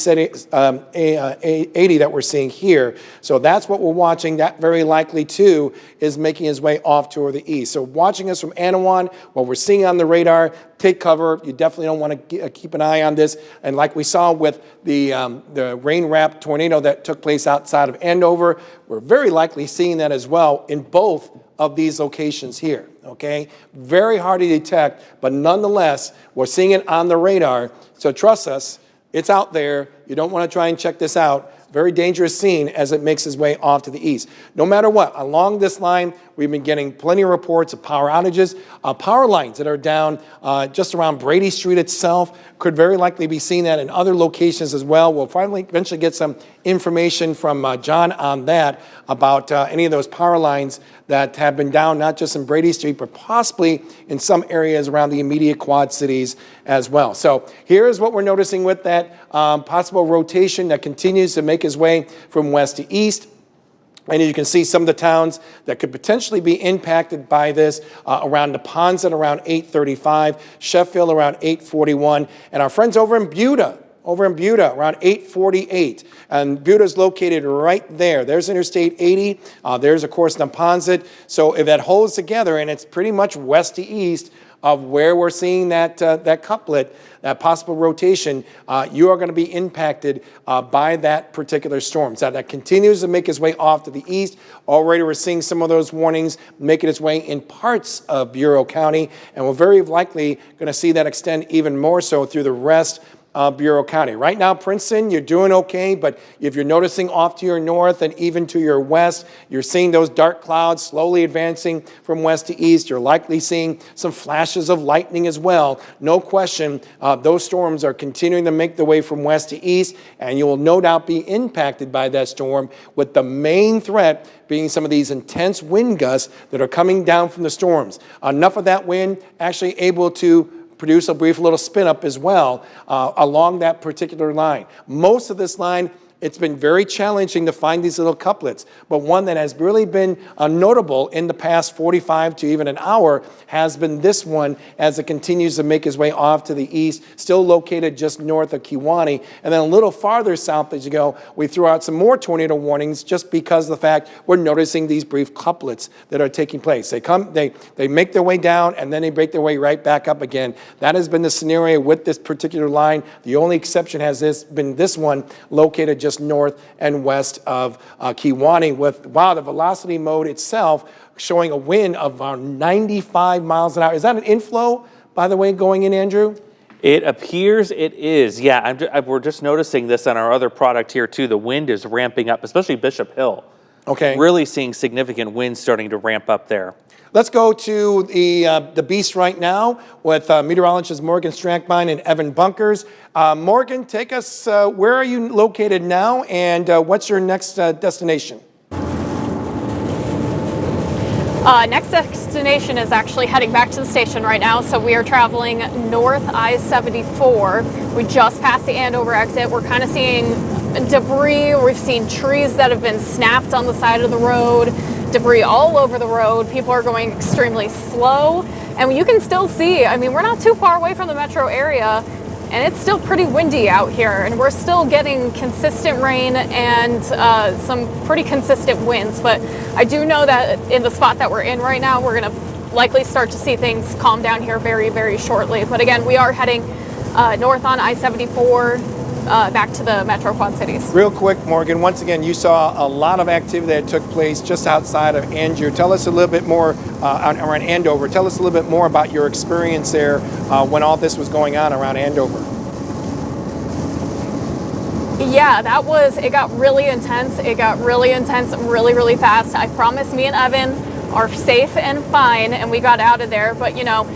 80 that we're seeing here. So that's what we're watching. That very likely, too, is making its way off toward the east. So watching us from Anawan, what we're seeing on the radar, take cover. You definitely don't want to keep an eye on this. And like we saw with the rain-wrapped tornado that took place outside of Andover, we're very likely seeing that as well in both of these locations here, okay? Very hard to detect, but nonetheless, we're seeing it on the radar. So trust us, it's out there. You don't want to try and check this out. Very dangerous scene as it makes its way off to the east. No matter what, along this line, we've been getting plenty of reports of power outages. Power lines that are down just around Brady Street itself could very likely be seen that in other locations as well. We'll finally eventually get some information from John on that about any of those power lines that have been down, not just in Brady Street, but possibly in some areas around the immediate Quad Cities as well. So here's what we're noticing with that possible rotation that continues to make its way from west to east. And you can see some of the towns that could potentially be impacted by this around Neponset around 8:35, Sheffield around 8:41, and our friends over in Buda around 8:48. And Buda is located right there. There's Interstate 80. There's, of course, Neponset. So if that holds together, and it's pretty much west to east of where we're seeing that couplet, that possible rotation, you are going to be impacted by that particular storm. So that continues to make its way off to the east. Already we're seeing some of those warnings making its way in parts of Bureau County, and we're very likely going to see that extend even more so through the rest Bureau County. Right now, Princeton, you're doing okay, but if you're noticing off to your north and even to your west, you're seeing those dark clouds slowly advancing from west to east. You're likely seeing some flashes of lightning as well. No question, those storms are continuing to make their way from west to east, and you will no doubt be impacted by that storm, with the main threat being some of these intense wind gusts that are coming down from the storms. Enough of that wind actually able to produce a brief little spin up as well along that particular line. Most of this line, it's been very challenging to find these little couplets, but one that has really been notable in the past 45 to even an hour has been this one as it continues to make its way off to the east, still located just north of Kewaunee. And then a little farther south as you go, we threw out some more tornado warnings just because of the fact we're noticing these brief couplets that are taking place. They make their way down and then they break their way right back up again. That has been the scenario with this particular line. The only exception has been this one located just north and west of Kewaunee with, wow, the velocity mode itself showing a wind of around 95 miles an hour. Is that an inflow, by the way, going in, Andrew?
It appears it is. Yeah, we're just noticing this on our other product here too. The wind is ramping up, especially Bishop Hill.
Okay.
Really seeing significant winds starting to ramp up there.
Let's go to the beast right now with meteorologists Morgan Strackbine and Evan Bunkers. Morgan, take us, where are you located now, and what's your next destination?
Next destination is actually heading back to the station right now. So we are traveling north I-74. We just passed the Andover exit. We're kind of seeing debris. We've seen trees that have been snapped on the side of the road, debris all over the road. People are going extremely slow. And you can still see, I mean, we're not too far away from the metro area, and it's still pretty windy out here, and we're still getting consistent rain and some pretty consistent winds. But I do know that in the spot that we're in right now, we're going to likely start to see things calm down here very, very shortly. But again, we are heading north on I-74. back to the Metro Quad Cities.
Real quick, Morgan, once again, you saw a lot of activity that took place just outside of Andover. Tell us a little bit more around Andover. Tell us a little bit more about your experience there when all this was going on around Andover.
Yeah, it got really intense. It got really intense really, really fast. I promise me and Evan are safe and fine, and we got out of there. But, you know,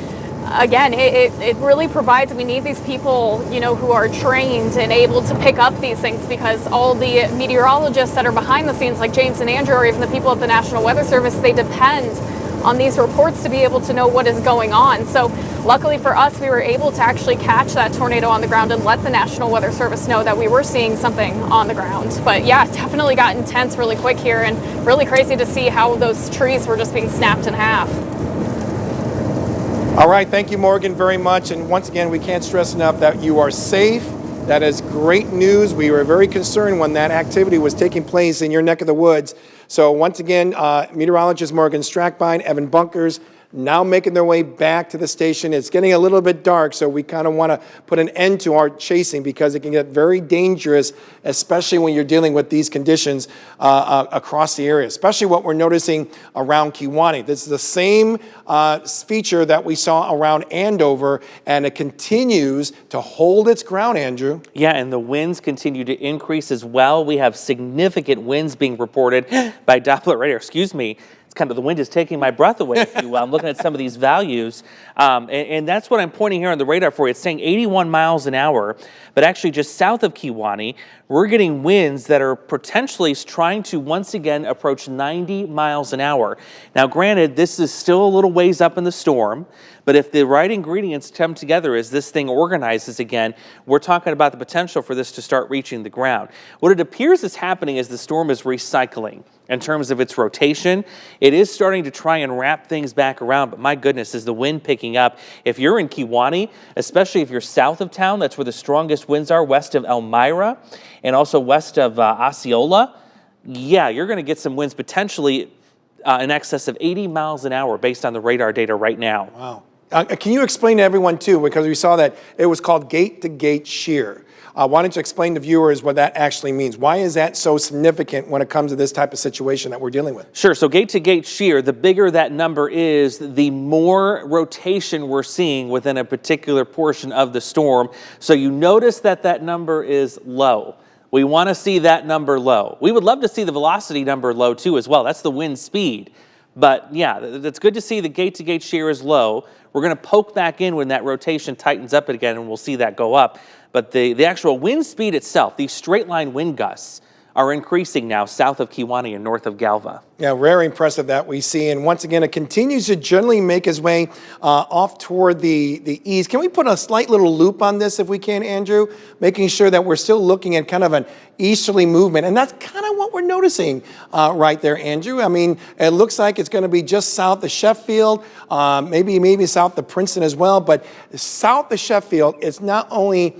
again, it really provides, we need these people, you know, who are trained and able to pick up these things, because all the meteorologists that are behind the scenes, like James and Andrew, or even the people at the National Weather Service, they depend on these reports to be able to know what is going on. So luckily for us, we were able to actually catch that tornado on the ground and let the National Weather Service know that we were seeing something on the ground. But yeah, it definitely got intense really quick here, and really crazy to see how those trees were just being snapped in half.
All right, thank you, Morgan, very much. And once again, we can't stress enough that you are safe. That is great news. We were very concerned when that activity was taking place in your neck of the woods. So once again, meteorologist Morgan Strackbine, Evan Bunkers, now making their way back to the station. It's getting a little bit dark, so we kind of want to put an end to our chasing, because it can get very dangerous, especially when you're dealing with these conditions across the area, especially what we're noticing around Kewaunee. This is the same feature that we saw around Andover, and it continues to hold its ground, Andrew.
Yeah, and the winds continue to increase as well. We have significant winds being reported by Doppler radar. Excuse me. Kind of the wind is taking my breath away, if you will. I'm looking at some of these values, and that's what I'm pointing here on the radar for you. It's saying 81 miles an hour, but actually just south of Kewaunee, we're getting winds that are potentially trying to once again approach 90 miles an hour. Now, granted, this is still a little ways up in the storm, but if the right ingredients come together as this thing organizes again, we're talking about the potential for this to start reaching the ground. What it appears is happening is the storm is recycling in terms of its rotation. It is starting to try and wrap things back around, but my goodness, is the wind picking up. If you're in Kewaunee, especially if you're south of town, that's where the strongest winds are, west of Elmira and also west of Osceola. Yeah, you're going to get some winds potentially in excess of 80 miles an hour based on the radar data right now.
Wow. Can you explain to everyone, too, because we saw that it was called gate-to-gate shear. Why don't you explain to viewers what that actually means? Why is that so significant when it comes to this type of situation that we're dealing with?
Sure. So gate-to-gate shear, the bigger that number is, the more rotation we're seeing within a particular portion of the storm. So you notice that that number is low. We want to see that number low. We would love to see the velocity number low, too, as well. That's the wind speed. But yeah, it's good to see the gate-to-gate shear is low. We're going to poke back in when that rotation tightens up again, and we'll see that go up. But the actual wind speed itself, these straight line wind gusts, are increasing now south of Kewaunee and north of Galva.
Yeah, very impressive that we see. And once again, it continues to generally make its way off toward the east. Can we put a slight little loop on this if we can, Andrew? Making sure that we're still looking at kind of an easterly movement. And that's kind of what we're noticing right there, Andrew. I mean, it looks like it's going to be just south of Sheffield, maybe south of Princeton as well. But south of Sheffield, it's not only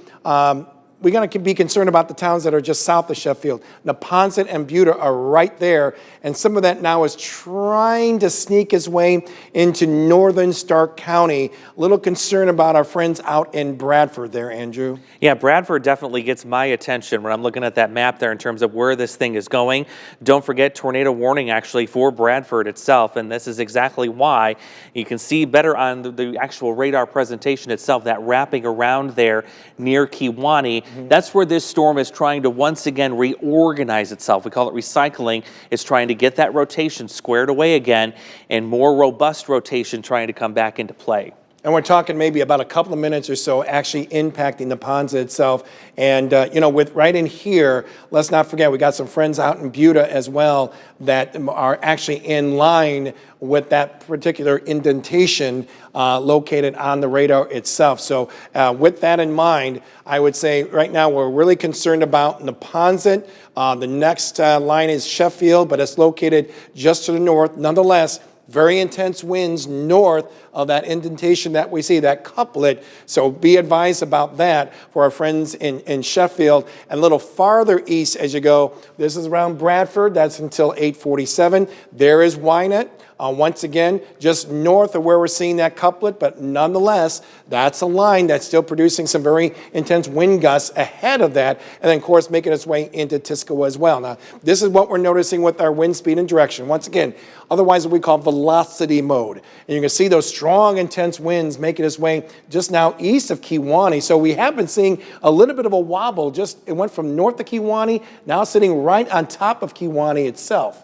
we're going to be concerned about the towns that are just south of Sheffield. Neponset and Buda are right there, and some of that now is trying to sneak its way into northern Stark County. A little concern about our friends out in Bradford there, Andrew.
Yeah, Bradford definitely gets my attention when I'm looking at that map there in terms of where this thing is going. Don't forget, tornado warning actually for Bradford itself, and this is exactly why. You can see better on the actual radar presentation itself, that wrapping around there near Kewaunee. That's where this storm is trying to once again reorganize itself. We call it recycling. It's trying to get that rotation squared away again, and more robust rotation trying to come back into play.
And we're talking maybe about a couple of minutes or so actually impacting the Ponza itself. And, you know, with right in here, let's not forget, we got some friends out in Buda as well that are actually in line with that particular indentation located on the radar itself. So with that in mind, I would say right now we're really concerned about Neponset. The next line is Sheffield, but it's located just to the north. Nonetheless, very intense winds north of that indentation that we see, that couplet. So be advised about that for our friends in Sheffield. And a little farther east as you go, this is around Bradford. That's until 8:47. There is Wynett. Once again, just north of where we're seeing that couplet, but nonetheless, that's a line that's still producing some very intense wind gusts ahead of that, and then, of course, making its way into Tuscaloosa as well. Now, this is what we're noticing with our wind speed and direction. Once again, otherwise what we call velocity mode. And you can see those strong, intense winds making its way just now east of Kewanee. So we have been seeing a little bit of a wobble. It went from north of Kewanee, now sitting right on top of Kewanee itself.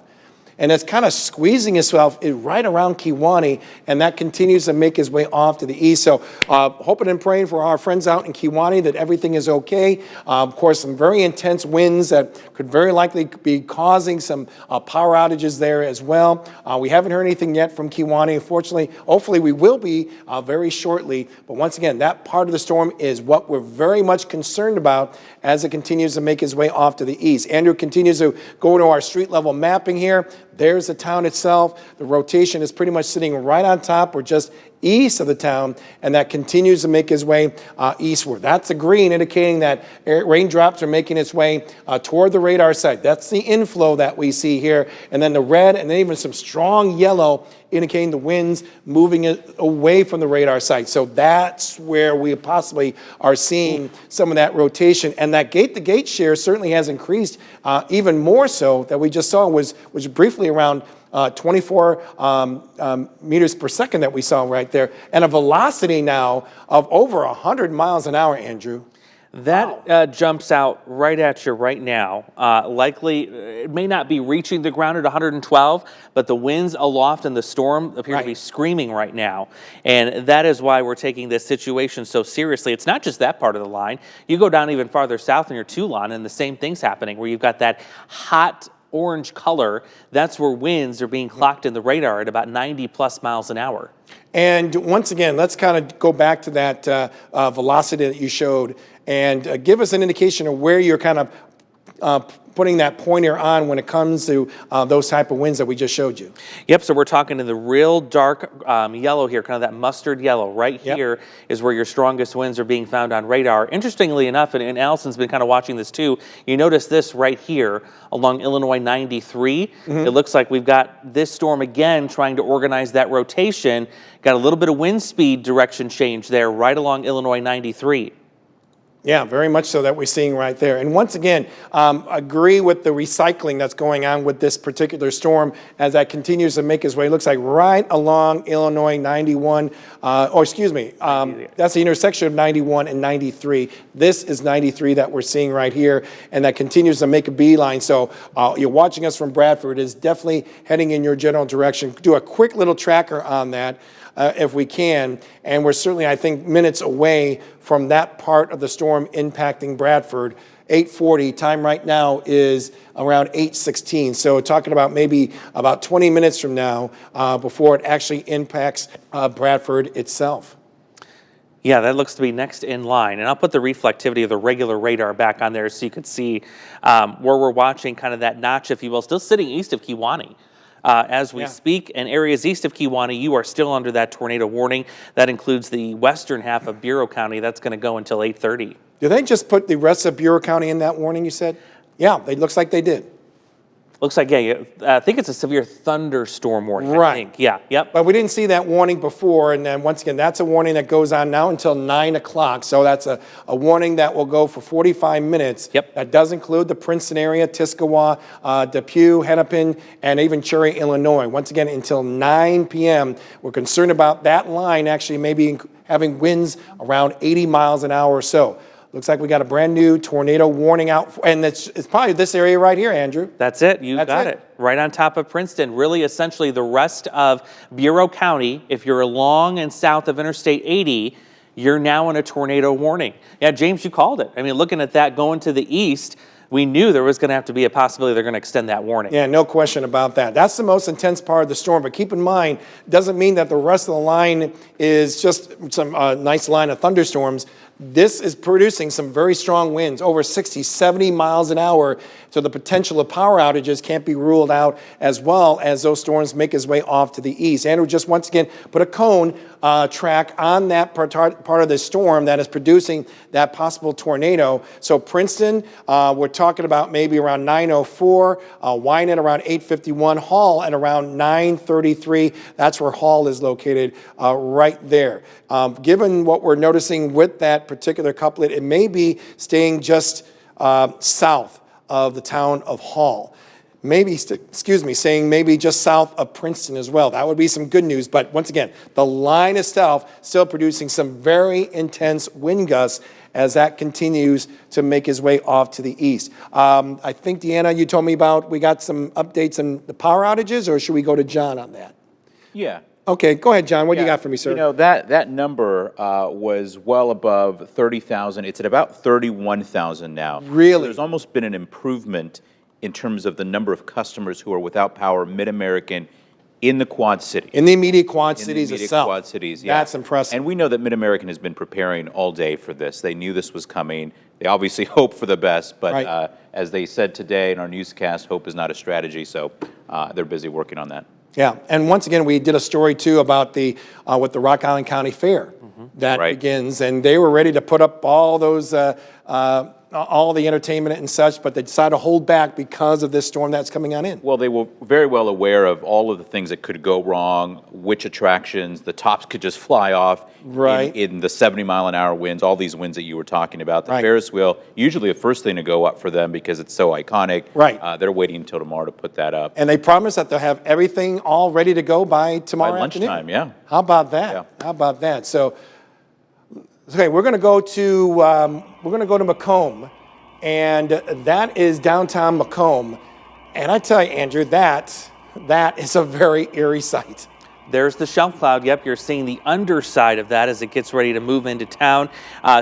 And it's kind of squeezing itself right around Kewanee, and that continues to make its way off to the east. So hoping and praying for our friends out in Kewanee that everything is okay. Of course, some very intense winds that could very likely be causing some power outages there as well. We haven't heard anything yet from Kewanee. Unfortunately, hopefully we will be very shortly. But once again, that part of the storm is what we're very much concerned about as it continues to make its way off to the east. Andrew continues to go to our street level mapping here. There's the town itself. The rotation is pretty much sitting right on top or just east of the town, and that continues to make its way eastward. That's the green indicating that raindrops are making its way toward the radar site. That's the inflow that we see here. And then the red and then even some strong yellow indicating the winds moving it away from the radar site. So that's where we possibly are seeing some of that rotation. And that gate-to-gate share certainly has increased even more so that we just saw was briefly around 24 meters per second that we saw right there, and a velocity now of over 100 miles an hour, Andrew.
That jumps out right at you right now. Likely, it may not be reaching the ground at 112, but the winds aloft in the storm appear to be screaming right now. And that is why we're taking this situation so seriously. It's not just that part of the line. You go down even farther south in your Toulon, and the same thing's happening, where you've got that hot orange color. That's where winds are being clocked in the radar at about 90 plus miles an hour.
And once again, let's kind of go back to that velocity that you showed and give us an indication of where you're kind of putting that pointer on when it comes to those type of winds that we just showed you.
Yep, so we're talking in the real dark yellow here, kind of that mustard yellow. Right here is where your strongest winds are being found on radar. Interestingly enough, and Allison's been kind of watching this too, you notice this right here along Illinois 93. It looks like we've got this storm again trying to organize that rotation. Got a little bit of wind speed direction change there right along Illinois 93.
Yeah, very much so that we're seeing right there. And once again, agree with the recycling that's going on with this particular storm as that continues to make its way. It looks like right along Illinois 91, that's the intersection of 91 and 93. This is 93 that we're seeing right here, and that continues to make a beeline. So you're watching us from Bradford. It is definitely heading in your general direction. Do a quick little tracker on that. If we can, and we're certainly, I think, minutes away from that part of the storm impacting Bradford. 8:40, time right now is around 8:16, so talking about maybe about 20 minutes from now before it actually impacts Bradford itself.
Yeah, that looks to be next in line. And I'll put the reflectivity of the regular radar back on there so you could see where we're watching kind of that notch, if you will, still sitting east of Kewanee. As we speak, and areas east of Kewanee, you are still under that tornado warning. That includes the western half of Bureau County. That's going to go until 8:30.
Did they just put the rest of Bureau County in that warning, you said? Yeah, it looks like they did.
Looks like, I think it's a severe thunderstorm warning.
Right.
I think. Yeah, yep.
But we didn't see that warning before, and then once again, that's a warning that goes on now until 9 o'clock. So that's a warning that will go for 45 minutes.
Yep.
That does include the Princeton area, Tuscaloosa, Depew, Hennepin, and even Cherry, Illinois. Once again, until 9 p.m. We're concerned about that line actually maybe having winds around 80 miles an hour or so. Looks like we got a brand new tornado warning out, and it's probably this area right here, Andrew.
That's it. You got it. Right on top of Princeton. Really, essentially, the rest of Bureau County, if you're along and south of Interstate 80, you're now in a tornado warning. Yeah, James, you called it. I mean, looking at that going to the east, we knew there was going to have to be a possibility they're going to extend that warning.
Yeah, no question about that. That's the most intense part of the storm, but keep in mind, it doesn't mean that the rest of the line is just some nice line of thunderstorms. This is producing some very strong winds, over 60, 70 miles an hour. So the potential of power outages can't be ruled out, as well as those storms make its way off to the east. Andrew just once again put a cone track on that part of the storm that is producing that possible tornado. So Princeton, we're talking about maybe around 9:04, Wynant around 8:51, Hall at around 9:33. That's where Hall is located, right there. Given what we're noticing with that particular couplet, it may be staying just south of the town of Hall. Maybe, saying maybe just south of Princeton as well. That would be some good news. But once again, the line itself still producing some very intense wind gusts as that continues to make its way off to the east. I think, Deanna, you told me about, we got some updates on the power outages, or should we go to John on that?
Yeah.
Okay, go ahead, John. What do you got for me, sir?
You know, that number was well above 30,000. It's at about 31,000 now.
Really?
So there's almost been an improvement in terms of the number of customers who are without power, Mid-American, in the Quad Cities.
In the immediate Quad Cities
In the immediate
itself.
Quad Cities, yeah.
That's impressive.
And we know that Mid-American has been preparing all day for this. They knew this was coming. They obviously hope for the best, but
Right.
As they said today in our newscast, hope is not a strategy, so they're busy working on that.
Yeah, and once again, we did a story too about the with the Rock Island County Fair that
Right.
begins, and they were ready to put up all those all the entertainment and such, but they decided to hold back because of this storm that's coming on in.
Well, they were very well aware of all of the things that could go wrong, which attractions, the tops could just fly off
Right.
in the 70-mile-an-hour winds, all these winds that you were talking about. The
Right.
Ferris wheel, usually the first thing to go up for them because it's so iconic.
Right.
They're waiting until tomorrow to put that up.
And they promise that they'll have everything all ready to go by tomorrow afternoon.
Lunchtime, yeah.
How about that?
Yeah.
How about that? So, okay, we're going to go to Macomb, and that is downtown Macomb. And I tell you, Andrew, that is a very eerie sight.
There's the shelf cloud. Yep, you're seeing the underside of that as it gets ready to move into town.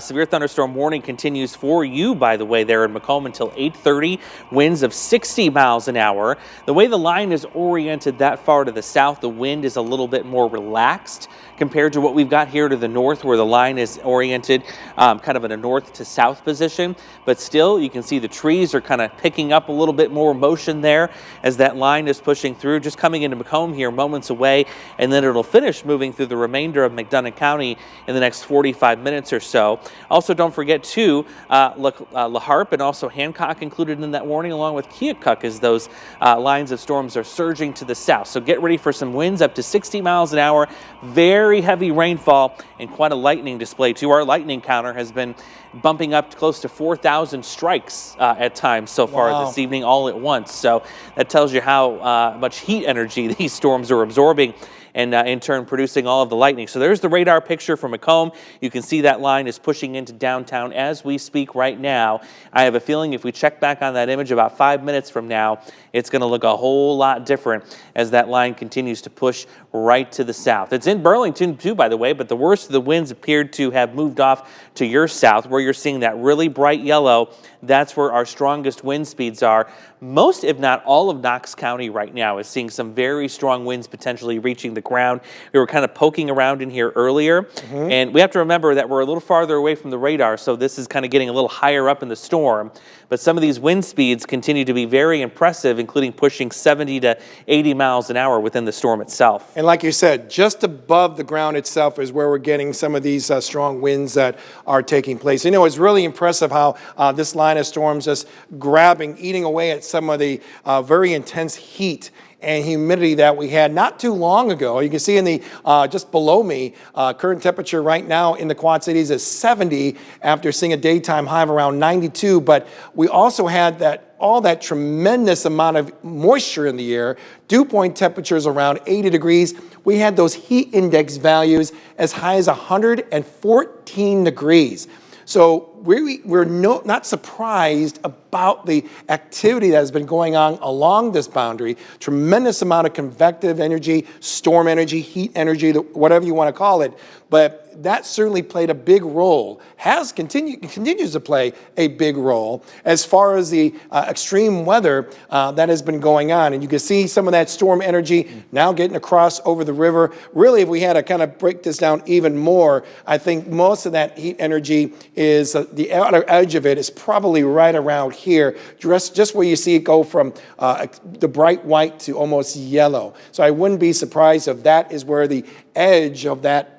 Severe thunderstorm warning continues for you, by the way, there in Macomb until 8:30. Winds of 60 miles an hour. The way the line is oriented that far to the south, the wind is a little bit more relaxed compared to what we've got here to the north, where the line is oriented kind of in a north to south position. But still, you can see the trees are kind of picking up a little bit more motion there as that line is pushing through, just coming into Macomb here moments away, and then it'll finish moving through the remainder of McDonough County in the next 45 minutes or so. Also, don't forget, too, La Harpe and also Hancock included in that warning, along with Keokuk, as those lines of storms are surging to the south. So get ready for some winds up to 60 miles an hour, very heavy rainfall, and quite a lightning display, too. Our lightning counter has been bumping up to close to 4,000 strikes at times so far this evening, all at once. So that tells you how much heat energy these storms are absorbing, and in turn producing all of the lightning. So there's the radar picture from Macomb. You can see that line is pushing into downtown as we speak right now. I have a feeling if we check back on that image about 5 minutes from now, it's going to look a whole lot different as that line continues to push right to the south. It's in Burlington too, by the way, but the worst of the winds appeared to have moved off to your south, where you're seeing that really bright yellow. That's where our strongest wind speeds are. Most, if not all, of Knox County right now is seeing some very strong winds potentially reaching the ground. We were kind of poking around in here earlier, and we have to remember that we're a little farther away from the radar, so this is kind of getting a little higher up in the storm. But some of these wind speeds continue to be very impressive, including pushing 70 to 80 miles an hour within the storm itself.
And like you said, just above the ground itself is where we're getting some of these strong winds that are taking place. You know, it's really impressive how this line of storms is grabbing, eating away at some of the very intense heat and humidity that we had not too long ago. You can see in the just below me, current temperature right now in the Quad Cities is 70 after seeing a daytime high of around 92. But we also had all that tremendous amount of moisture in the air, dew point temperatures around 80 degrees. We had those heat index values as high as 114 degrees. So we're not surprised about the activity that has been going on along this boundary. Tremendous amount of convective energy, storm energy, heat energy, whatever you want to call it. But that certainly played a big role, continues to play a big role as far as the extreme weather that has been going on. And you can see some of that storm energy now getting across over the river. Really, if we had to kind of break this down even more, I think most of that heat energy is, the outer edge of it is probably right around here, just where you see it go from the bright white to almost yellow. So I wouldn't be surprised if that is where the edge of that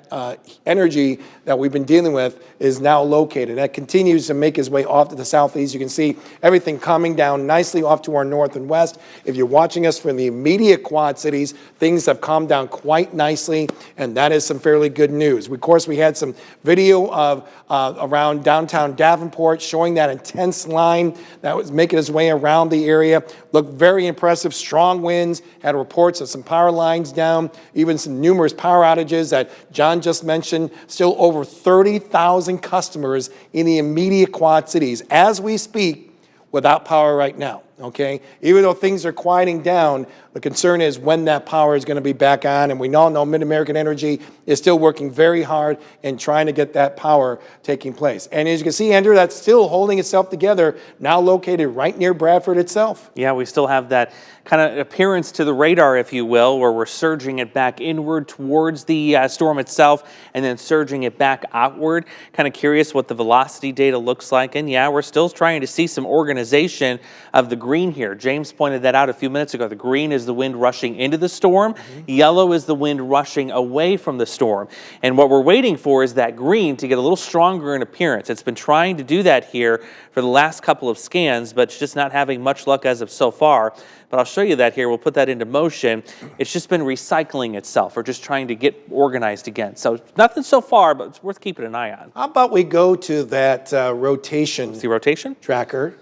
energy that we've been dealing with is now located. That continues to make its way off to the southeast. You can see everything coming down nicely off to our north and west. If you're watching us from the immediate Quad Cities, things have calmed down quite nicely, and that is some fairly good news. Of course, we had some video of around downtown Davenport showing that intense line that was making its way around the area. Looked very impressive, strong winds, had reports of some power lines down, even some numerous power outages that John just mentioned. Still over 30,000 customers in the immediate Quad Cities as we speak without power right now, okay? Even though things are quieting down, the concern is when that power is going to be back on, and we all know Mid-American Energy is still working very hard in trying to get that power taking place. And as you can see, Andrew, that's still holding itself together, now located right near Bradford itself.
Yeah, we still have that kind of appearance to the radar, if you will, where we're surging it back inward towards the storm itself and then surging it back outward. Kind of curious what the velocity data looks like. And yeah, we're still trying to see some organization of the green here. James pointed that out a few minutes ago. The green is the wind rushing into the storm. Yellow is the wind rushing away from the storm. And what we're waiting for is that green to get a little stronger in appearance. It's been trying to do that here for the last couple of scans, but it's just not having much luck as of so far. But I'll show you that here. We'll put that into motion. It's just been recycling itself or just trying to get organized again. So nothing so far, but it's worth keeping an eye on.
How about we go to that rotation?
See rotation?
Tracker,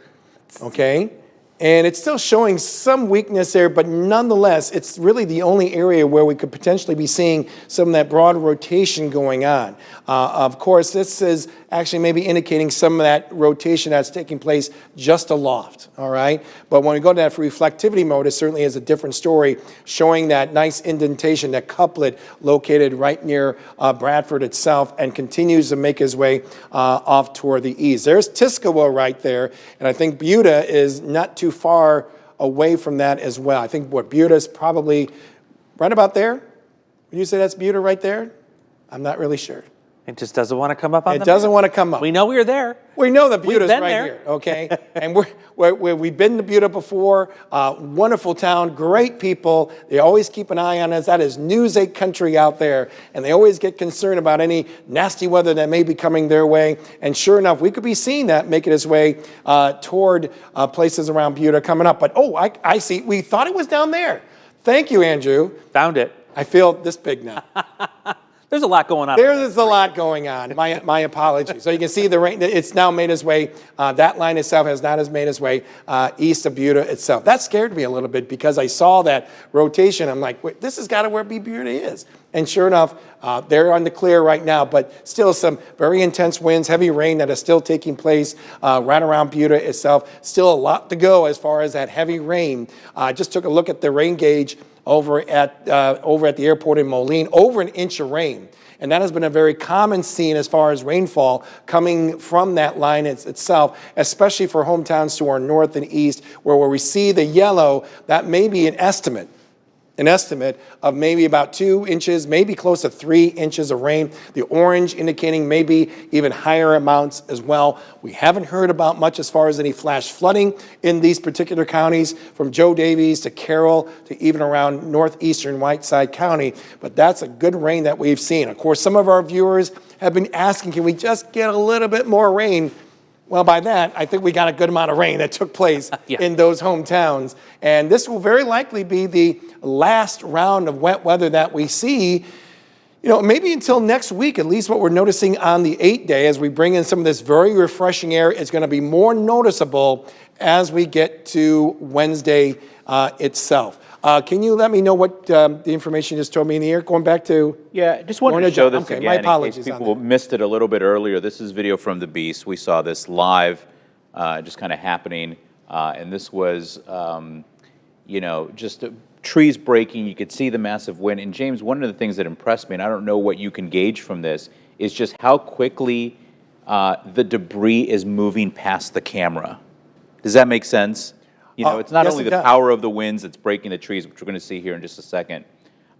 okay? And it's still showing some weakness there, but nonetheless, it's really the only area where we could potentially be seeing some of that broad rotation going on. Of course, this is actually maybe indicating some of that rotation that's taking place just aloft, all right? But when we go to that reflectivity mode, it certainly is a different story, showing that nice indentation, that couplet located right near Bradford itself, and continues to make his way off toward the east. There's Tuscaloosa right there, and I think Buda is not too far away from that as well. I think what Buda is probably right about there. Would you say that's Buda right there? I'm not really sure.
It just doesn't want to come up on the
It doesn't
map.
want to come up.
We know we were there.
We know that Buta's right
there.
here, okay? And we've been to Buda before. Wonderful town, great people. They always keep an eye on us. That is News 8 country out there. And they always get concerned about any nasty weather that may be coming their way. And sure enough, we could be seeing that making its way toward places around Buda coming up. But, oh, I see. We thought it was down there. Thank you, Andrew.
Found it.
I feel this big now.
There's a lot going on.
There's a lot going on. My apologies. So you can see the rain. It's now made its way. That line itself has not made its way east of Buda itself. That scared me a little bit because I saw that rotation. I'm like, wait, this has got to where Buda is. And sure enough, they're on the clear right now, but still some very intense winds, heavy rain that is still taking place right around Buda itself. Still a lot to go as far as that heavy rain. I just took a look at the rain gauge over at the airport in Moline, over an inch of rain. And that has been a very common scene as far as rainfall coming from that line itself, especially for hometowns to our north and east, where we see the yellow, that may be an estimate of maybe about 2 inches, maybe close to 3 inches of rain. The orange indicating maybe even higher amounts as well. We haven't heard about much as far as any flash flooding in these particular counties, from Joe Davies to Carroll to even around northeastern Whiteside County. But that's a good rain that we've seen. Of course, some of our viewers have been asking, can we just get a little bit more rain? Well, by that, I think we got a good amount of rain that took place in those hometowns. And this will very likely be the last round of wet weather that we see, maybe until next week. At least what we're noticing on the 8-day as we bring in some of this very refreshing air is going to be more noticeable as we get to Wednesday itself. Can you let me know what the information you just told me in the air? Going back to...
Yeah, just wanted to show this
Okay,
again
my
in case
apologies on
people
that.
missed it a little bit earlier. This is video from the Beast. We saw this live, just kind of happening, and this was, you know, just trees breaking. You could see the massive wind. And James, one of the things that impressed me, and I don't know what you can gauge from this, is just how quickly the debris is moving past the camera. Does that make sense? You know, it's not
yes,
only
it
the
does.
power of the winds that's breaking the trees, which we're going to see here in just a second,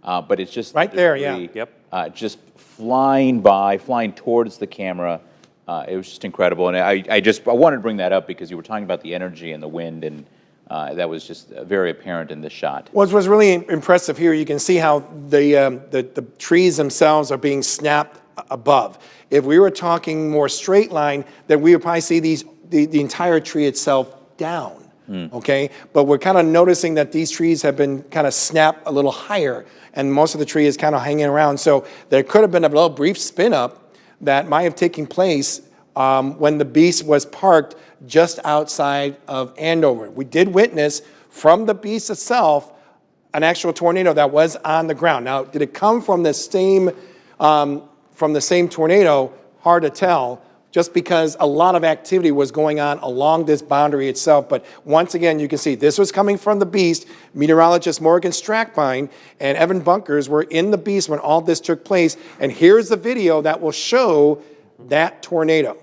but it's just
Right
the
there, yeah.
debris, just flying by, flying towards the camera. It was just incredible, and I wanted to bring that up because you were talking about the energy and the wind, and that was just very apparent in this shot.
What was really impressive here, you can see how the trees themselves are being snapped above. If we were talking more straight line, then we would probably see the entire tree itself down. Okay, but we're kind of noticing that these trees have been kind of snapped a little higher, and most of the tree is kind of hanging around. So there could have been a little brief spin up that might have taken place when the Beast was parked just outside of Andover. We did witness from the Beast itself an actual tornado that was on the ground. Now, did it come from the same tornado? Hard to tell, just because a lot of activity was going on along this boundary itself. But once again, you can see this was coming from the Beast. Meteorologist Morgan Strackbine and Evan Bunkers were in the Beast when all this took place. And here's the video that will show that tornado.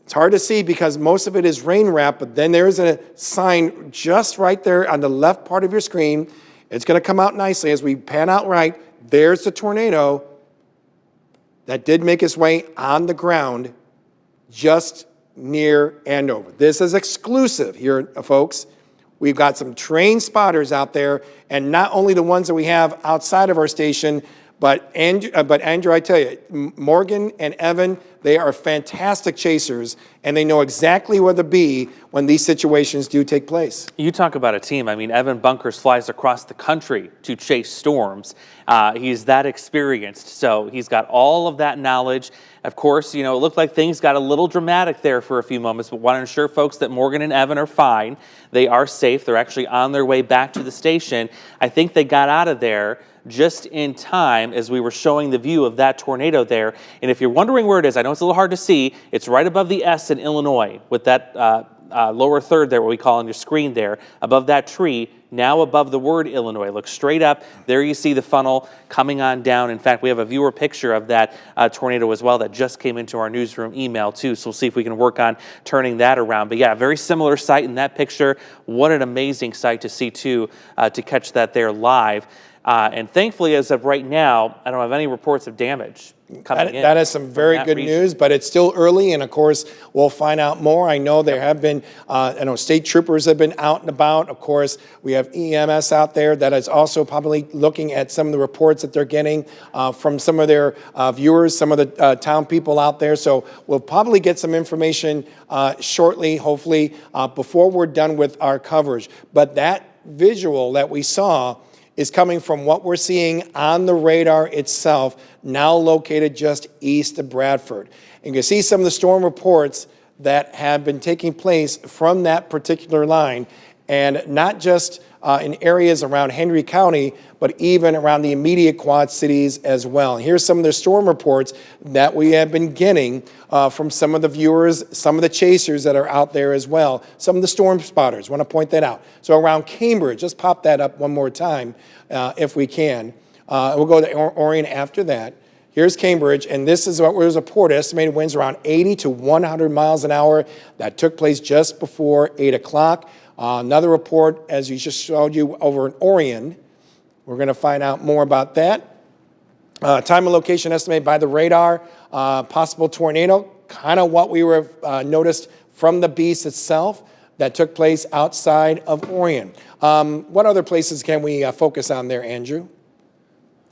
It's hard to see because most of it is rain wrap, but then there's a sign just right there on the left part of your screen. It's going to come out nicely as we pan out right. There's the tornado that did make its way on the ground just near Andover. This is exclusive here, folks. We've got some trained spotters out there, and not only the ones that we have outside of our station, but Andrew, I tell you, Morgan and Evan, they are fantastic chasers, and they know exactly where to be when these situations do take place.
You talk about a team. I mean, Evan Bunkers flies across the country to chase storms. He's that experienced, so he's got all of that knowledge. Of course, you know, it looked like things got a little dramatic there for a few moments, but want to assure folks that Morgan and Evan are fine. They are safe. They're actually on their way back to the station. I think they got out of there just in time as we were showing the view of that tornado there. And if you're wondering where it is, I know it's a little hard to see. It's right above the S in Illinois with that lower third there, what we call on your screen there, above that tree, now above the word Illinois. Look straight up. There you see the funnel coming on down. In fact, we have a viewer picture of that tornado as well that just came into our newsroom email too. So we'll see if we can work on turning that around. But yeah, very similar sight in that picture. What an amazing sight to see too, to catch that there live. And thankfully, as of right now, I don't have any reports of damage coming in.
That is some very good news, but it's still early, and of course, we'll find out more. I know there have been, I know state troopers have been out and about. Of course, we have EMS out there that is also probably looking at some of the reports that they're getting from some of their viewers, some of the town people out there. So we'll probably get some information shortly, hopefully, before we're done with our coverage. But that visual that we saw is coming from what we're seeing on the radar itself, now located just east of Bradford. And you can see some of the storm reports that have been taking place from that particular line, and not just in areas around Henry County, but even around the immediate Quad Cities as well. And here's some of the storm reports that we have been getting from some of the viewers, some of the chasers that are out there as well, some of the storm spotters. Want to point that out. So around Cambridge, just pop that up one more time if we can. We'll go to Orion after that. Here's Cambridge, and this is what was reported. Estimated winds around 80 to 100 miles an hour. That took place just before 8 o'clock. Another report, as you just showed you, over in Orion. We're going to find out more about that. Time and location estimated by the radar. Possible tornado, kind of what we were noticed from the Beast itself that took place outside of Orion. What other places can we focus on there, Andrew?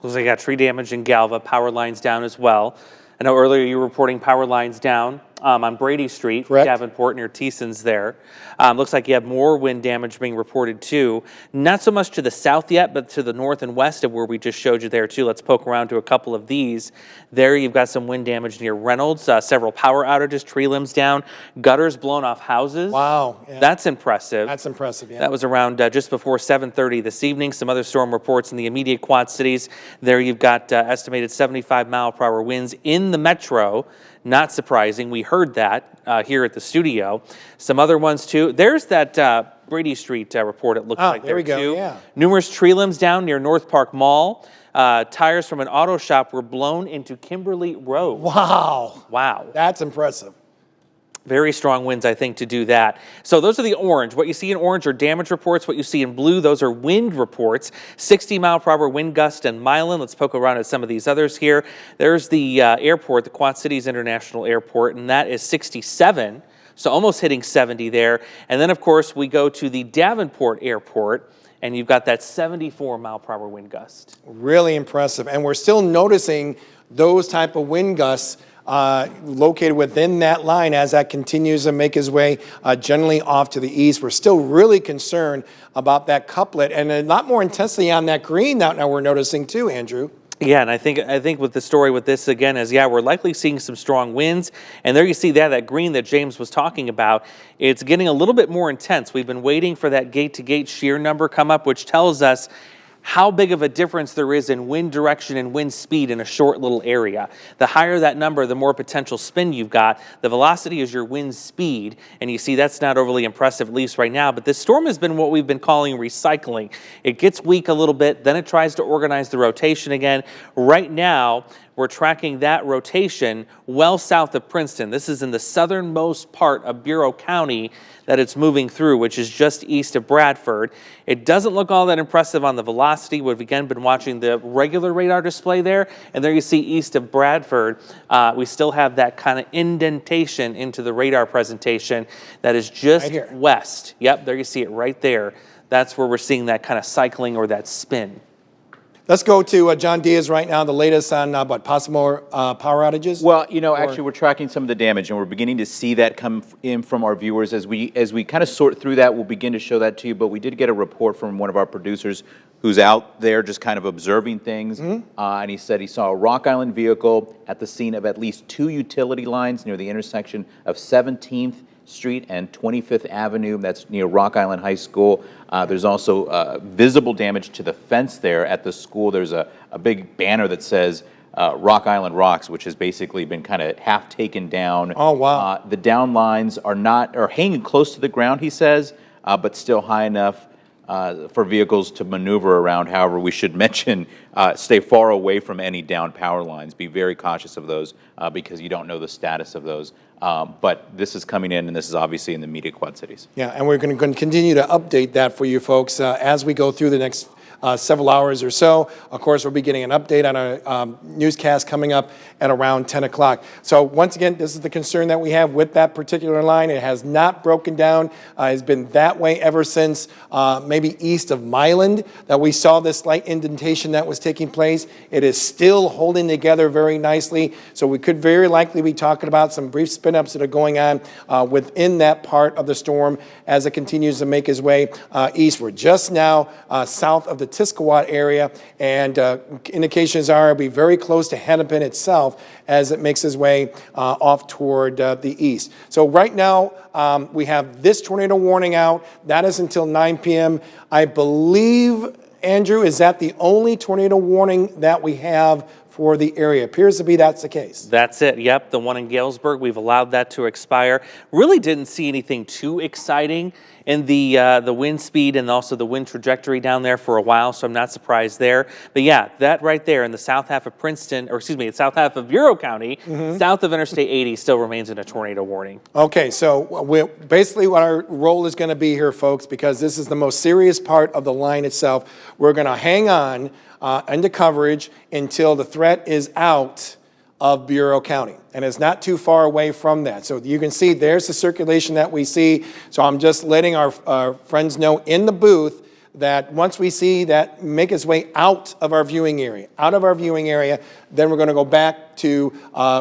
Looks like you got tree damage in Galva, power lines down as well. I know earlier you were reporting power lines down on Brady Street,
Correct.
Davenport near Thiesen's there. Looks like you have more wind damage being reported too. Not so much to the south yet, but to the north and west of where we just showed you there too. Let's poke around to a couple of these. There you've got some wind damage near Reynolds, several power outages, tree limbs down, gutters blown off houses.
Wow. Yeah.
That's impressive.
That's impressive, yeah.
That was around just before 7:30 this evening. Some other storm reports in the immediate Quad Cities. There you've got estimated 75-mile-per-hour winds in the metro. Not surprising. We heard that here at the studio. Some other ones too. There's that Brady Street report, it looks like
there we go,
too.
yeah.
Numerous tree limbs down near North Park Mall. Tires from an auto shop were blown into Kimberly Road.
Wow.
Wow.
That's impressive.
Very strong winds, I think, to do that. So those are the orange. What you see in orange are damage reports. What you see in blue, those are wind reports. 60-mile-per-hour wind gust in Milan. Let's poke around at some of these others here. There's the airport, the Quad Cities International Airport, and that is 67, so almost hitting 70 there. And then, of course, we go to the Davenport Airport, and you've got that 74-mile-per-hour wind gust.
Really impressive. And we're still noticing those type of wind gusts located within that line as that continues to make its way generally off to the east. We're still really concerned about that couplet and a lot more intensity on that green now we're noticing too, Andrew.
Yeah, and I think with the story with this again is, yeah, we're likely seeing some strong winds. And there you see that green that James was talking about. It's getting a little bit more intense. We've been waiting for that gate-to-gate shear number come up, which tells us how big of a difference there is in wind direction and wind speed in a short little area. The higher that number, the more potential spin you've got. The velocity is your wind speed, and you see that's not overly impressive, at least right now. But this storm has been what we've been calling recycling. It gets weak a little bit, then it tries to organize the rotation again. Right now, we're tracking that rotation well south of Princeton. This is in the southernmost part of Bureau County that it's moving through, which is just east of Bradford. It doesn't look all that impressive on the velocity. We've again been watching the regular radar display there, and there you see east of Bradford, we still have that kind of indentation into the radar presentation that is just
right
west. Yep, there you see it right there. That's where we're seeing that kind of cycling or that spin.
Let's go to John Diaz right now, the latest on possible power outages.
Well, you know, actually, we're tracking some of the damage, and we're beginning to see that come in from our viewers. As we kind of sort through that, we'll begin to show that to you. But we did get a report from one of our producers who's out there just kind of observing things, and he said he saw a Rock Island vehicle at the scene of at least 2 utility lines near the intersection of 17th Street and 25th Avenue. That's near Rock Island High School. There's also visible damage to the fence there at the school. There's a big banner that says Rock Island Rocks, which has basically been kind of half taken down.
Oh, wow.
The down lines are hanging close to the ground, he says, but still high enough for vehicles to maneuver around. However, we should mention, stay far away from any down power lines. Be very cautious of those because you don't know the status of those. But this is coming in, and this is obviously in the immediate Quad Cities.
Yeah, and we're going to continue to update that for you folks as we go through the next several hours or so. Of course, we'll be getting an update on our newscast coming up at around 10 o'clock. So once again, this is the concern that we have with that particular line. It has not broken down. It's been that way ever since maybe east of Milan that we saw this slight indentation that was taking place. It is still holding together very nicely. So we could very likely be talking about some brief spin-ups that are going on within that part of the storm as it continues to make its way eastward. Just now south of the Tiscawat area, and indications are it'll be very close to Hennepin itself as it makes its way off toward the east. So right now we have this tornado warning out. That is until 9 p.m. I believe, Andrew, is that the only tornado warning that we have for the area? Appears to be that's the case.
That's it. Yep, the one in Galesburg, we've allowed that to expire. Really didn't see anything too exciting in the wind speed and also the wind trajectory down there for a while, so I'm not surprised there. But yeah, that right there in the south half of Princeton, or excuse me, the south half of Bureau County, south of Interstate 80 still remains in a tornado warning. Okay, so basically what our role is going to be here, folks, because this is the most serious part of the line itself, we're going to hang on into coverage until the threat is out of Bureau County, and it's not too far away from that. So you can see there's the circulation that we see. So I'm just letting our friends know in the booth
that once we see that make its way out of our viewing area, then we're going to go back to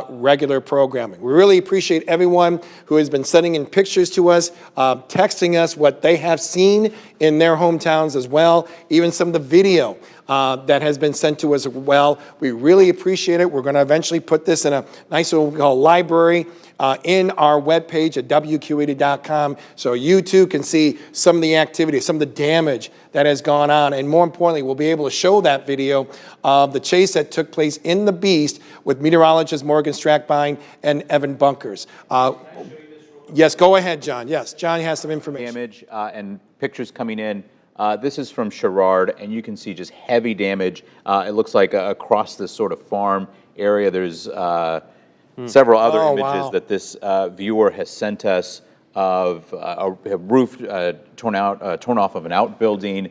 regular programming. We really appreciate everyone who has been sending in pictures to us, texting us what they have seen in their hometowns as well, even some of the video that has been sent to us as well. We really appreciate it. We're going to eventually put this in a nice little library in our webpage at WQ80.com, so you too can see some of the activity, some of the damage that has gone on, and more importantly, we'll be able to show that video of the chase that took place in the Beast with meteorologists Morgan Strackbine and Evan Bunkers. Yes, go ahead, John. Yes, John has some information.
Damage and pictures coming in. This is from Sherrard, and you can see just heavy damage. It looks like across this sort of farm area, there's several other images that this viewer has sent us of a roof torn off of an outbuilding.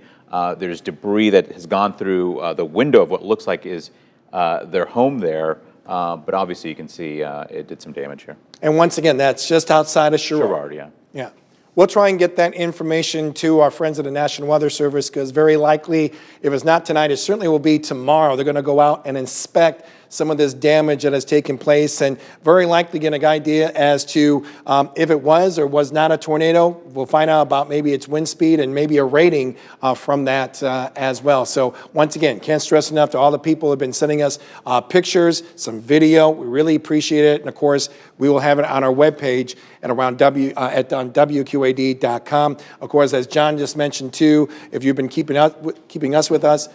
There's debris that has gone through the window of what looks like is their home there, but obviously you can see it did some damage here.
And once again, that's just outside of Sherrard.
Sherrard, yeah.
Yeah. We'll try and get that information to our friends at the National Weather Service, because very likely, if it's not tonight, it certainly will be tomorrow. They're going to go out and inspect some of this damage that has taken place, and very likely get an idea as to if it was or was not a tornado. We'll find out about maybe its wind speed and maybe a rating from that as well. So once again, can't stress enough to all the people who have been sending us pictures, some video. We really appreciate it, and of course, we will have it on our webpage and around on WQAD.com. Of course, as John just mentioned too, if you've been keeping up with us,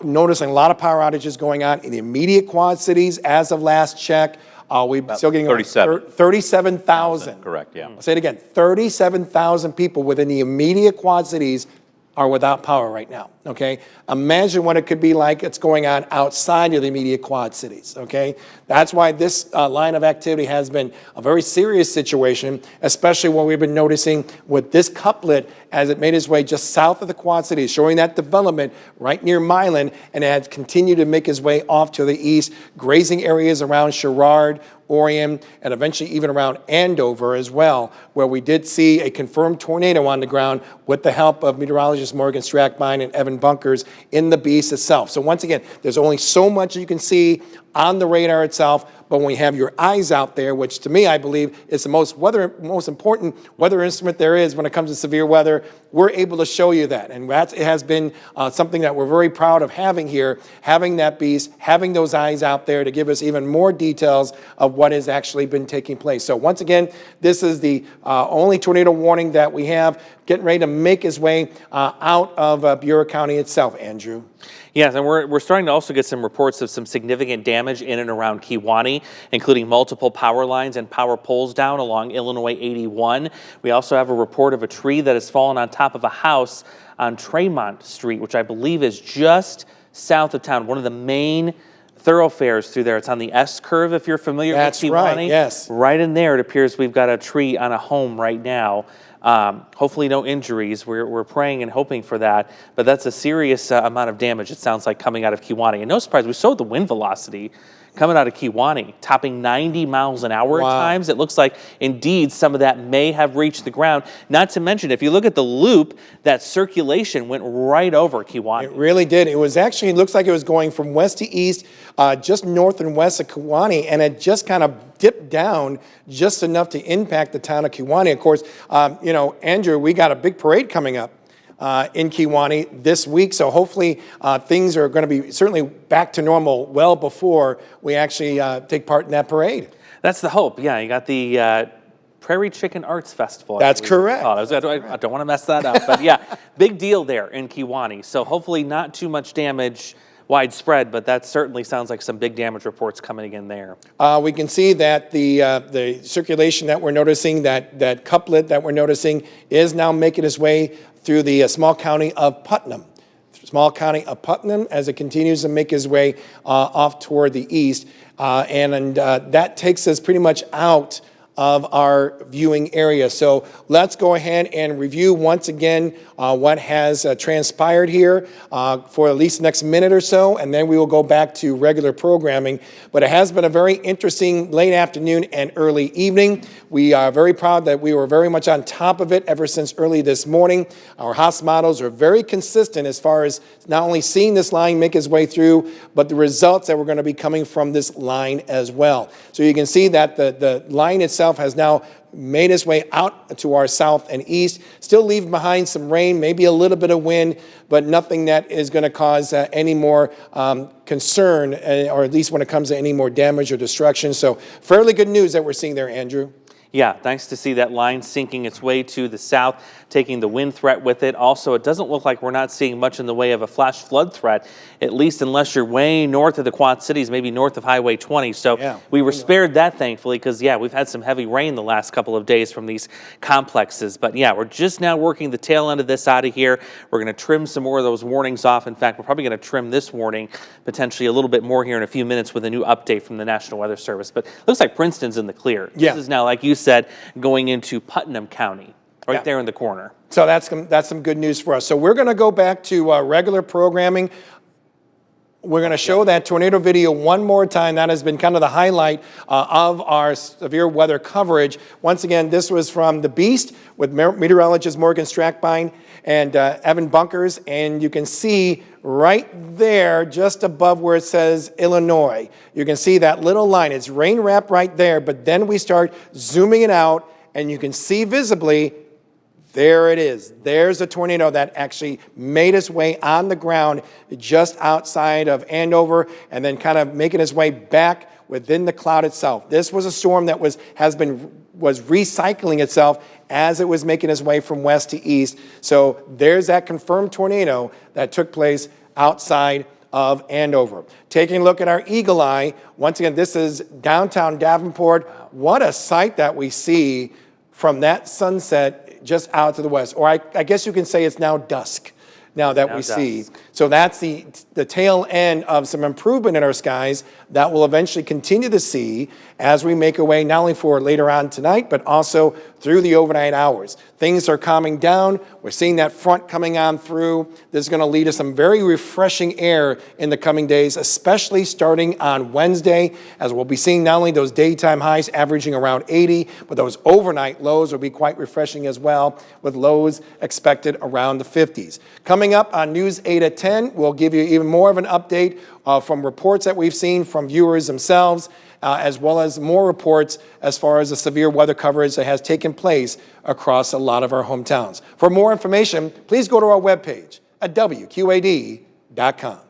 noticing a lot of power outages going on in the immediate Quad Cities. As of last check, we're still getting 37,000.
Correct, yeah.
I'll say it again, 37,000 people within the immediate Quad Cities are without power right now, okay? Imagine what it could be like it's going on outside of the immediate Quad Cities, okay? That's why this line of activity has been a very serious situation, especially what we've been noticing with this couplet as it made its way just south of the Quad Cities, showing that development right near Milan, and it had continued to make its way off to the east, grazing areas around Sherrard, Orion, and eventually even around Andover as well, where we did see a confirmed tornado on the ground with the help of meteorologists Morgan Strackbine and Evan Bunkers in the Beast itself. So once again, there's only so much you can see on the radar itself, but when you have your eyes out there, which to me I believe is the most important weather instrument there is when it comes to severe weather, we're able to show you that. And that has been something that we're very proud of having here, having that Beast, having those eyes out there to give us even more details of what has actually been taking place. So once again, this is the only tornado warning that we have, getting ready to make its way out of Bureau County itself. Andrew.
Yes, and we're starting to also get some reports of some significant damage in and around Kewanee, including multiple power lines and power poles down along Illinois 81. We also have a report of a tree that has fallen on top of a house on Tremont Street, which I believe is just south of town, one of the main thoroughfares through there. It's on the S curve, if you're familiar with Kewanee.
That's right, yes.
Right in there, it appears we've got a tree on a home right now. Hopefully no injuries. We're praying and hoping for that, but that's a serious amount of damage, it sounds like, coming out of Kewanee. And no surprise, we saw the wind velocity coming out of Kewanee, topping 90 miles an hour at times. It looks like, indeed, some of that may have reached the ground. Not to mention, if you look at the loop, that circulation went right over Kewanee.
It really did. It was actually, it looks like it was going from west to east, just north and west of Kewanee, and it just kind of dipped down just enough to impact the town of Kewanee. Of course, you know, Andrew, we got a big parade coming up in Kewanee this week, so hopefully things are going to be certainly back to normal well before we actually take part in that parade.
That's the hope. Yeah, you got the Prairie Chicken Arts Festival.
That's correct.
I don't want to mess that up, but yeah, big deal there in Kewanee. So hopefully not too much damage widespread, but that certainly sounds like some big damage reports coming in there.
We can see that the circulation that we're noticing, that couplet that we're noticing, is now making its way through the small county of Putnam. As it continues to make its way off toward the east. And that takes us pretty much out of our viewing area. So let's go ahead and review once again what has transpired here for at least the next minute or so, and then we will go back to regular programming. But it has been a very interesting late afternoon and early evening. We are very proud that we were very much on top of it ever since early this morning. Our house models are very consistent as far as not only seeing this line make its way through, but the results that were going to be coming from this line as well. So you can see that the line itself has now made its way out to our south and east, still leaving behind some rain, maybe a little bit of wind, but nothing that is going to cause any more concern, or at least when it comes to any more damage or destruction. So fairly good news that we're seeing there, Andrew.
Yeah, nice to see that line sinking its way to the south, taking the wind threat with it. Also, it doesn't look like we're not seeing much in the way of a flash flood threat, at least unless you're way north of the Quad Cities, maybe north of Highway 20. So
yeah,
we were spared that, thankfully, because, yeah, we've had some heavy rain the last couple of days from these complexes. But, yeah, we're just now working the tail end of this out of here. We're going to trim some more of those warnings off. In fact, we're probably going to trim this warning potentially a little bit more here in a few minutes with a new update from the National Weather Service. But it looks like Princeton's in the clear.
Yeah.
This is now, like you said, going into Putnam County, right there in the corner.
So that's some good news for us. So we're going to go back to regular programming. We're going to show that tornado video one more time. That has been kind of the highlight of our severe weather coverage. Once again, this was from the Beast with meteorologist Morgan Strackbine and Evan Bunkers. And you can see right there, just above where it says Illinois, you can see that little line. It's rain wrap right there, but then we start zooming it out, and you can see visibly, there it is. There's a tornado that actually made its way on the ground just outside of Andover and then kind of making its way back within the cloud itself. This was a storm that was recycling itself as it was making its way from west to east. So there's that confirmed tornado that took place outside of Andover. Taking a look at our eagle eye, once again, this is downtown Davenport. What a sight that we see from that sunset just out to the west. Or I guess you can say it's now dusk now that we see. So that's the tail end of some improvement in our skies that we'll eventually continue to see as we make our way not only for later on tonight, but also through the overnight hours. Things are calming down. We're seeing that front coming on through. This is going to lead to some very refreshing air in the coming days, especially starting on Wednesday, as we'll be seeing not only those daytime highs averaging around 80, but those overnight lows will be quite refreshing as well, with lows expected around the 50s. Coming up on News 8 at 10, we'll give you even more of an update from reports that we've seen from viewers themselves, as well as more reports as far as the severe weather coverage that has taken place across a lot of our hometowns. For more information, please go to our webpage at WQAD.com.